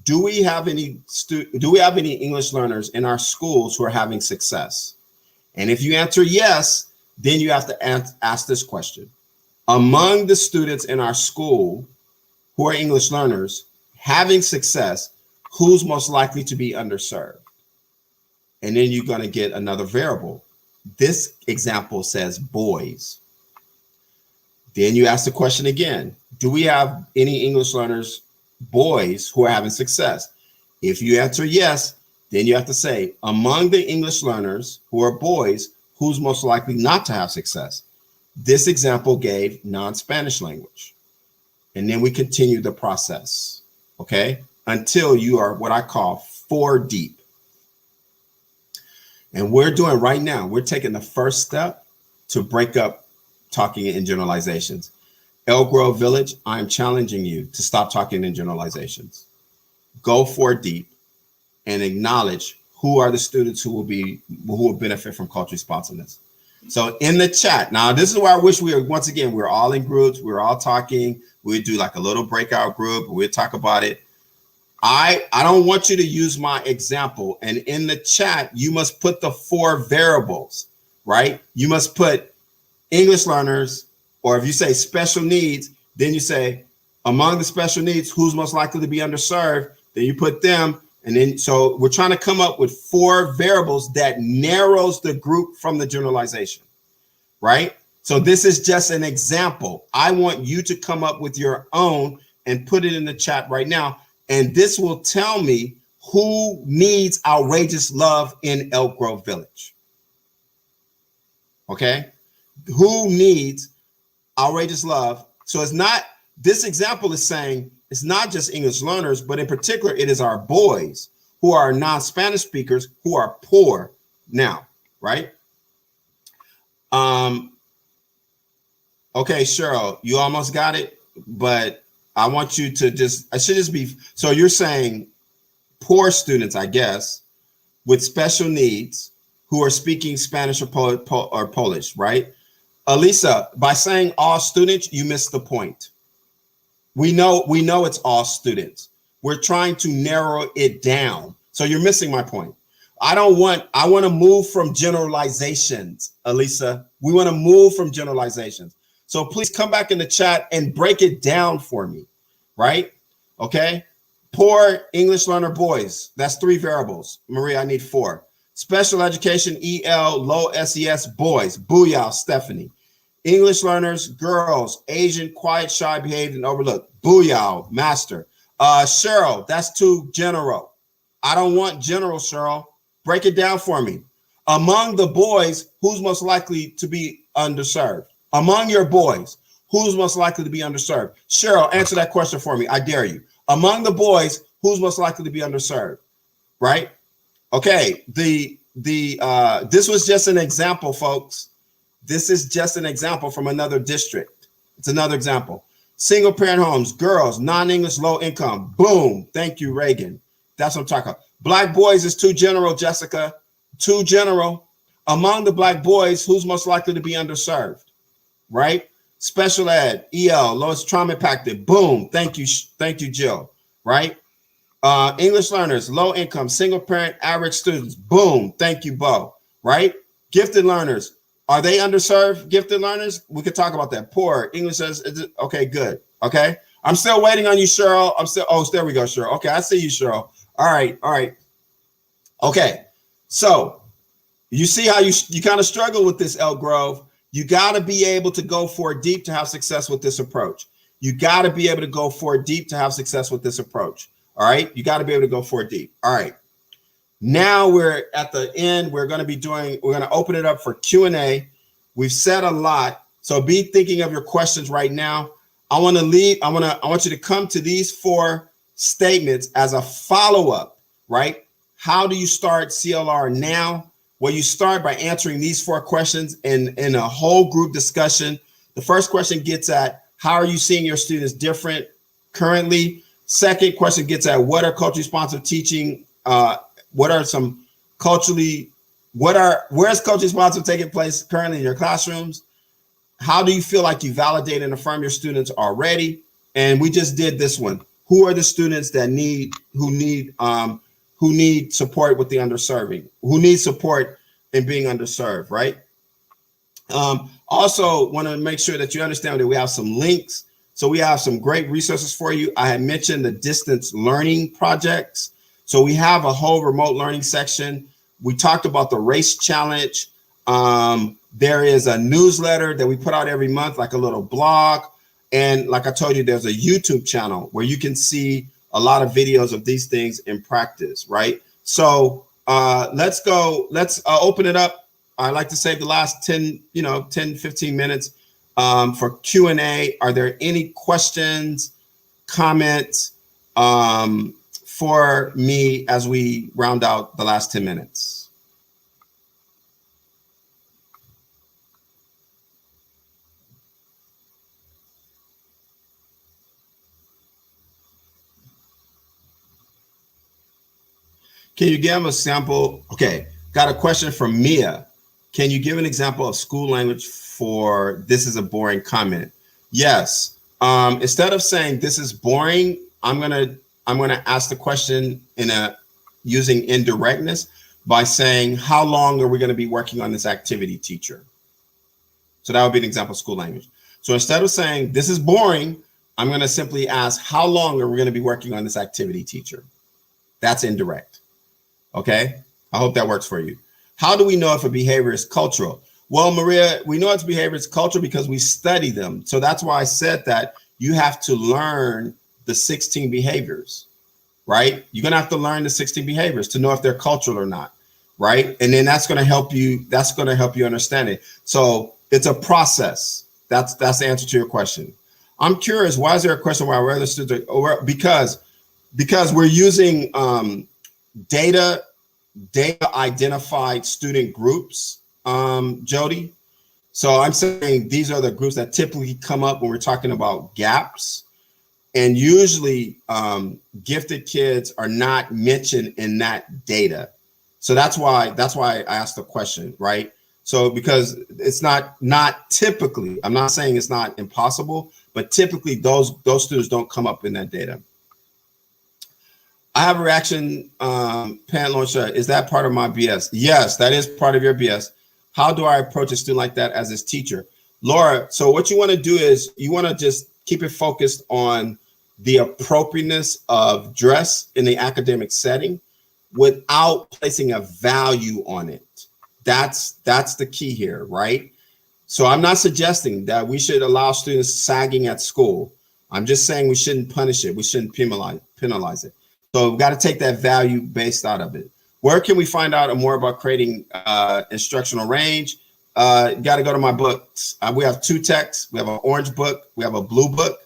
do we have any English learners in our schools who are having success? And if you answer yes, then you have to ask this question. Among the students in our school who are English learners having success, who's most likely to be underserved? And then you're going to get another variable. This example says boys. Then you ask the question again. Do we have any English learners, boys, who are having success? If you answer yes, then you have to say, among the English learners who are boys, who's most likely not to have success? This example gave non-Spanish language. And then we continue the process, okay? Until you are what I call 4 deep. And we're doing right now, we're taking the first step to break up talking in generalizations. Elk Grove Village, I'm challenging you to stop talking in generalizations. Go 4 deep and acknowledge who are the students who will benefit from cultural responsiveness. So in the chat, now this is where I wish we're all in groups, we're all talking, we'd do like a little breakout group, we'd talk about it. I don't want you to use my example. And in the chat, you must put the 4 variables, right? You must put English learners, or if you say special needs, then you say among the special needs, who's most likely to be underserved, then you put them. And then, so we're trying to come up with 4 variables that narrows the group from the generalization, right? So this is just an example. I want you to come up with your own and put it in the chat right now. And this will tell me who needs outrageous love in Elk Grove Village. Okay? Who needs outrageous love? So it's not, this example is saying it's not just English learners, but in particular, it is our boys who are non-Spanish speakers who are poor now, right? Okay, Cheryl, you almost got it, but I want you to so you're saying poor students, I guess, with special needs who are speaking Spanish or Polish, right? Elisa, by saying all students, you missed the point. We know it's all students. We're trying to narrow it down. So you're missing my point. I want to move from generalizations, Elisa. We want to move from generalizations. So please come back in the chat and break it down for me, right? Okay. Poor English learner boys. That's 3 variables. Maria, I need 4. Special education EL low SES boys. Booyah, Stephanie. English learners, girls, Asian, quiet, shy, behaved, and overlooked. Booyah, Master. Cheryl, that's too general. I don't want general, Cheryl. Break it down for me. Among the boys, who's most likely to be underserved? Among your boys, who's most likely to be underserved? Cheryl, answer that question for me. I dare you. Among the boys, who's most likely to be underserved? Right? Okay. This was just an example, folks. This is just an example from another district. It's another example. Single parent homes, girls, non-English, low income. Boom. Thank you, Reagan. That's what I'm talking about. Black boys is too general, Jessica. Too general. Among the black boys, who's most likely to be underserved? Right? Special ed, EL, lowest trauma impacted. Boom. Thank you, Jill. Right? English learners, low income, single parent, average students. Boom. Thank you, Bo. Right? Gifted learners. Are they underserved, gifted learners? We could talk about that. Poor English says, okay, good. Okay. I'm still waiting on you, Cheryl. There we go, Cheryl. Okay, I see you, Cheryl. All right. Okay. So you see how you kind of struggle with this, Elk Grove. You got to be able to go for deep to have success with this approach. You got to be able to go for deep to have success with this approach. All right. You got to be able to go for deep. All right. Now we're at the end. We're going to open it up for Q&A. We've said a lot. So be thinking of your questions right now. I want you to come to these 4 statements as a follow-up, right? How do you start CLR now? Well, you start by answering these 4 questions in a whole group discussion. The first question gets at, how are you seeing your students different currently? Second question gets at, what are culturally responsive teaching? Where's culturally responsive taking place currently in your classrooms? How do you feel like you validate and affirm your students already? And we just did this one. Who are the students that who need support with the underserving, who need support in being underserved, right? Also want to make sure that you understand that we have some links. So we have some great resources for you. I had mentioned the distance learning projects. So we have a whole remote learning section. We talked about the race challenge. There is a newsletter that we put out every month, like a little blog. And like I told you, there's a YouTube channel where you can see a lot of videos of these things in practice, right? So let's open it up. I like to save the last 10, 15 minutes for Q&A. Are there any questions, comments for me as we round out the last 10 minutes? Can you give a sample? Okay, got a question from Mia. Can you give an example of school language for this is a boring comment? Yes. Instead of saying this is boring, I'm gonna ask the question using indirectness by saying, how long are we gonna be working on this activity, teacher? So that would be an example of school language. So instead of saying this is boring, I'm gonna simply ask, how long are we gonna be working on this activity, teacher? That's indirect. Okay, I hope that works for you. How do we know if a behavior is cultural? Well, Maria, we know it's behavior is cultural because we study them. So that's why I said that you have to learn the 16 behaviors, right? You're gonna have to learn the 16 behaviors to know if they're cultural or not, right? And then that's gonna help you understand it. So it's a process. That's the answer to your question. I'm curious, why is there a question why other students are, because we're using data identified student groups, Jody. So I'm saying these are the groups that typically come up when we're talking about gaps, and usually gifted kids are not mentioned in that data. So that's why I asked the question, right? So because it's not typically, I'm not saying it's not impossible, but typically those students don't come up in that data. I have a reaction, Pan Launcher. Is that part of my BS? Yes, that is part of your BS. How do I approach a student like that as his teacher? Laura, so what you want to do is you want to just keep it focused on the appropriateness of dress in the academic setting without placing a value on it. That's the key here, right? So I'm not suggesting that we should allow students sagging at school. I'm just saying we shouldn't punish it. We shouldn't penalize it. So we've got to take that value based out of it. Where can we find out more about creating instructional range? You got to go to my books. We have 2 texts. We have an orange book. We have a blue book,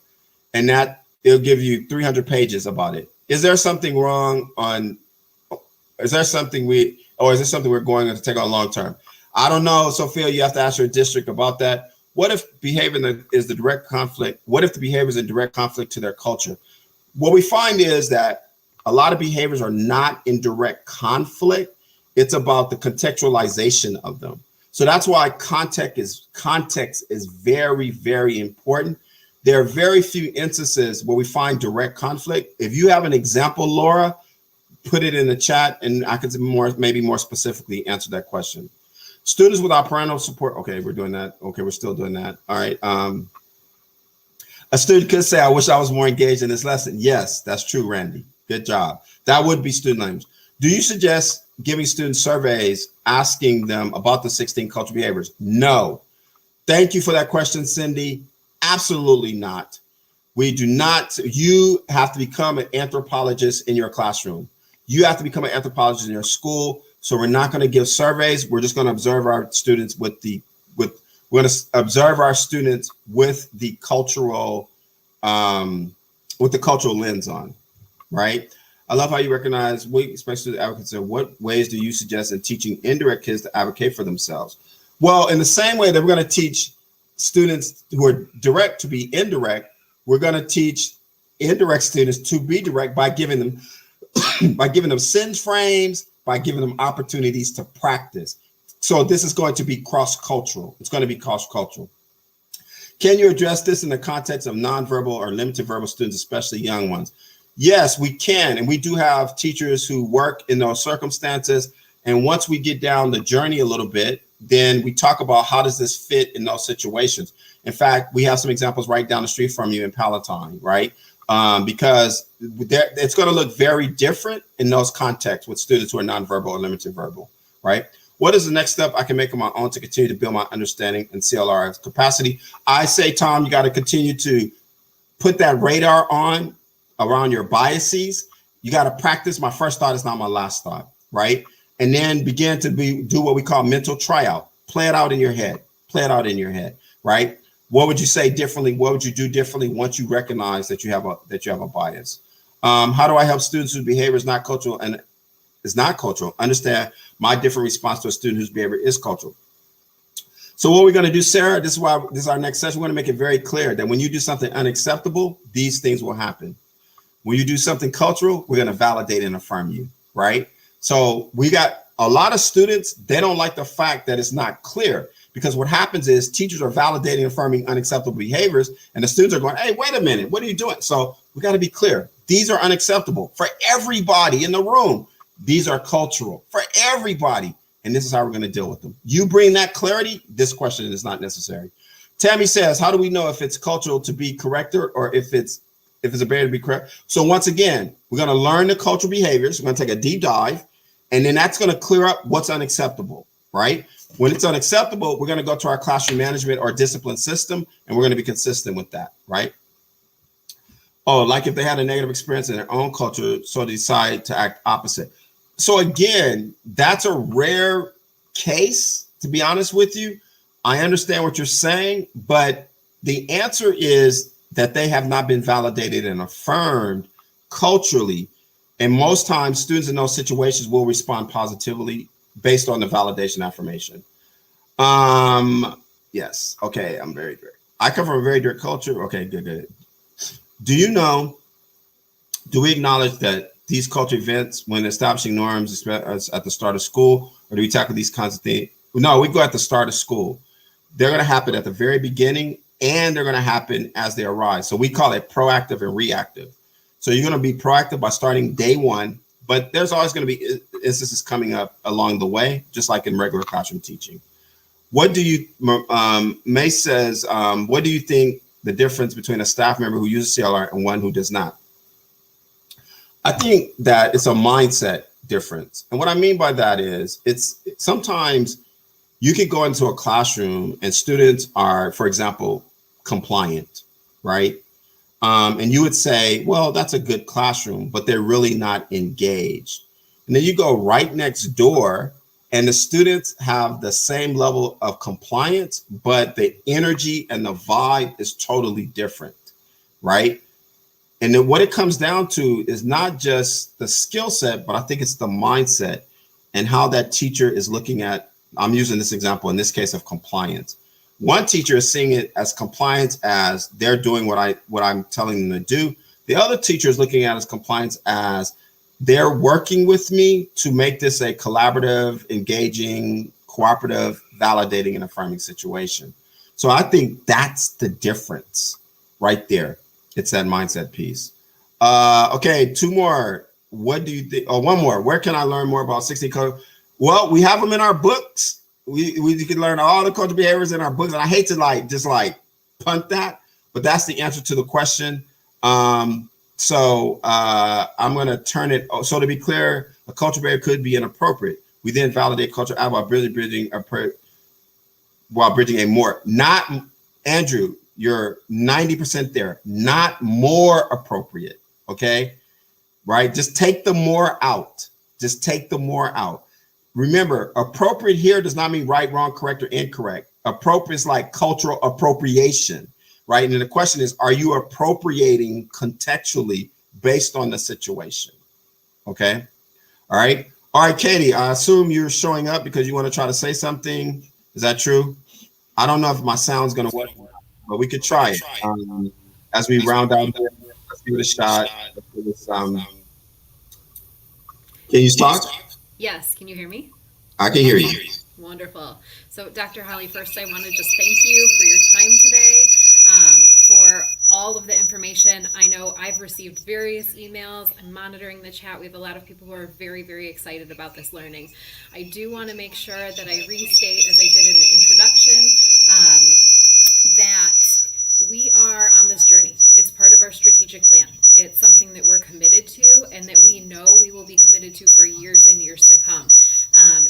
and that it'll give you 300 pages about it. Is there something wrong on? Is there something we're going to take on long term? I don't know, Sophia. You have to ask your district about that. What if behavior is the direct conflict? What if the behavior is in direct conflict to their culture? What we find is that a lot of behaviors are not in direct conflict. It's about the contextualization of them. So that's why context is very, very important. There are very few instances where we find direct conflict. If you have an example, Laura, put it in the chat and I could maybe more specifically answer that question. Students without parental support. Okay, we're doing that. Okay, we're still doing that. All right. A student could say, I wish I was more engaged in this lesson. Yes, that's true, Randy. Good job. That would be student language. Do you suggest giving students surveys asking them about the 16 cultural behaviors? No. Thank you for that question, Cindy. Absolutely not. We do not. You have to become an anthropologist in your classroom. You have to become an anthropologist in your school. So we're not going to give surveys. We're just going to observe our students with the cultural lens on, right? I love how you recognize especially advocates. What ways do you suggest in teaching indirect kids to advocate for themselves? Well, in the same way that we're going to teach students who are direct to be indirect, we're going to teach indirect students to be direct by giving them sense frames, by giving them opportunities to practice. So this is going to be cross-cultural. It's going to be cross-cultural. Can you address this in the context of nonverbal or limited verbal students, especially young ones? Yes, we can. And we do have teachers who work in those circumstances. And once we get down the journey a little bit, then we talk about how does this fit in those situations. In fact, we have some examples right down the street from you in Palatine, right? Because it's going to look very different in those contexts with students who are nonverbal or limited verbal, right? What is the next step I can make on my own to continue to build my understanding and CLR capacity? I say, Tom, you got to continue to put that radar on around your biases. You got to practice. My first thought is not my last thought, right? And then begin to do what we call mental tryout. Play it out in your head. Play it out in your head, right? What would you say differently? What would you do differently once you recognize that you have a bias? How do I help students whose behavior is not cultural and is not cultural understand my different response to a student whose behavior is cultural? So what we're going to do, Sarah, this is our next session. We're going to make it very clear that when you do something unacceptable, these things will happen. When you do something cultural, we're going to validate and affirm you, right? So we got a lot of students, they don't like the fact that it's not clear. Because what happens is teachers are validating and affirming unacceptable behaviors, and the students are going, hey, wait a minute, what are you doing? So we got to be clear. These are unacceptable for everybody in the room. These are cultural for everybody. And this is how we're going to deal with them. You bring that clarity, this question is not necessary. Tammy says, how do we know if it's cultural to be corrected or if it's a barrier to be correct? So once again, we're going to learn the cultural behaviors. We're going to take a deep dive, and then that's going to clear up what's unacceptable, right? When it's unacceptable, we're going to go to our classroom management or discipline system, and we're going to be consistent with that, right? Oh, like if they had a negative experience in their own culture, so they decide to act opposite. So again, that's a rare case, to be honest with you. I understand what you're saying, but the answer is that they have not been validated and affirmed culturally. And most times students in those situations will respond positively based on the validation affirmation. Yes. Okay. I'm very direct. I come from a very direct culture. Okay, good. Do we acknowledge that these culture events when establishing norms at the start of school, or do we tackle these kinds of things? No, we go at the start of school. They're going to happen at the very beginning, and they're going to happen as they arise. So we call it proactive and reactive. So you're going to be proactive by starting day one, but there's always going to be instances coming up along the way, just like in regular classroom teaching. What do you, May says, what do you think the difference between a staff member who uses CLR and one who does not. I think that it's a mindset difference. And what I mean by that is it's sometimes you could go into a classroom and students are, for example, compliant, right? And you would say, well, that's a good classroom, but they're really not engaged. And then you go right next door and the students have the same level of compliance, but the energy and the vibe is totally different, right? And then what it comes down to is not just the skill set, but I think it's the mindset and how that teacher is looking at, I'm using this example in this case of compliance. One teacher is seeing it as compliance as they're doing what I'm telling them to do. The other teacher is looking at it as compliance as they're working with me to make this a collaborative, engaging, cooperative, validating, and affirming situation. So I think that's the difference right there. It's that mindset piece. Okay, two more. What do you think? Oh, one more. Where can I learn more about 16 code? Well, we have them in our books. We can learn all the cultural behaviors in our books. And I hate to just punt that, but that's the answer to the question. So I'm going to turn it. So to be clear, a cultural behavior could be inappropriate. We then validate cultural while bridging a more, not Andrew, you're 90% there, not more appropriate. Okay. Right. Just take the more out. Just take the more out. Remember, appropriate here does not mean right, wrong, correct, or incorrect. Appropriate is like cultural appropriation, right? And then the question is, are you appropriating contextually based on the situation? Okay. All right. All right, Katie, I assume you're showing up because you want to try to say something. Is that true? I don't know if my sound's going to work, but we could try it. As we round out here, let's give it a shot. Can you talk? Yes, can you hear me? I can hear you. Wonderful. So, Dr. Holly, first I want to just thank you for your time today, for all of the information. I know I've received various emails. I'm monitoring the chat. We have a lot of people who are very, very excited about this learning. I do want to make sure that I restate, as I did in the introduction, that we are on this journey. It's part of our strategic plan. It's something that we're committed to and that we know we will be committed to for years and years to come.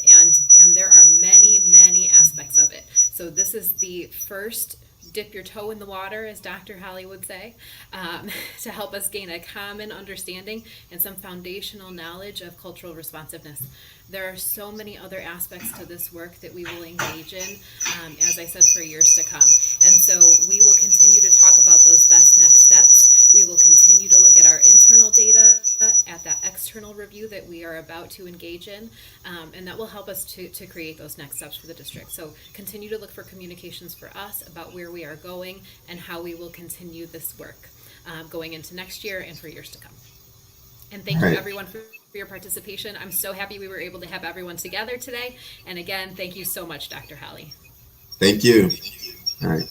And there are many, many aspects of it. So this is the first dip your toe in the water, as Dr. Holly would say, to help us gain a common understanding and some foundational knowledge of cultural responsiveness. There are so many other aspects to this work that we will engage in, as I said, for years to come. And so we will continue to talk about those best next steps. We will continue to look at our internal data, at that external review that we are about to engage in, and that will help us to create those next steps for the district. So continue to look for communications for us about where we are going and how we will continue this work going into next year and for years to come. And thank you everyone for your participation. I'm so happy we were able to have everyone together today. And again, thank you so much, Dr. Holly. Thank you. All right.